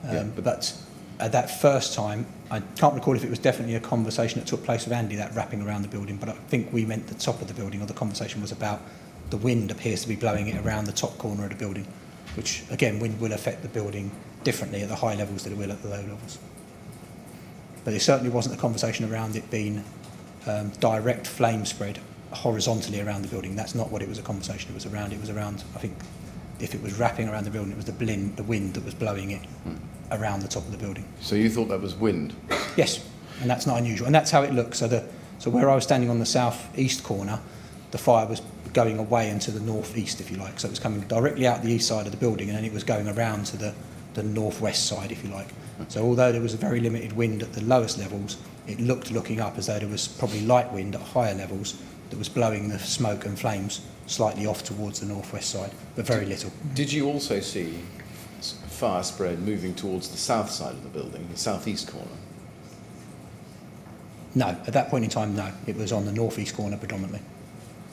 But at that first time, I can't recall if it was definitely a conversation that took place with Andy, that wrapping around the building, but I think we meant the top of the building, or the conversation was about the wind appears to be blowing it around the top corner of the building, which, again, wind will affect the building differently at the high levels than it will at the low levels. But it certainly wasn't a conversation around it being direct flame spread horizontally around the building. That's not what it was a conversation. It was around, I think, if it was wrapping around the building, it was the wind that was blowing it around the top of the building. So you thought that was wind? Yes, and that's not unusual. And that's how it looks. So where I was standing on the south-east corner, the fire was going away into the north-east, if you like. So it was coming directly out the east side of the building, and then it was going around to the northwest side, if you like. So although there was a very limited wind at the lowest levels, it looked, looking up, as though there was probably light wind at higher levels that was blowing the smoke and flames slightly off towards the northwest side, but very little. Did you also see fire spread moving towards the south side of the building, the southeast corner? No, at that point in time, no. It was on the northeast corner predominantly.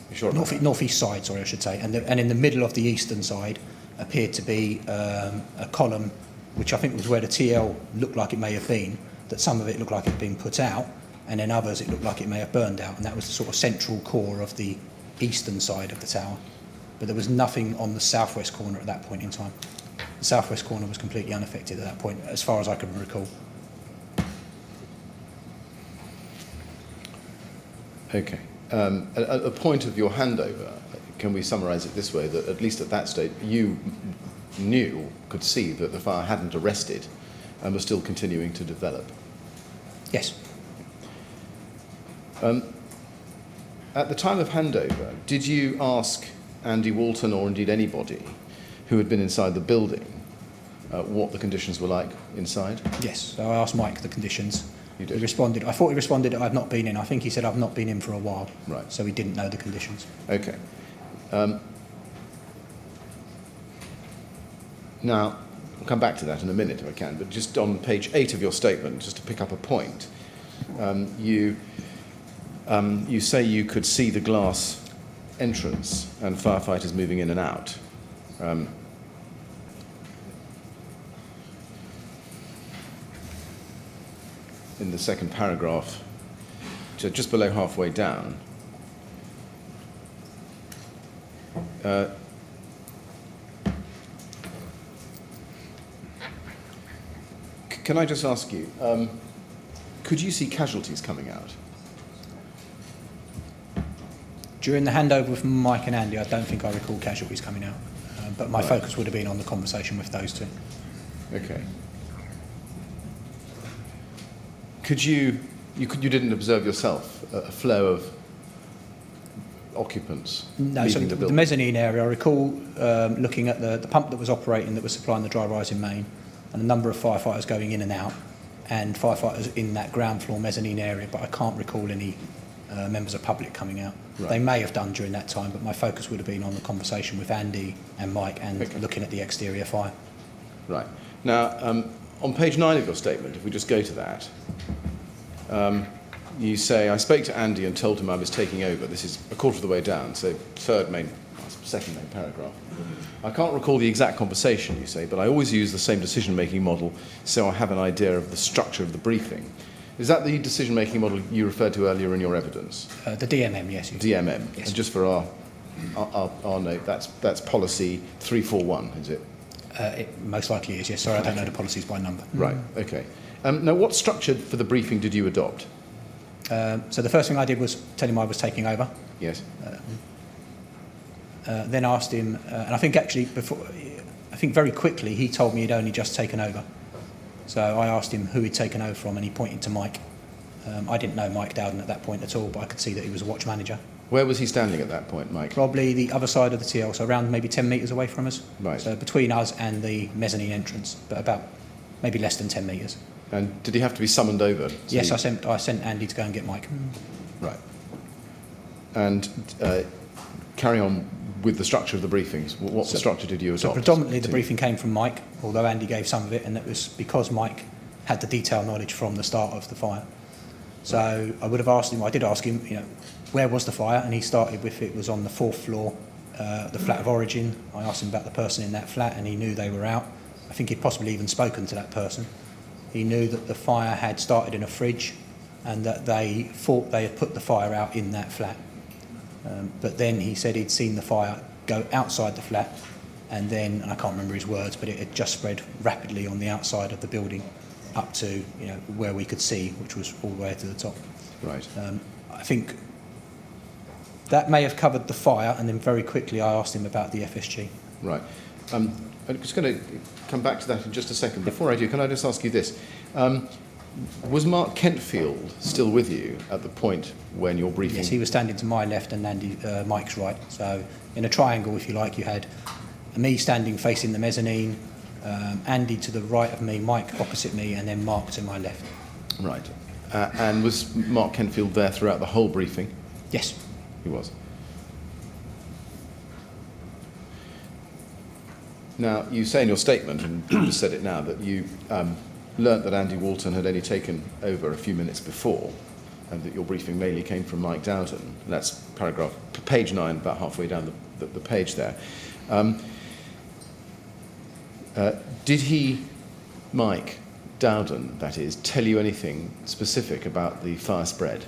You sure about that? Northeast side, sorry, I should say. And in the middle of the eastern side appeared to be a column, which I think was where the TL looked like it may have been, that some of it looked like it had been put out, and then others it looked like it may have burned out, and that was the sort of central core of the eastern side of the tower. But there was nothing on the southwest corner at that point in time. The southwest corner was completely unaffected at that point, as far as I can recall. Okay. At the point of your handover, can we summarise it this way, that at least at that stage you knew, could see that the fire hadn't arrested and was still continuing to develop? Yes. At the time of handover, did you ask Andy Walton, or indeed anybody who had been inside the building, what the conditions were like inside? Yes, so I asked Mike the conditions. You did? He responded. I thought he responded, I've not been in. I think he said, I've not been in for a while. Right. So he didn't know the conditions. Okay. Now, I'll come back to that in a minute if I can, but just on page 8 of your statement, just to pick up a point, you say you could see the glass entrance and firefighters moving in and out. In the second paragraph, just below halfway down, can I just ask you, could you see casualties coming out? During the handover with Mike and Andy, I don't think I recall casualties coming out. But my focus would have been on the conversation with those two. Okay. You didn't observe yourself a flow of occupants No, leaving so the the building? mezzanine area, I recall looking at the pump that was operating, that was supplying the dry rise in main, and a number of firefighters going in and out. and firefighters in that ground floor mezzanine area, but I can't recall any members of public coming out. Right. They may have done during that time, but my focus would have been on the conversation with Andy and Mike and Okay. looking at the exterior fire. Right. Now, on page 9 of your statement, if we just go to that, you say, I spoke to Andy and told him I was taking over. This is a quarter of the way down, so second main paragraph. I can't recall the exact conversation, you say, but I always use the same decision-making model, so I have an idea of the structure of the briefing. Is that the decision-making model you referred to earlier in your evidence? The DMM, yes. DMM. Yes. And just for our note, that's policy 341, is it? It most likely is, yes. Sorry, I don't know the policies by number. Right, okay. Now, what structure for the briefing did you adopt? So the first thing I did was tell him I was taking over. Yes. Then asked him, and I think actually very quickly he told me he'd only just taken over. So I asked him who he'd taken over from, and he pointed to Mike. I didn't know Mike Dowden at that point at all, but I could see that he was a watch manager. Where was he standing at that point, Mike? Probably the other side of the TL, so around maybe 10 metres away from us. Right. So between us and the mezzanine entrance, but about maybe less than 10 metres. And did he have to be summoned over? Yes, I sent Andy to go and get Mike. Right. And carry on with the structure of the briefings. What structure did you adopt? So predominantly the briefing came from Mike, although Andy gave some of it, and that was because Mike had the detailed knowledge from the start of the fire. So I would have asked him, I did ask him, where was the fire? And he started with it was on the 4th floor, the flat of origin. I asked him about the person in that flat, and he knew they were out. I think he'd possibly even spoken to that person. He knew that the fire had started in a fridge and that they thought they had put the fire out in that flat. But then he said he'd seen the fire go outside the flat, and then, and I can't remember his words, but it had just spread rapidly on the outside of the building up to where we could see, which was all the way to the top. Right. I think that may have covered the fire, and then very quickly I asked him about the FSG. Right. I'm just going to come back to that in just a second. Before I do, can I just ask you this? Was Mark Kentfield still with you at the point when your briefing... Yes, he was standing to my left and Mike's right. So in a triangle, if you like, you had me standing facing the mezzanine, Andy to the right of me, Mike opposite me, and then Mark to my left. Right. And was Mark Kentfield there throughout the whole briefing? Yes. He was. Now, you say in your statement, and you just said it now, that you learnt that Andy Walton had only taken over a few minutes before, and that your briefing mainly came from Mike Dowden. And that's page 9, about halfway down the page there. Did he, Mike Dowden, that is, tell you anything specific about the fire spread?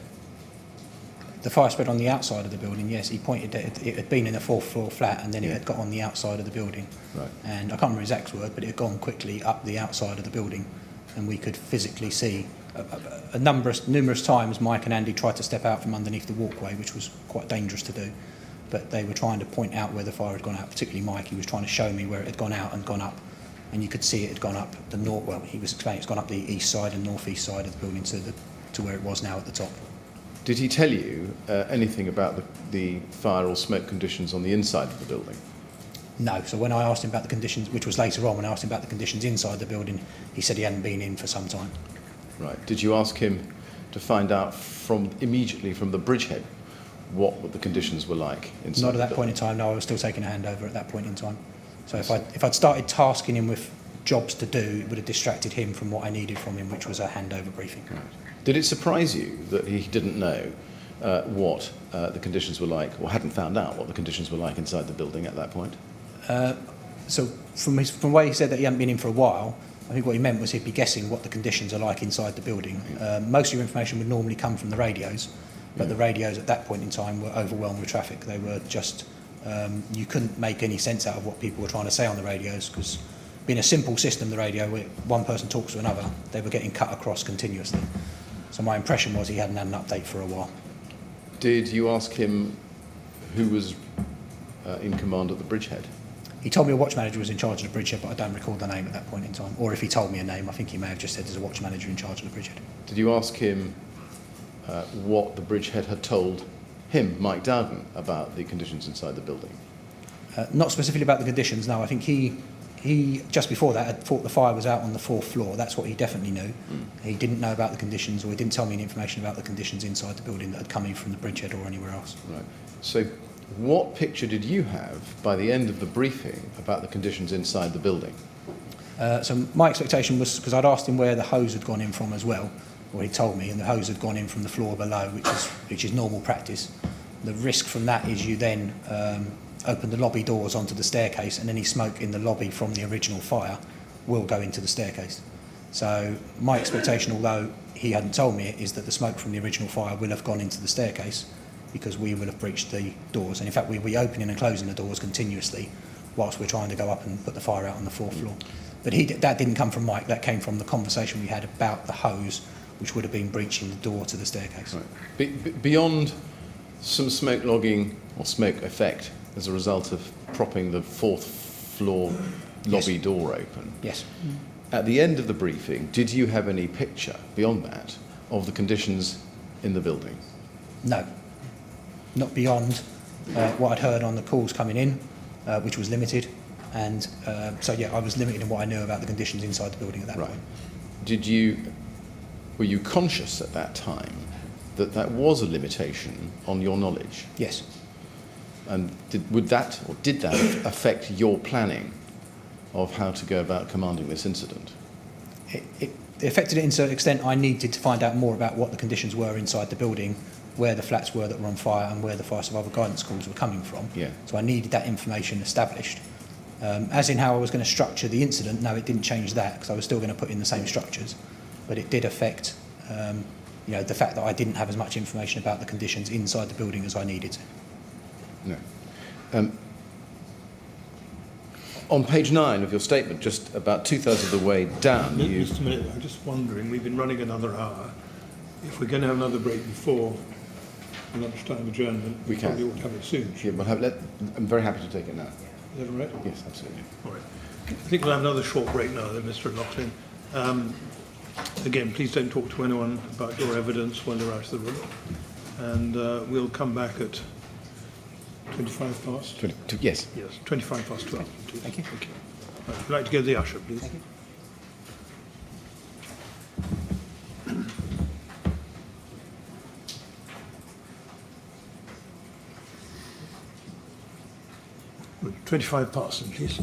The fire spread on the outside of the building, yes. He pointed that it had been in a 4th floor flat, and then it had got on the outside of the building. Right. And I can't remember his exact word, but it had gone quickly up the outside of the building, and we could physically see numerous times Mike and Andy tried to step out from underneath the walkway, which was quite dangerous to do. But they were trying to point out where the fire had gone out, particularly Mike. He was trying to show me where it had gone out and gone up. And you could see it had gone up the north. Well, he was explaining it's gone up the east side and northeast side of the building to where it was now at the top. Did he tell you anything about the fire or smoke conditions on the inside of the building? No. So when I asked him about the conditions, which was later on, when I asked him about the conditions inside the building, he said he hadn't been in for some time. Right. Did you ask him to find out immediately from the bridgehead what the conditions were like inside? Not at that point in time. No, I was still taking a handover at that point in time. So if I'd started tasking him with jobs to do, it would have distracted him from what I needed from him, which was a handover briefing. Right. Did it surprise you that he didn't know what the conditions were like, or hadn't found out what the conditions were like inside the building at that point? So from the way he said that he hadn't been in for a while, I think what he meant was he'd be guessing what the conditions are like inside the building. Most of your information would normally come from the radios, but the radios at that point in time were overwhelmed with traffic. They were just, you couldn't make any sense out of what people were trying to say on the radios, because being a simple system, the radio, where one person talks to another, they were getting cut across continuously. So my impression was he hadn't had an update for a while. Did you ask him who was in command at the bridgehead? He told me a watch manager was in charge of the bridgehead, but I don't recall the name at that point in time. Or if he told me a name, I think he may have just said there's a watch manager in charge of the bridgehead. Did you ask him what the bridgehead had told him, Mike Dowden, about the conditions inside the building? Not specifically about the conditions, no. I think he He, just before that, had thought the fire was out on the 4th floor. That's what he definitely knew. He didn't know about the conditions, or he didn't tell me any information about the conditions inside the building that had come in from the bridgehead or anywhere else. Right. So what picture did you have by the end of the briefing about the conditions inside the building? So my expectation was, because I'd asked him where the hose had gone in from as well, or he told me, and the hose had gone in from the floor below, which is normal practice. The risk from that is you then open the lobby doors onto the staircase, and any smoke in the lobby from the original fire will go into the staircase. So my expectation, although he hadn't told me it, is that the smoke from the original fire will have gone into the staircase, because we will have breached the doors. And in fact, we'll be opening and closing the doors continuously whilst we're trying to go up and put the fire out on the 4th floor. But that didn't come from Mike. That came from the conversation we had about the hose, which would have been breaching the door to the staircase. Right. Beyond some smoke logging or smoke effect as a result of propping the 4th floor lobby door open, Yes. at the end of the briefing, did you have any picture beyond that of the conditions in the building? No. Not beyond what I'd heard on the calls coming in, which was limited. And so, yeah, I was limited in what I knew about the conditions inside the building at that point. Were you conscious at that time that that was a limitation on your knowledge? Yes. And did that affect your planning of how to go about commanding this incident? It affected it in a certain extent. I needed to find out more about what the conditions were inside the building, where the flats were that were on fire, and where the fire survival guidance calls were coming from. Yeah. So I needed that information established. As in how I was going to structure the incident, no, it didn't change that, because I was still going to put in the same structures. But it did affect the fact that I didn't have as much information about the conditions inside the building as I needed to. No. On page 9 of your statement, just about 2/3 of the way down, you... Just a minute, I'm just wondering, we've been running another hour. If we're going to have another break before lunchtime adjournment, We can. probably ought to have it soon. Yeah, I'm very happy to take it now. Is that all right? Yes, absolutely. All right. I think we'll have another short break now then, Mr. Loughlin. Again, please don't talk to anyone about your evidence when they're out of the room. And we'll come back at 25 past? Yes. Yes, 25 past 12. Please. Thank you. Right, would you like to go to the usher, please? Thank you. Good. 25 past, then, please.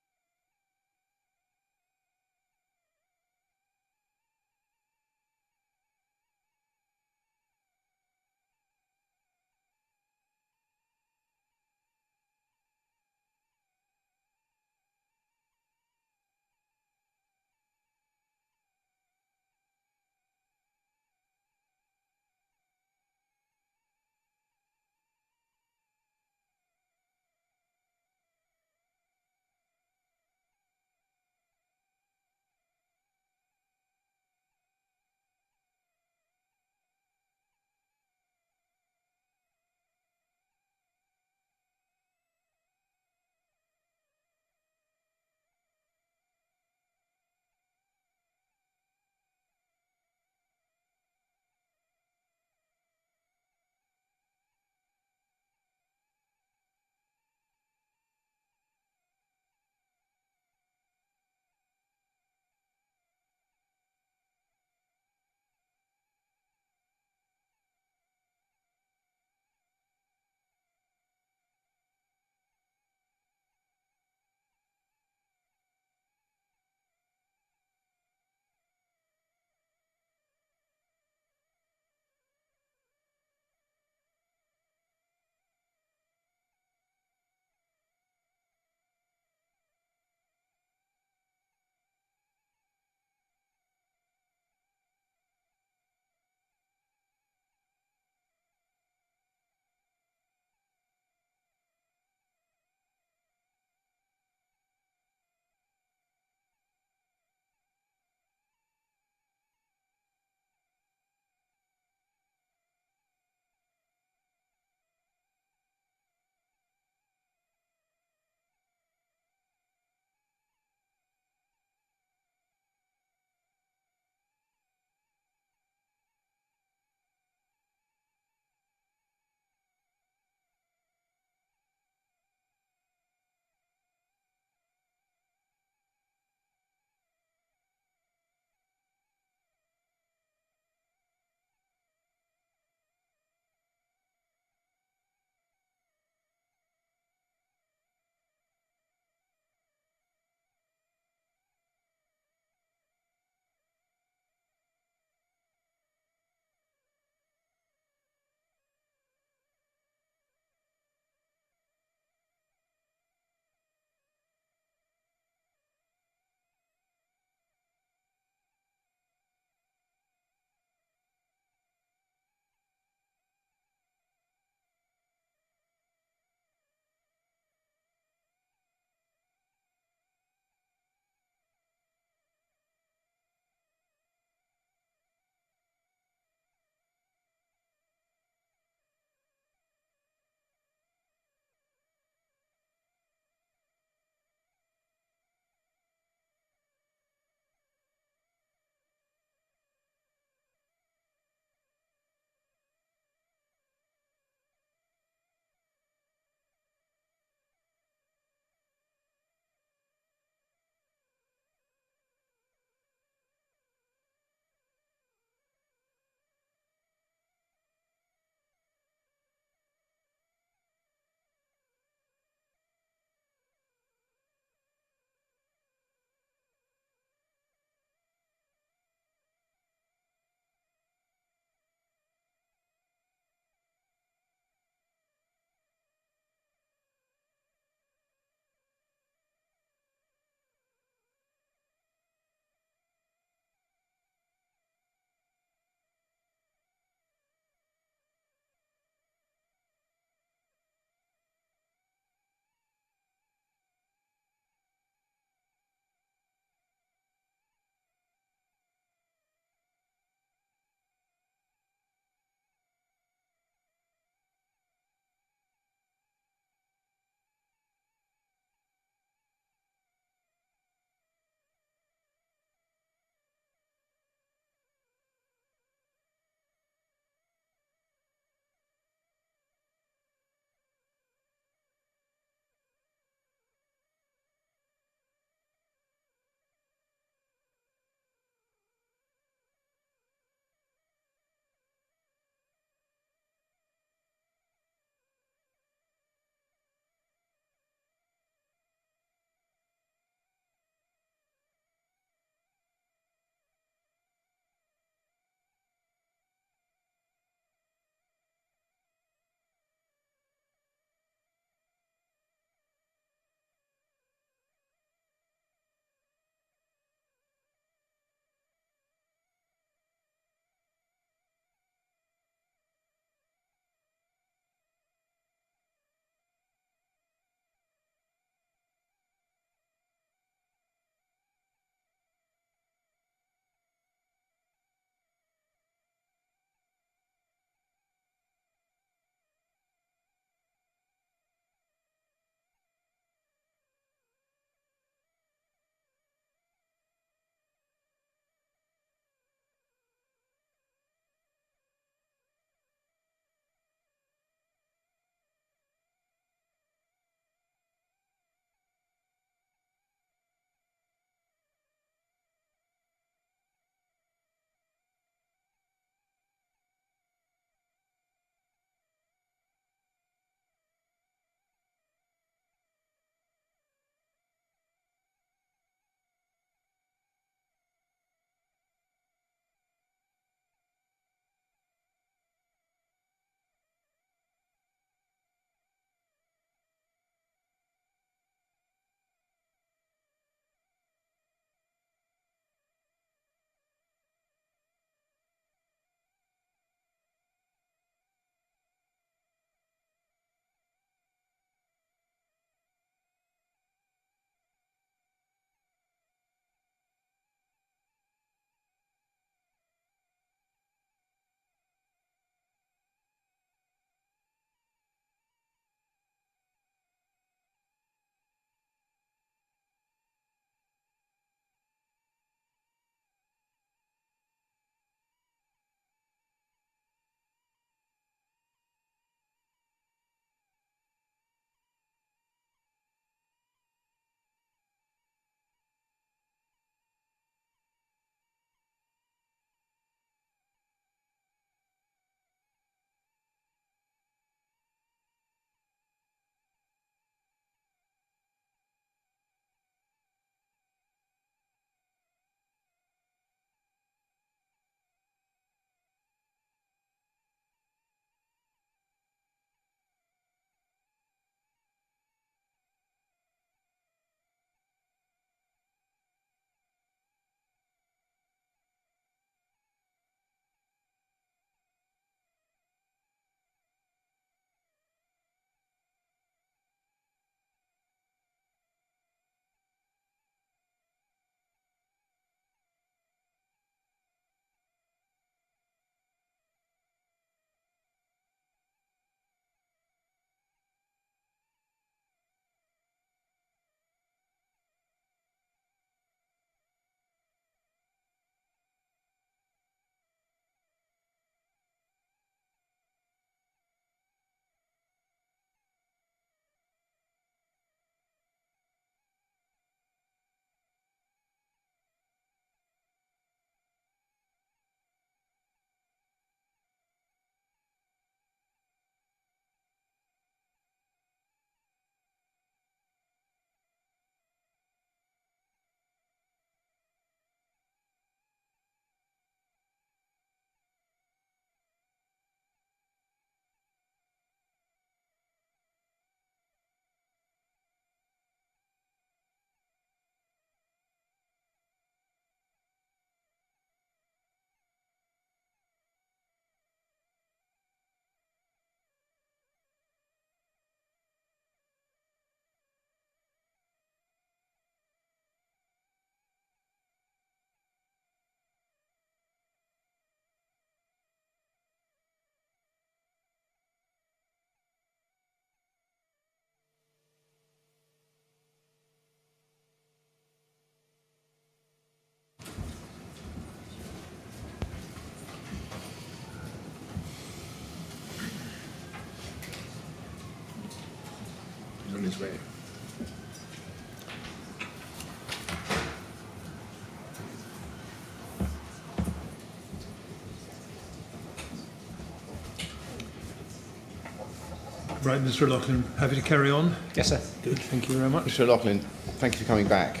Right, Mr. O'Loughlin, happy to carry on? Yes, sir. Good, thank you very much. Mr. O'Loughlin, thank you for coming back.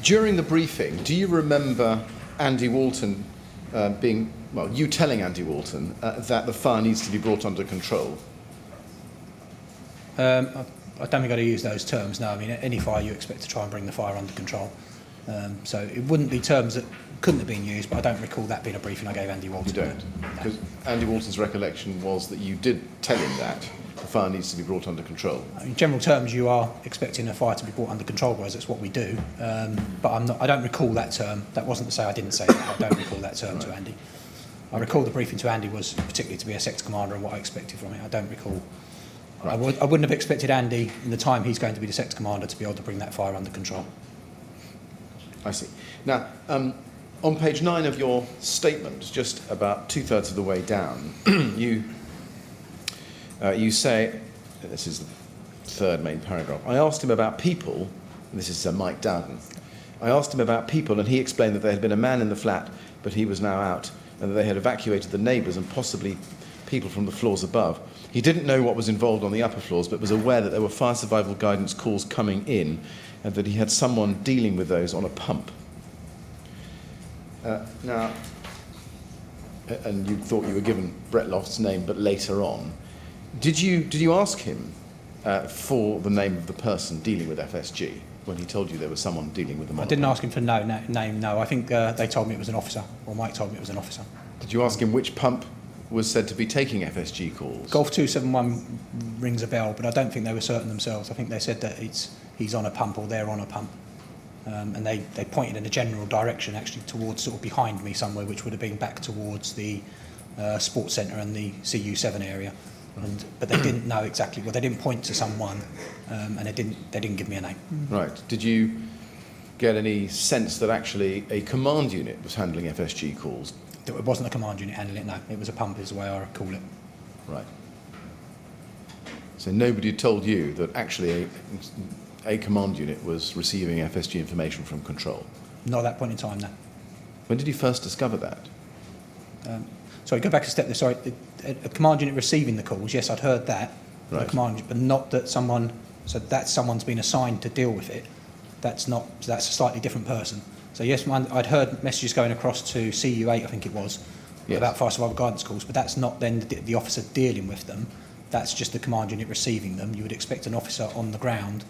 During the briefing, do you remember Andy Walton you telling Andy Walton that the fire needs to be brought under control? I don't think I'd use those terms, no. I mean, any fire you expect to try and bring the fire under control. So it wouldn't be terms that couldn't have been used, but I don't recall that being a briefing I gave Andy Walton. You don't? Because Andy Walton's recollection was that you did tell him that the fire needs to be brought under control. In general terms, you are expecting a fire to be brought under control, whereas that's what we do. But I don't recall that term. That wasn't to say I didn't say that. I don't recall that term to Andy. I recall the briefing to Andy was particularly to be a sector commander and what I expected from it. I don't recall. Right. I wouldn't have expected Andy, in the time he's going to be the sector commander, to be able to bring that fire under control. I see. Now, on page 9 of your statement, just about 2/3 of the way down, you say, this is the third main paragraph, I asked him about people, and this is Mike Dowden, I asked him about people and he explained that there had been a man in the flat, but he was now out, and that they had evacuated the neighbours and possibly people from the floors above. He didn't know what was involved on the upper floors, but was aware that there were fire survival guidance calls coming in and that he had someone dealing with those on a pump. Now, and you thought you were given Brett Loft's name, but later on, did you ask him for the name of the person dealing with FSG when he told you there was someone dealing with them? I didn't ask him for name, no. I think they told me it was an officer, or Mike told me it was an officer. Did you ask him which pump was said to be taking FSG calls? Golf 271 rings a bell, but I don't think they were certain themselves. I think they said that he's on a pump or they're on a pump. And they pointed in a general direction, actually, towards sort of behind me somewhere, which would have been back towards the sports centre and the CU7 area. But they didn't know exactly. Well, they didn't point to someone, and they didn't give me a name. Right. Did you get any sense that actually a command unit was handling FSG calls? It wasn't a command unit handling it. No, it was a pump, is the way I call it. Right. So nobody had told you that actually a command unit was receiving FSG information from control? Not at that point in time, no. When did you first discover that? Sorry, go back a step there. Sorry, a command unit receiving the calls, yes, I'd heard that. Right. A command unit, but not that someone, so that someone's been assigned to deal with it. That's a slightly different person. So yes, I'd heard messages going across to CU8, I think it was, yes, about fire survival guidance calls, but that's not then the officer dealing with them. That's just the command unit receiving them. You would expect an officer on the ground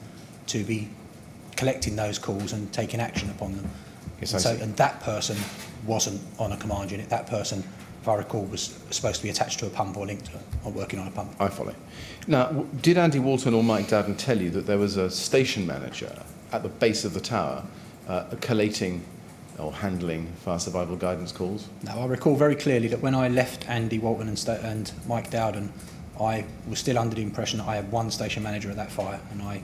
to be collecting those calls and taking action upon them. Yes, and that person wasn't on a command unit. That person, if I recall, was supposed to be attached to a pump or linked to it, or working on a pump. I follow. Now, did Andy Walton or Mike Dowden tell you that there was a station manager at the base of the tower collating or handling fire survival guidance calls? No, I recall very clearly that when I left Andy Walton and Mike Dowden, I was still under the impression that I had one station manager at that fire, and I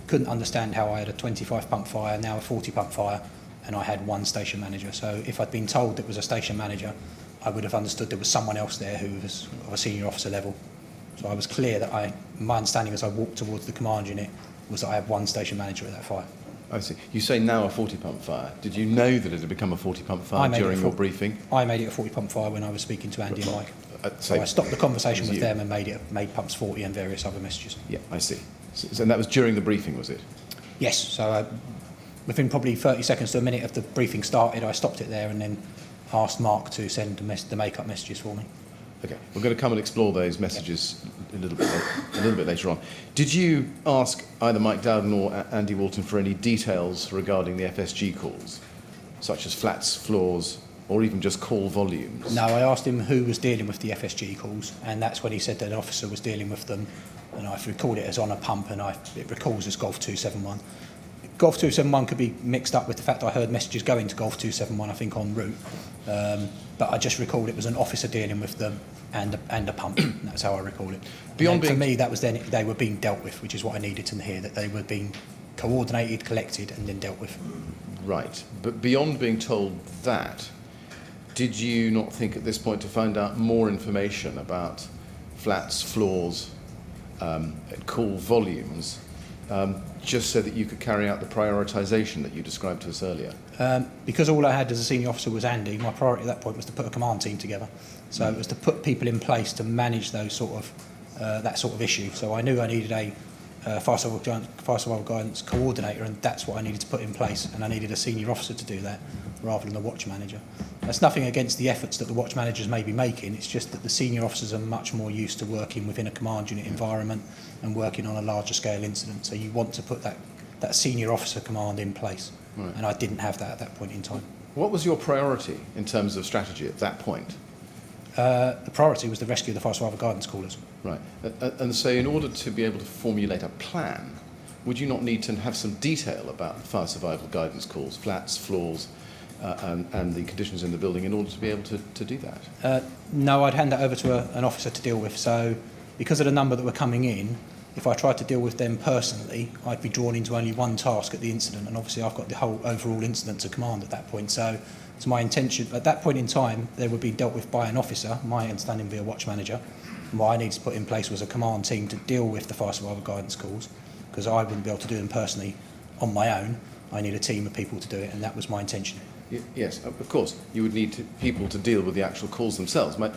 couldn't understand how I had a 25 pump fire, now a 40 pump fire, and I had one station manager. So if I'd been told there was a station manager, I would have understood there was someone else there who was of a senior officer level. So I was clear that my understanding as I walked towards the command unit was that I had one station manager at that fire. I see. You say now a 40 pump fire. Did you know that it had become a 40 pump fire during your briefing? I made it a 40 pump fire when I was speaking to Andy and Mike. So I stopped the conversation with them and made pumps 40 and various other messages. Yeah, I see. So, and that was during the briefing, was it? Yes. So within probably 30 seconds to a minute of the briefing started, I stopped it there and then asked Mark to send the make-up messages for me. Okay, we're going to come and explore those messages a little bit later on. Did you ask either Mike Dowden or Andy Walton for any details regarding the FSG calls, such as flats, floors, or even just call volumes? No, I asked him who was dealing with the FSG calls, and that's when he said that an officer was dealing with them, and I've recalled it as on a pump, and it recalls as Golf 271. Golf 271 could be mixed up with the fact I heard messages going to Golf 271, I think, en route. But I just recalled it was an officer dealing with them and a pump. That's how I recall it. For me, that was then they were being dealt with, which is what I needed to hear, that they were being coordinated, collected, and then dealt with. Right. But beyond being told that, did you not think at this point to find out more information about flats, floors, call volumes, just so that you could carry out the prioritisation that you described to us earlier? Because all I had as a senior officer was Andy, my priority at that point was to put a command team together. So it was to put people in place to manage those sort of that sort of issue. So I knew I needed a fire survival guidance coordinator, and that's what I needed to put in place, and I needed a senior officer to do that rather than the watch manager. That's nothing against the efforts that the watch managers may be making, it's just that the senior officers are much more used to working within a command unit environment and working on a larger scale incident, so you want to put that senior officer command in place, right. And I didn't have that at that point in time. What was your priority in terms of strategy at that point? The priority was the rescue of the fire survival guidance callers. Right. And so in order to be able to formulate a plan, would you not need to have some detail about the fire survival guidance calls, flats, floors, and the conditions in the building in order to be able to do that? No, I'd hand that over to an officer to deal with. So because of the number that were coming in, if I tried to deal with them personally, I'd be drawn into only one task at the incident, and obviously I've got the whole overall incident to command at that point. So it's my intention, at that point in time, they would be dealt with by an officer, my understanding would be a watch manager, and what I needed to put in place was a command team to deal with the fire survival guidance calls, because I wouldn't be able to do them personally on my own. I need a team of people to do it, and that was my intention. Yes, of course, you would need people to deal with the actual calls themselves. My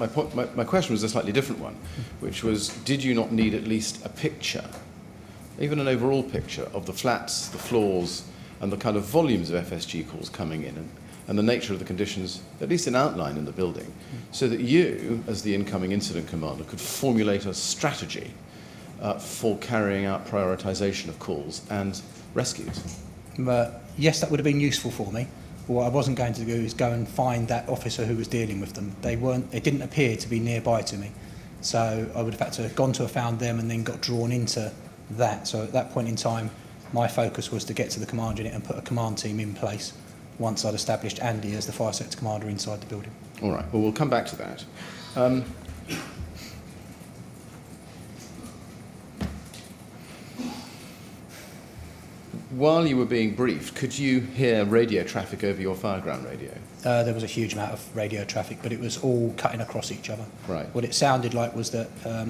question was a slightly different one, which was, did you not need at least a picture, even an overall picture, of the flats, the floors, and the kind of volumes of FSG calls coming in, and the nature of the conditions, at least in outline in the building, so that you, as the incoming incident commander, could formulate a strategy for carrying out prioritisation of calls and rescues? Yes, that would have been useful for me. But what I wasn't going to do is go and find that officer who was dealing with them. They didn't appear to be nearby to me. So I would have had to have gone to have found them and then got drawn into that. So at that point in time, my focus was to get to the command unit and put a command team in place once I'd established Andy as the fire sector commander inside the building. All right, well, we'll come back to that. While you were being briefed, could you hear radio traffic over your fireground radio? There was a huge amount of radio traffic, but it was all cutting across each other. Right. What it sounded like was that,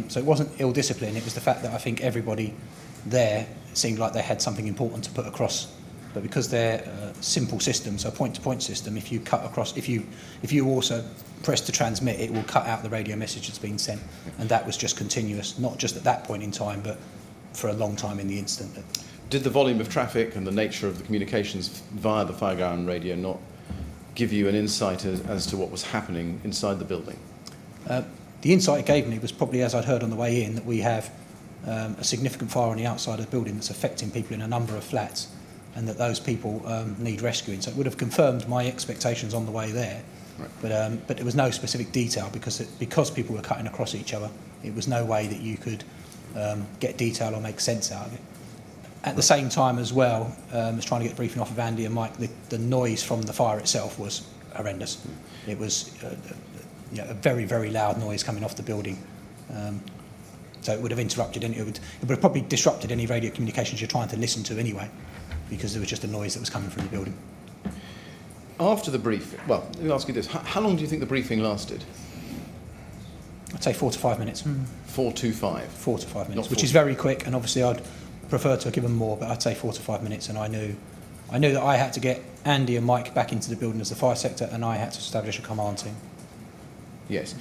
so it wasn't ill discipline, it was the fact that I think everybody there seemed like they had something important to put across. But because they're simple systems, a point-to-point system, if you cut across, if you also press to transmit, it will cut out the radio message that's been sent. And that was just continuous, not just at that point in time, but for a long time in the incident. Did the volume of traffic and the nature of the communications via the fireground radio not give you an insight as to what was happening inside the building? The insight it gave me was probably, as I'd heard on the way in, that we have a significant fire on the outside of the building that's affecting people in a number of flats, and that those people need rescuing. So it would have confirmed my expectations on the way there. Right. But there was no specific detail because people were cutting across each other. It was no way that you could get detail or make sense out of it. At the same time as well, as trying to get the briefing off of Andy and Mike, the noise from the fire itself was horrendous. It was a very, very loud noise coming off the building. So it would have interrupted it would have probably disrupted any radio communications you're trying to listen to anyway, because there was just a noise that was coming from the building. After the briefing, well, let me ask you this, how long do you think the briefing lasted? I'd say 4 to 5 minutes. 4 to 5? 4 to 5 minutes, which is very quick, and obviously I'd prefer to have given more, but I'd say 4 to 5 minutes, and I knew that I had to get Andy and Mike back into the building as the fire sector, and I had to establish a command team. Yes.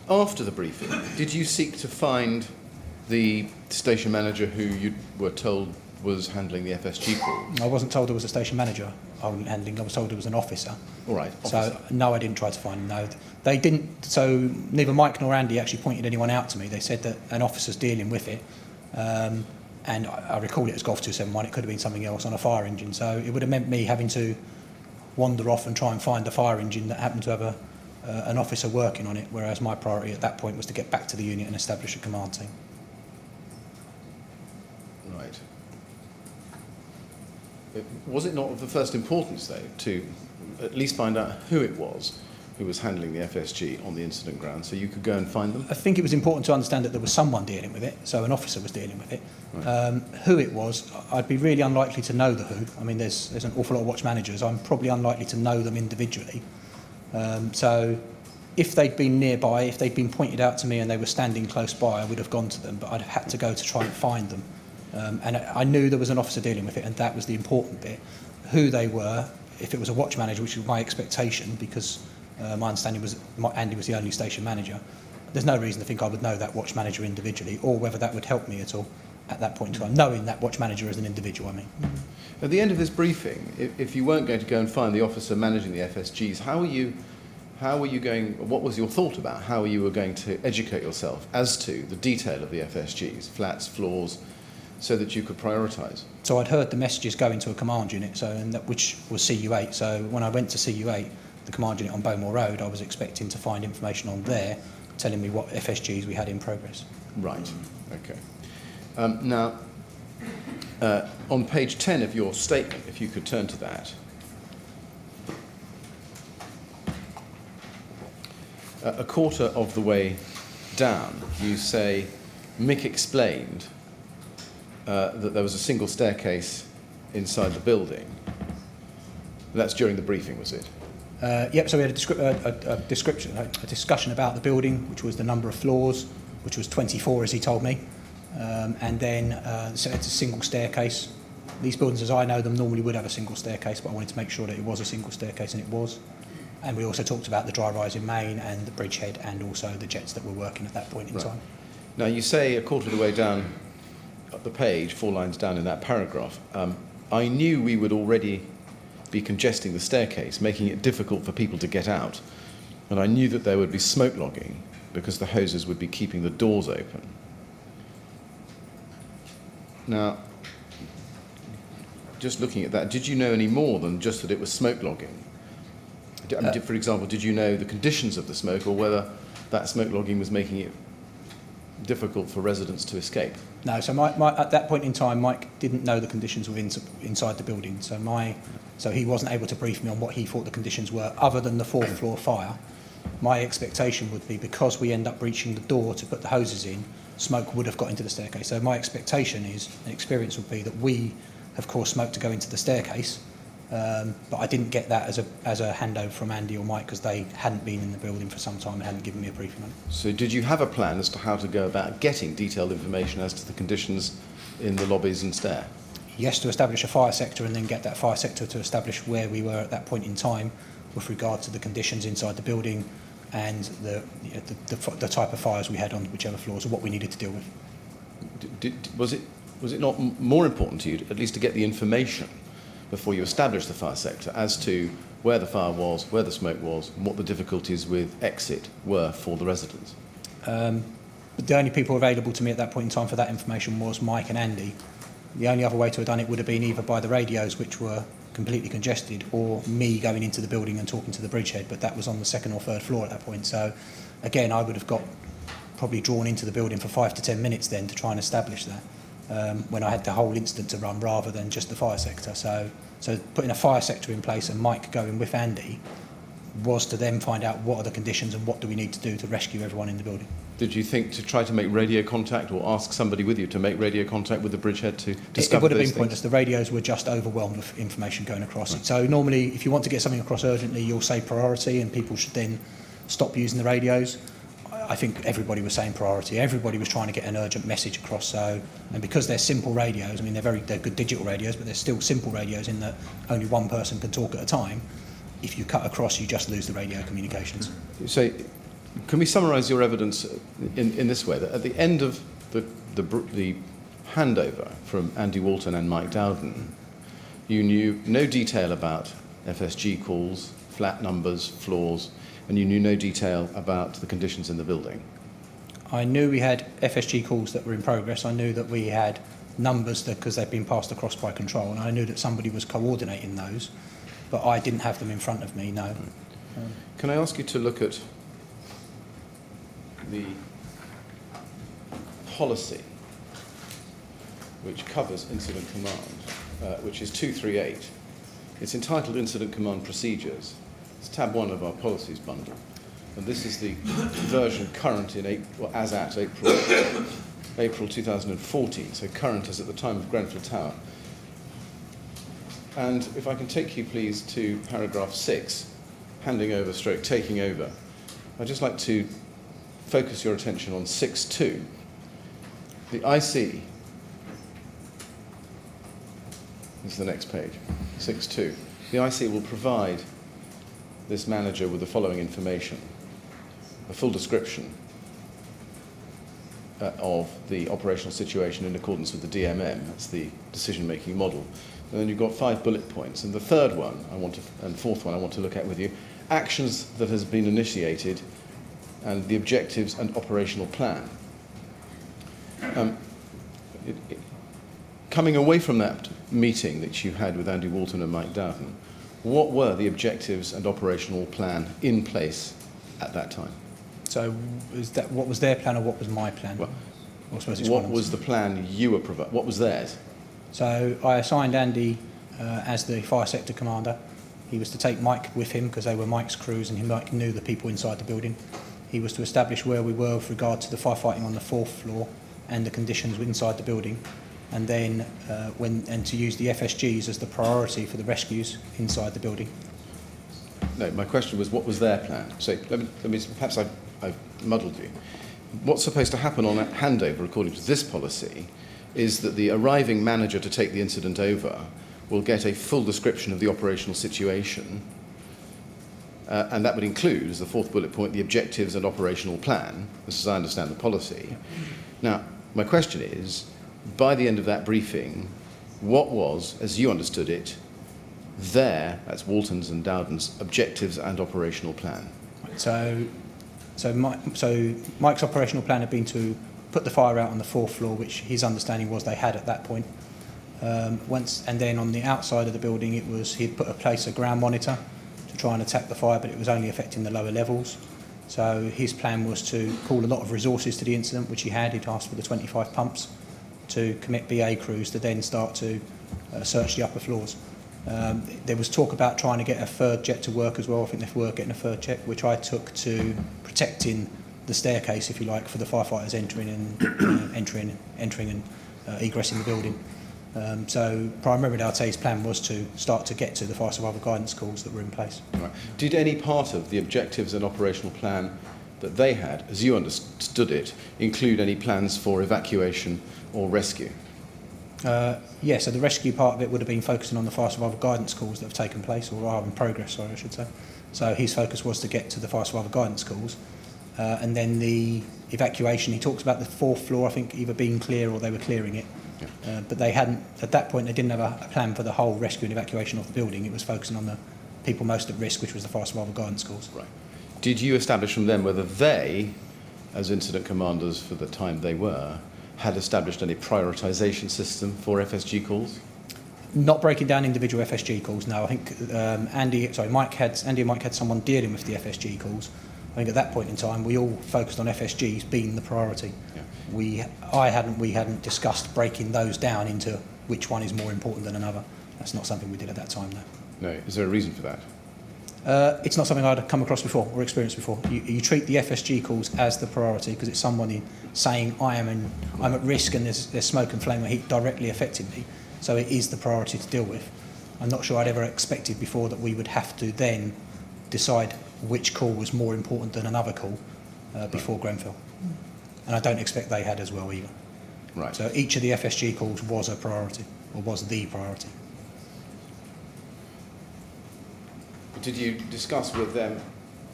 After the briefing, did you seek to find the station manager who you were told was handling the FSG calls? I wasn't told there was a station manager I was told there was an officer. All right. So, no, I didn't try to find him, no. They didn't, so neither Mike nor Andy actually pointed anyone out to me. They said that an officer's dealing with it. And I recall it as Golf 271, it could have been something else on a fire engine. So it would have meant me having to wander off and try and find the fire engine that happened to have an officer working on it, whereas my priority at that point was to get back to the unit and establish a command team. Right. Was it not of the first importance, though, to at least find out who it was who was handling the FSG on the incident ground, so you could go and find them? I think it was important to understand that there was someone dealing with it, so an officer was dealing with it. Right. Who it was, I'd be really unlikely to know the who. I mean, there's an awful lot of watch managers. I'm probably unlikely to know them individually. So if they'd been nearby, if they'd been pointed out to me and they were standing close by, I would have gone to them, but I'd have had to go to try and find them. And I knew there was an officer dealing with it, and that was the important bit. Who they were, if it was a watch manager, which was my expectation, because my understanding was Andy was the only station manager, there's no reason to think I would know that watch manager individually, or whether that would help me at all at that point in time, knowing that watch manager as an individual, I mean. At the end of this briefing, if you weren't going to go and find the officer managing the FSGs, how were you going, what was your thought about how you were going to educate yourself as to the detail of the FSGs, flats, floors, so that you could prioritise? So I'd heard the messages go into a command unit, which was CU8. So when I went to CU8, the command unit on Bowmore Road, I was expecting to find information on there telling me what FSGs we had in progress. Right, okay. Now, on page 10 of your statement, if you could turn to that, a quarter of the way down, you say, Mick explained that there was a single staircase inside the building. That's during the briefing, was it? Yep, so we had a discussion about the building, which was the number of floors, which was 24, as he told me. And then so it's a single staircase. These buildings, as I know them, normally would have a single staircase, but I wanted to make sure that it was a single staircase, and it was. And we also talked about the dry rise in Main and the bridgehead, and also the jets that were working at that point in time. Now, you say a quarter of the way down the page, 4 lines down in that paragraph, I knew we would already be congesting the staircase, making it difficult for people to get out. And I knew that there would be smoke logging because the hoses would be keeping the doors open. Now, just looking at that, did you know any more than just that it was smoke logging? I mean, for example, did you know the conditions of the smoke, or whether that smoke logging was making it difficult for residents to escape? No, so at that point in time, Mike didn't know the conditions within inside the building. So he wasn't able to brief me on what he thought the conditions were, other than the 4th floor fire. My expectation would be, because we end up breaching the door to put the hoses in, smoke would have got into the staircase. So my expectation is, and experience would be, that we have caused smoke to go into the staircase. But I didn't get that as a handover from Andy or Mike, because they hadn't been in the building for some time and hadn't given me a briefing on it. So did you have a plan as to how to go about getting detailed information as to the conditions in the lobbies and stair? Yes, to establish a fire sector, and then get that fire sector to establish where we were at that point in time with regard to the conditions inside the building and the type of fires we had on whichever floors, or what we needed to deal with. Was it not more important to you, at least, to get the information before you established the fire sector as to where the fire was, where the smoke was, and what the difficulties with exit were for the residents? But the only people available to me at that point in time for that information was Mike and Andy. The only other way to have done it would have been either by the radios, which were completely congested, or me going into the building and talking to the bridgehead, but that was on the 2nd or 3rd floor at that point. So again, I would have got probably drawn into the building for 5 to 10 minutes then to try and establish that, when I had the whole incident to run rather than just the fire sector. So putting a fire sector in place and Mike going with Andy was to then find out what are the conditions and what do we need to do to rescue everyone in the building. Did you think to try to make radio contact, or ask somebody with you to make radio contact with the bridgehead to discover It would have those been pointless. The radios were just overwhelmed with information going across. Right. So normally, if you want to get something across urgently, you'll say priority, and people should then stop using the radios. I think everybody was saying priority. Everybody was trying to get an urgent message across. So, and because they're simple radios, I mean, they're good digital radios, but they're still simple radios in that only one person can talk at a time. If you cut across, you just lose the radio communications. So, can we summarise your evidence in this way, that at the end of the handover from Andy Walton and Mike Dowden, you knew no detail about FSG calls, flat numbers, floors, and you knew no detail about the conditions in the building? I knew we had FSG calls that were in progress. I knew that we had numbers because they'd been passed across by control, and I knew that somebody was coordinating those, but I didn't have them in front of me, no. Can I ask you to look at the policy which covers incident command, which is 238. It's entitled Incident Command Procedures. It's tab 1 of our policies bundle. And this is the version current in April 2014, so current as at the time of Grenfell Tower. And if I can take you, please, to paragraph 6, handing over stroke taking over, I'd just like to focus your attention on 6.2. The IC, this is the next page, 6.2. The IC will provide this manager with the following information: a full description of the operational situation in accordance with the DMM. That's the decision-making model. And then you've got 5 bullet points. And the third one, and fourth one I want to look at with you, actions that has been initiated and the objectives and operational plan. Coming away from that meeting that you had with Andy Walton and Mike Dowden, what were the objectives and operational plan in place at that time? So is that what was their plan or what was my plan? Well, I suppose it's what was the plan you were providing? What was theirs? So I assigned Andy as the fire sector commander. He was to take Mike with him because they were Mike's crews and Mike knew the people inside the building. He was to establish where we were with regard to the firefighting on the 4th floor and the conditions inside the building, and then to use the FSGs as the priority for the rescues inside the building. No, my question was, what was their plan? So let me perhaps I've muddled you. What's supposed to happen on a handover, according to this policy, is that the arriving manager to take the incident over will get a full description of the operational situation, and that would include, as the 4th bullet point, the objectives and operational plan, as I understand the policy. Now, my question is, by the end of that briefing, what was, as you understood it, that's Walton's and Dowden's objectives and operational plan? So Mike's operational plan had been to put the fire out on the 4th floor, which his understanding was they had at that point. And then on the outside of the building, he'd place a ground monitor to try and attack the fire, but it was only affecting the lower levels. So his plan was to call a lot of resources to the incident, which he had. He'd asked for the 25 pumps to commit BA crews to then start to search the upper floors. There was talk about trying to get a 3rd jet to work as well. I think they were getting a 3rd jet, which I took to protecting the staircase, if you like, for the firefighters entering and egressing the building. So primarily, I'd say his plan was to start to get to the fire survival guidance calls that were in place. Right. Did any part of the objectives and operational plan that they had, as you understood it, include any plans for evacuation or rescue? Yeah, so the rescue part of it would have been focusing on the fire survival guidance calls that have taken place, or are in progress, sorry, I should say. So his focus was to get to the fire survival guidance calls. And then the evacuation, he talks about the 4th floor, I think, either being clear or they were clearing it. Yeah. But they hadn't, at that point, they didn't have a plan for the whole rescue and evacuation of the building. It was focusing on the people most at risk, which was the fire survival guidance calls. Right. Did you establish from them whether they, as incident commanders for the time they were, had established any prioritisation system for FSG calls? Not breaking down individual FSG calls, no. I think Andy and Mike had someone dealing with the FSG calls. I think at that point in time, we all focused on FSGs being the priority. Yeah. We hadn't discussed breaking those down into which one is more important than another. That's not something we did at that time, no. No. Is there a reason for that? It's not something I'd come across before or experienced before. You treat the FSG calls as the priority because it's somebody saying I'm at risk and there's smoke and flame or heat directly affecting me. So it is the priority to deal with. I'm not sure I'd ever expected before that we would have to then decide which call was more important than another call before Grenfell. And I don't expect they had as well either. Right. So each of the FSG calls was a priority, or was the priority. Did you discuss with them,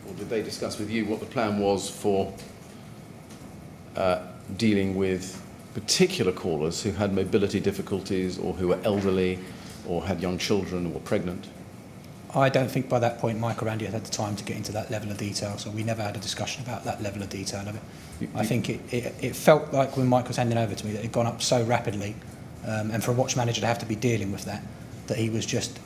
or did they discuss with you, what the plan was for dealing with particular callers who had mobility difficulties or who were elderly or had young children or were pregnant? I don't think by that point Mike or Andy had the time to get into that level of detail, so we never had a discussion about that level of detail of it. I think it felt like when Mike was handing over to me that it had gone up so rapidly, and for a watch manager to have to be dealing with that he was just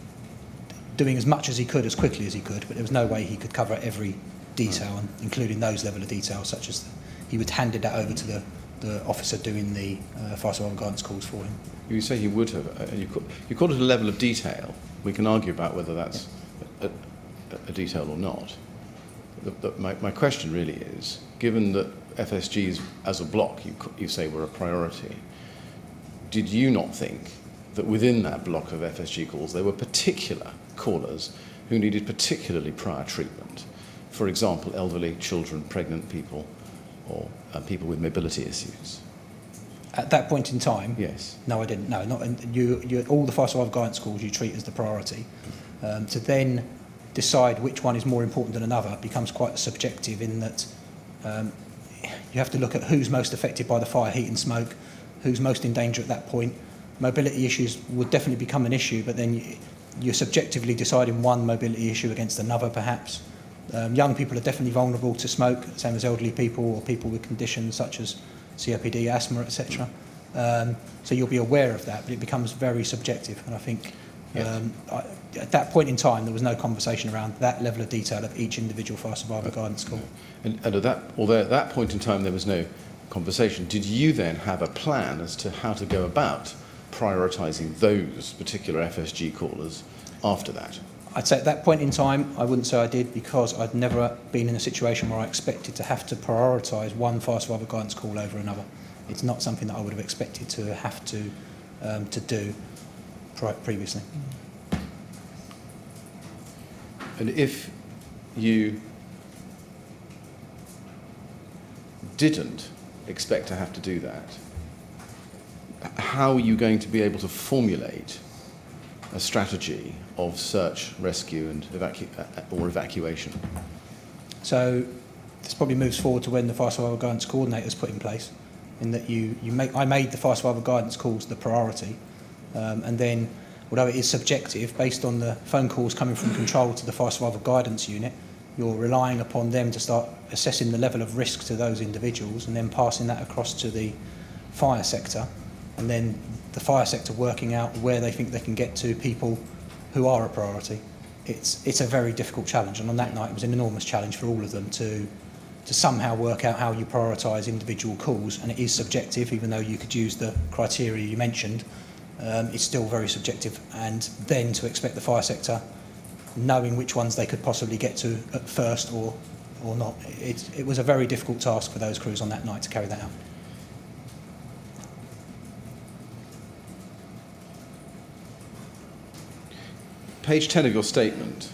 doing as much as he could as quickly as he could, but there was no way he could cover every detail, and including those level of details, such as he would handed that over to the officer doing the fire survival guidance calls for him. You say he would have. You call it a level of detail. We can argue about whether that's a detail or not. My question really is, given that FSGs as a block, you say, were a priority, did you not think that within that block of FSG calls there were particular callers who needed particularly prior treatment? For example, elderly, children, pregnant people, or people with mobility issues? At that point in time? Yes. No, I didn't. No, not you. All the fire survival guidance calls you treat as the priority. To then decide which one is more important than another becomes quite subjective in that You have to look at who's most affected by the fire, heat and smoke, who's most in danger at that point. Mobility issues would definitely become an issue, but then you're subjectively deciding one mobility issue against another, perhaps. Young people are definitely vulnerable to smoke, same as elderly people or people with conditions such as COPD, asthma, etc. So you'll be aware of that, but it becomes very subjective. And I think at that point in time, there was no conversation around that level of detail of each individual fire survivor guidance call. And although at that point in time there was no conversation, did you then have a plan as to how to go about prioritising those particular FSG callers after that? I'd say at that point in time, I wouldn't say I did, because I'd never been in a situation where I expected to have to prioritise one fire survivor guidance call over another. It's not something that I would have expected to have to do previously. And if you didn't expect to have to do that, how are you going to be able to formulate a strategy of search, rescue and evacuation? So this probably moves forward to when the fire survivor guidance coordinator is put in place, in that I made the fire survivor guidance calls the priority, and then, although it is subjective, based on the phone calls coming from control to the fire survivor guidance unit, you're relying upon them to start assessing the level of risk to those individuals and then passing that across to the fire sector, and then the fire sector working out where they think they can get to people who are a priority. It's a very difficult challenge, and on that night it was an enormous challenge for all of them to somehow work out how you prioritise individual calls, and it is subjective, even though you could use the criteria you mentioned. It's still very subjective, and then to expect the fire sector knowing which ones they could possibly get to at first or not. It was a very difficult task for those crews on that night to carry that out. Page 10 of your statement,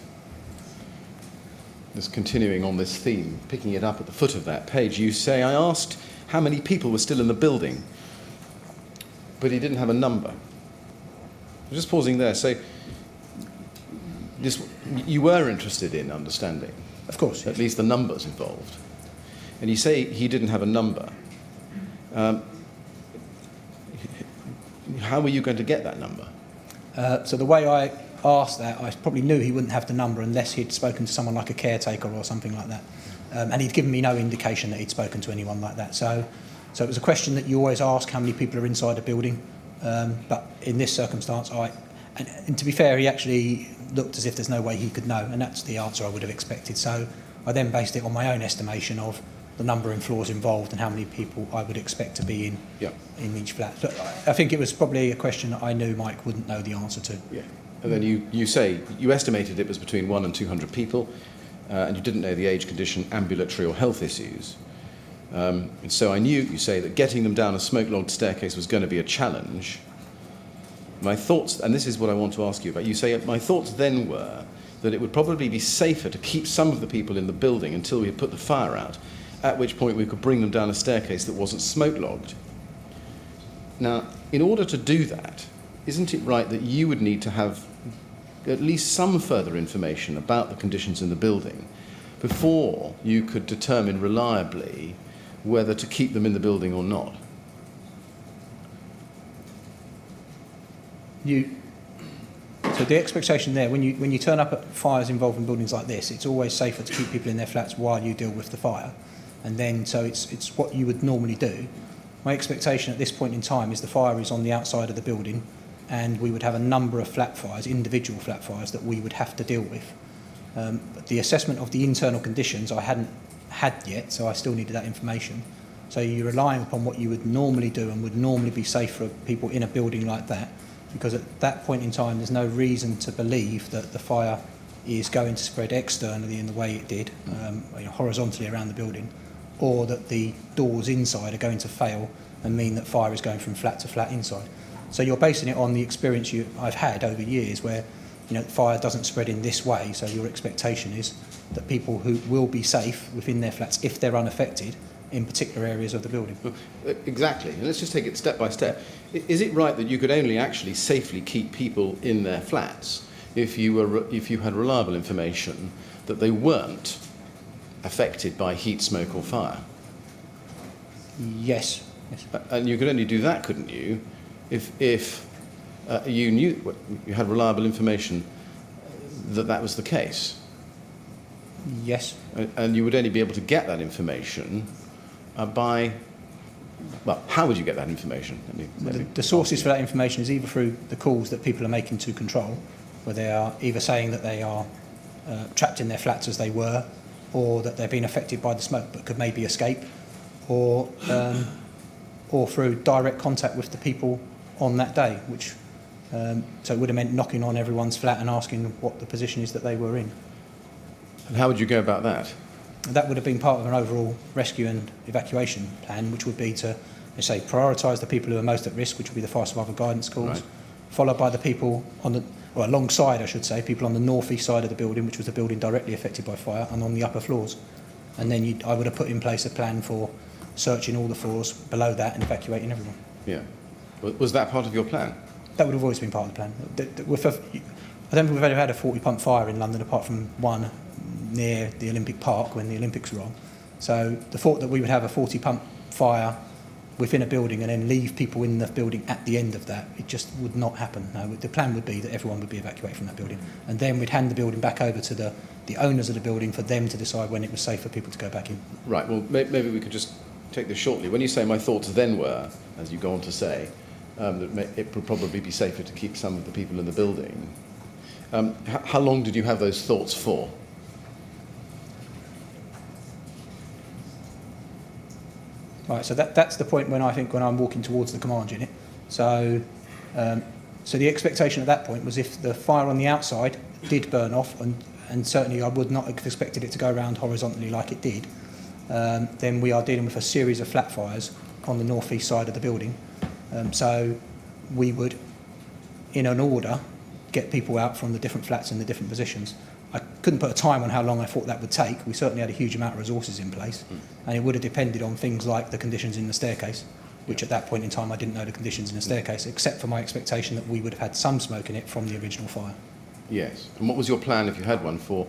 just continuing on this theme, picking it up at the foot of that page, you say, I asked how many people were still in the building, but he didn't have a number. I'm just pausing there. So you were interested in understanding, Of course, at least the numbers involved. And you say he didn't have a number. How were you going to get that number? So the way I asked that, I probably knew he wouldn't have the number unless he'd spoken to someone like a caretaker or something like that. And he'd given me no indication that he'd spoken to anyone like that. So it was a question that you always ask, how many people are inside a building. But in this circumstance, and to be fair, he actually looked as if there's no way he could know, and that's the answer I would have expected. So I then based it on my own estimation of the number of floors involved and how many people I would expect to be in each flat. But I think it was probably a question that I knew Mike wouldn't know the answer to. Yeah. And then you say you estimated it was between 100 and 200 people, and you didn't know the age, condition, ambulatory or health issues. And so I knew, you say, that getting them down a smoke-logged staircase was going to be a challenge. My thoughts, and this is what I want to ask you about, you say, my thoughts then were that it would probably be safer to keep some of the people in the building until we had put the fire out, at which point we could bring them down a staircase that wasn't smoke-logged. Now, in order to do that, isn't it right that you would need to have at least some further information about the conditions in the building before you could determine reliably whether to keep them in the building or not? So the expectation there, when you turn up at fires involving buildings like this, it's always safer to keep people in their flats while you deal with the fire. And then, so it's what you would normally do. My expectation at this point in time is the fire is on the outside of the building, and we would have a number of flat fires, individual flat fires, that we would have to deal with. But the assessment of the internal conditions I hadn't had yet, so I still needed that information. So you're relying upon what you would normally do and would normally be safe for people in a building like that, because at that point in time there's no reason to believe that the fire is going to spread externally in the way it did, horizontally around the building, or that the doors inside are going to fail and mean that fire is going from flat to flat inside. So you're basing it on the experience I've had over years where fire doesn't spread in this way, so your expectation is that people who will be safe within their flats, if they're unaffected, in particular areas of the building. Exactly. And let's just take it step by step. Is it right that you could only actually safely keep people in their flats if you had reliable information that they weren't affected by heat, smoke or fire? Yes. Yes. And you could only do that, couldn't you, if you knew, you had reliable information that that was the case? Yes. And you would only be able to get that information by, well, how would you get that information? The sources for that information is either through the calls that people are making to control, where they are either saying that they are trapped in their flats as they were, or that they're being affected by the smoke but could maybe escape, or through direct contact with the people on that day, which so it would have meant knocking on everyone's flat and asking what the position is that they were in. And how would you go about that? That would have been part of an overall rescue and evacuation plan, which would be to, let's say, prioritise the people who are most at risk, which would be the fire survival guidance calls, Right. followed by the people on the, or alongside, I should say, people on the north-east side of the building, which was the building directly affected by fire, and on the upper floors. And then I would have put in place a plan for searching all the floors below that and evacuating everyone. Yeah. Was that part of your plan? That would have always been part of the plan. I don't think we've ever had a 40-pump fire in London apart from one near the Olympic Park when the Olympics were on. So the thought that we would have a 40-pump fire within a building and then leave people in the building at the end of that, it just would not happen. No, the plan would be that everyone would be evacuated from that building. And then we'd hand the building back over to the owners of the building for them to decide when it was safe for people to go back in. Right, well, maybe we could just take this shortly. When you say my thoughts then were, as you go on to say, that it would probably be safer to keep some of the people in the building, how long did you have those thoughts for? Right, so that's the point when I think when I'm walking towards the command unit. So, so the expectation at that point was if the fire on the outside did burn off, and certainly I would not have expected it to go around horizontally like it did, then we are dealing with a series of flat fires on the north-east side of the building. So we would, in an order, get people out from the different flats in the different positions. I couldn't put a time on how long I thought that would take. We certainly had a huge amount of resources in place, and it would have depended on things like the conditions in the staircase, which at that point in time I didn't know the conditions in the staircase, except for my expectation that we would have had some smoke in it from the original fire. Yes. And what was your plan, if you had one, for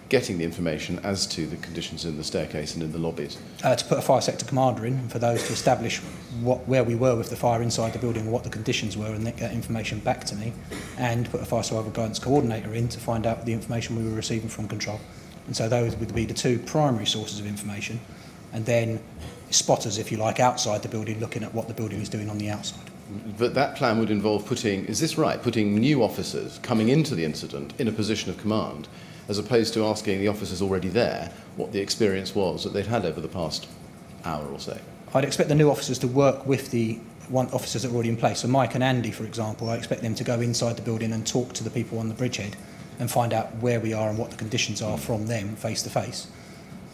getting the information as to the conditions in the staircase and in the lobbies? To put a fire sector commander in, for those to establish where we were with the fire inside the building, what the conditions were, and get that information back to me, and put a fire survival guidance coordinator in to find out the information we were receiving from control. And so those would be the two primary sources of information, and then spotters, if you like, outside the building, looking at what the building is doing on the outside. But that plan would involve putting, is this right, putting new officers coming into the incident in a position of command, as opposed to asking the officers already there what the experience was that they'd had over the past hour or so? I'd expect the new officers to work with the officers that are already in place. So Mike and Andy, for example, I expect them to go inside the building and talk to the people on the bridgehead and find out where we are and what the conditions are from them face to face.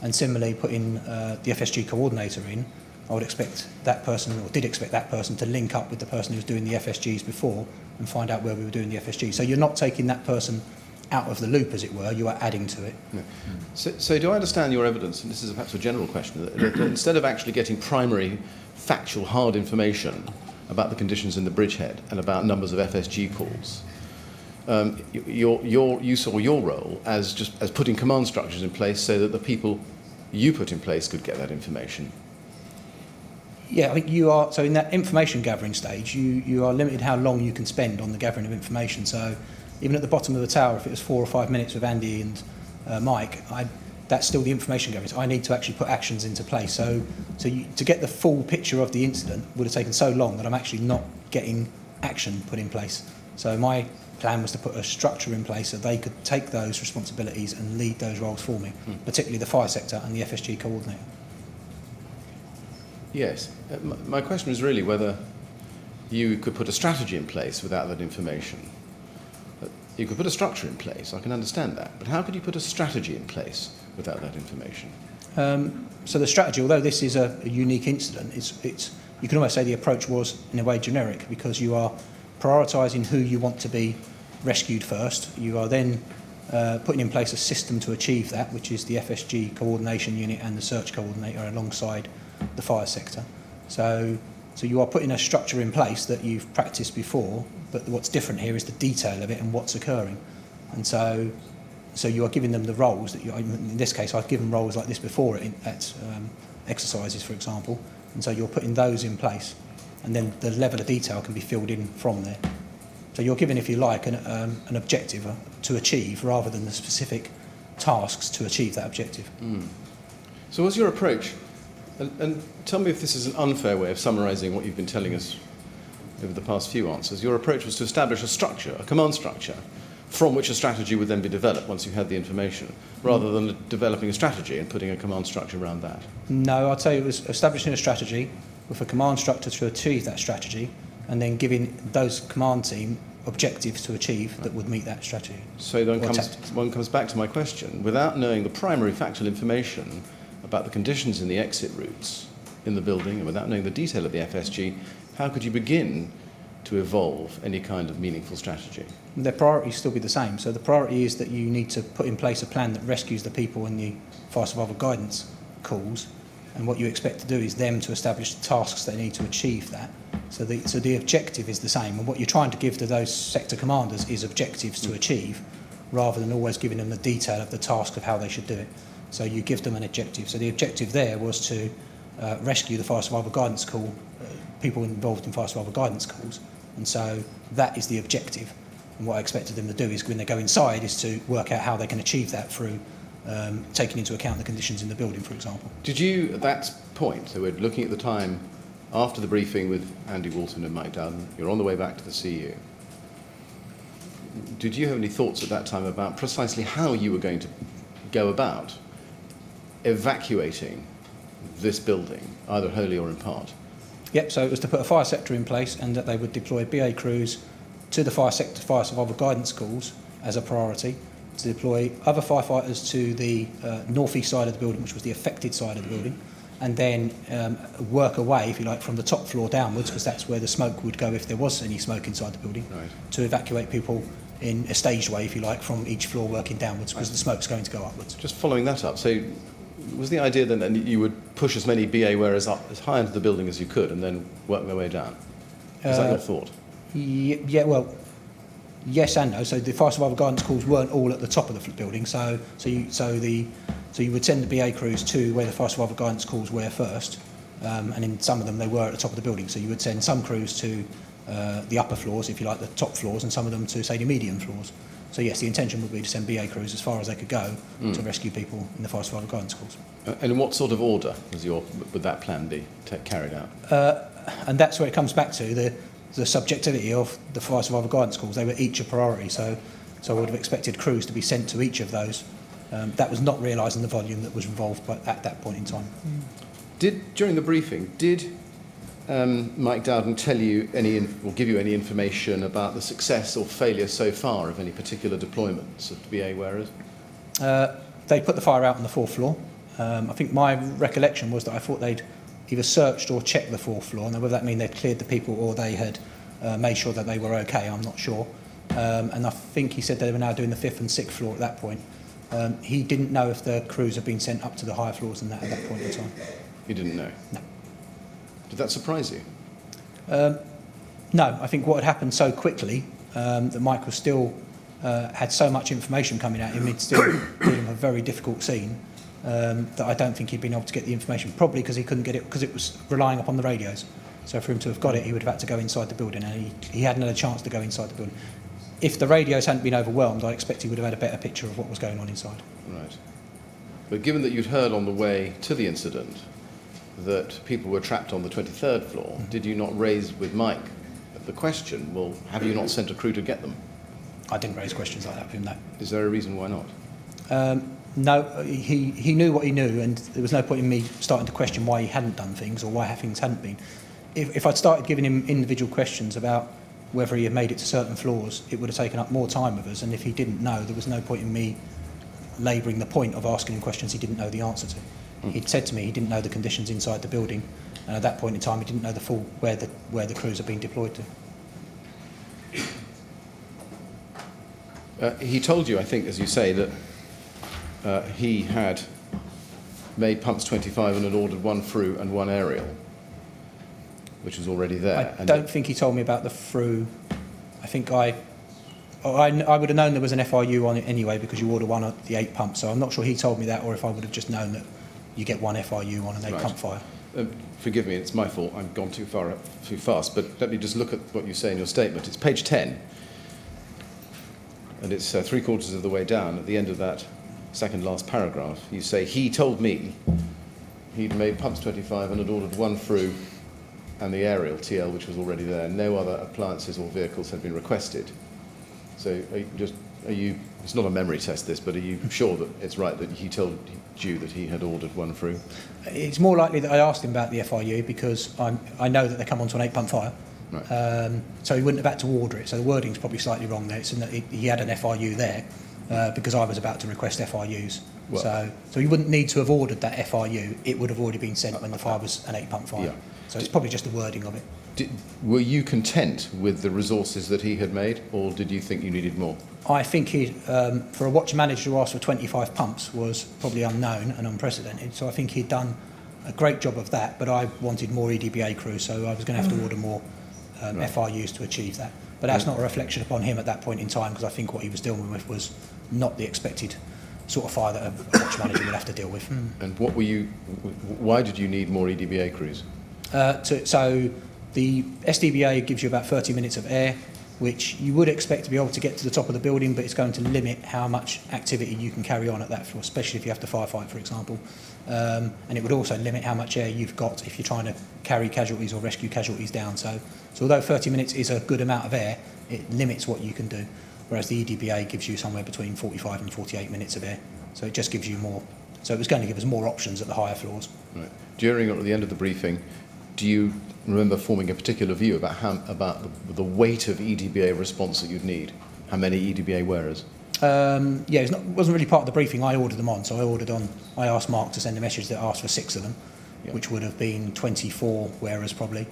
And similarly, putting the FSG coordinator in, I would expect that person, or did expect that person, to link up with the person who was doing the FSGs before and find out where we were doing the FSG. So you're not taking that person out of the loop, as it were, you are adding to it. Yeah. So do I understand your evidence, and this is perhaps a general question, that instead of actually getting primary, factual, hard information about the conditions in the bridgehead and about numbers of FSG calls, you saw your role as putting command structures in place so that the people you put in place could get that information? Yeah, I think you are, so in that information gathering stage, you are limited how long you can spend on the gathering of information. So even at the bottom of the tower, if it was 4 or 5 minutes with Andy and Mike, that's still the information gathering. So I need to actually put actions into place. So to get the full picture of the incident would have taken so long that I'm actually not getting action put in place. So my plan was to put a structure in place so they could take those responsibilities and lead those roles for me, particularly the fire sector and the FSG coordinator. Yes. My question is really whether you could put a strategy in place without that information. You could put a structure in place, I can understand that, but how could you put a strategy in place without that information? So the strategy, although this is a unique incident, it's you can almost say the approach was in a way generic, because you are prioritising who you want to be rescued first. You are then putting in place a system to achieve that, which is the FSG coordination unit and the search coordinator alongside the fire sector. So you are putting a structure in place that you've practiced before, but what's different here is the detail of it and what's occurring. And so you are giving them the roles that in this case I've given roles like this before at exercises, for example, And so you're putting those in place, and then the level of detail can be filled in from there. So you're given, if you like, an objective to achieve rather than the specific tasks to achieve that objective. So what's your approach? And tell me if this is an unfair way of summarising what you've been telling us over the past few answers. Your approach was to establish a structure, a command structure, from which a strategy would then be developed once you had the information, rather than developing a strategy and putting a command structure around that. No, I'd say it was establishing a strategy with a command structure to achieve that strategy, and then giving those command team objectives to achieve that would meet that strategy. So then one comes back to my question. Without knowing the primary factual information about the conditions in the exit routes in the building, and without knowing the detail of the FSG, how could you begin to evolve any kind of meaningful strategy? Their priorities still be the same. So the priority is that you need to put in place a plan that rescues the people in the fire survival guidance calls, and what you expect to do is them to establish the tasks they need to achieve that. So the objective is the same, and what you're trying to give to those sector commanders is objectives to achieve, rather than always giving them the detail of the task of how they should do it. So you give them an objective. So the objective there was to rescue the fire survival guidance call, people involved in fire survival guidance calls, and so that is the objective. And what I expected them to do is, when they go inside, is to work out how they can achieve that through taking into account the conditions in the building, for example. Did you, at that point, so we're looking at the time after the briefing with Andy Walton and Mike Dowden, you're on the way back to the CU. Did you have any thoughts at that time about precisely how you were going to go about evacuating this building, either wholly or in part? Yep, so it was to put a fire sector in place, and that they would deploy BA crews to the fire sector fire survival guidance calls as a priority, to deploy other firefighters to the northeast side of the building, which was the affected side of the building, and then work away, if you like, from the top floor downwards, because that's where the smoke would go if there was any smoke inside the building, right, to evacuate people in a staged way, if you like, from each floor working downwards, because the smoke's going to go upwards. Just following that up, so was the idea then that you would push as many BA wearers up as high into the building as you could and then work their way down? Is that your thought? Yeah, well, yes and no. So the fire survival guidance calls weren't all at the top of the building, so you would send the BA crews to where the fire survival guidance calls were first, and in some of them they were at the top of the building. So you would send some crews to the upper floors, if you like, the top floors, and some of them to, say, the medium floors. So yes, the intention would be to send BA crews as far as they could go to rescue people in the fire survival guidance calls. And in what sort of order would that plan be carried out? And that's where it comes back to the subjectivity of the fire survival guidance calls. They were each a priority, so I would have expected crews to be sent to each of those. That was not realising the volume that was involved at that point in time. During the briefing, did Mike Dowden tell you or give you any information about the success or failure so far of any particular deployments of BA wearers? They put the fire out on the fourth floor. I think my recollection was that I thought they'd either searched or checked the fourth floor, and whether that mean they'd cleared the people or they had made sure that they were okay, I'm not sure. And I think he said they were now doing the fifth and sixth floor at that point. He didn't know if the crews had been sent up to the higher floors than that at that point in time. You didn't know? No. Did that surprise you? No, I think what had happened so quickly, that Mike was still had so much information coming at him, he'd still dealing with a very difficult scene, that I don't think he'd been able to get the information, probably because he couldn't get it, because it was relying upon the radios. So for him to have got it, he would have had to go inside the building, and he hadn't had a chance to go inside the building. If the radios hadn't been overwhelmed, I expect he would have had a better picture of what was going on inside. Right. But given that you'd heard on the way to the incident that people were trapped on the 23rd floor, did you not raise with Mike the question, well, have you not sent a crew to get them? I didn't raise questions like that with him, no. Is there a reason why not? No, he knew what he knew, and there was no point in me starting to question why he hadn't done things or why things hadn't been. If I'd started giving him individual questions about whether he had made it to certain floors, it would have taken up more time with us, and if he didn't know, there was no point in me labouring the point of asking him questions he didn't know the answer to. He'd said to me he didn't know the conditions inside the building, and at that point in time he didn't know the full where the crews had been deployed to. He told you, I think, as you say, that he had made pumps 25 and had ordered one through and one aerial, which was already there. I don't think he told me about the through. I think I would have known there was an FRU on it anyway, because you order one of the 8 pumps, so I'm not sure he told me that, or if I would have just known that you get one FRU on an 8 pump fire. Forgive me, it's my fault. I've gone too fast. But let me just look at what you say in your statement. It's page 10, and it's 3/4 of the way down. At the end of that second last paragraph, you say, he told me he'd made pumps 25 and had ordered one through and the aerial TL, which was already there. No other appliances or vehicles had been requested. So are you, it's not a memory test this, but are you sure that it's right that he told you that he had ordered one through? It's more likely that I asked him about the FRU because I know that they come onto an 8-pump fire. Right. So he wouldn't have had to order it. So the wording's probably slightly wrong there. It's in that he had an FRU there because I was about to request FRUs. Well, so he wouldn't need to have ordered that FRU. It would have already been sent when the fire was an 8-pump fire. Yeah. So it's probably just the wording of it. Were you content with the resources that he had made, or did you think you needed more? I think for a watch manager to ask for 25 pumps was probably unknown and unprecedented. So I think he'd done a great job of that, but I wanted more EDBA crews, so I was going to have to order more FRUs to achieve that. But that's not a reflection upon him at that point in time, because I think what he was dealing with was not the expected sort of fire that a watch manager would have to deal with. And why did you need more EDBA crews? So the SDBA gives you about 30 minutes of air, which you would expect to be able to get to the top of the building, but it's going to limit how much activity you can carry on at that floor, especially if you have to firefight, for example. And it would also limit how much air you've got if you're trying to carry casualties or rescue casualties down. So although 30 minutes is a good amount of air, it limits what you can do, whereas the EDBA gives you somewhere between 45 and 48 minutes of air. So it just gives you more. So it was going to give us more options at the higher floors. Right. During or at the end of the briefing, do you remember forming a particular view about the weight of EDBA response that you'd need? How many EDBA wearers? Yeah, it wasn't really part of the briefing. I ordered them on. So I asked Mark to send a message that asked for 6 of them, which would have been 24 wearers probably.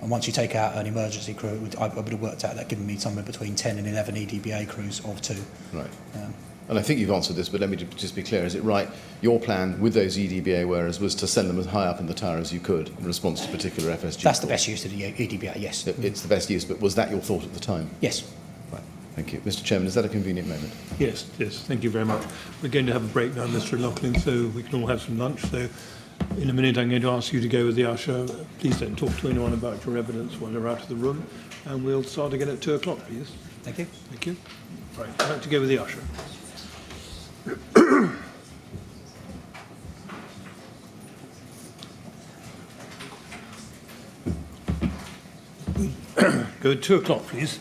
And once you take out an emergency crew, I would have worked out that given me somewhere between 10 and 11 EDBA crews of 2. Right. And I think you've answered this, but let me just be clear. Is it right, your plan with those EDBA wearers was to send them as high up in the tower as you could in response to particular FSG? That's the best use of the EDBA, yes. It's the best use, but was that your thought at the time? Yes. Right. Thank you. Mr. Chairman, is that a convenient moment? Yes, thank you very much. We're going to have a break now, Mr. Loughlin, so we can all have some lunch. So in a minute I'm going to ask you to go with the usher. Please don't talk to anyone about your evidence while you're out of the room, and we'll start again at 2 o'clock, please. Thank you. Thank you. Right, I'd like to go with the usher. Go at 2 o'clock, please.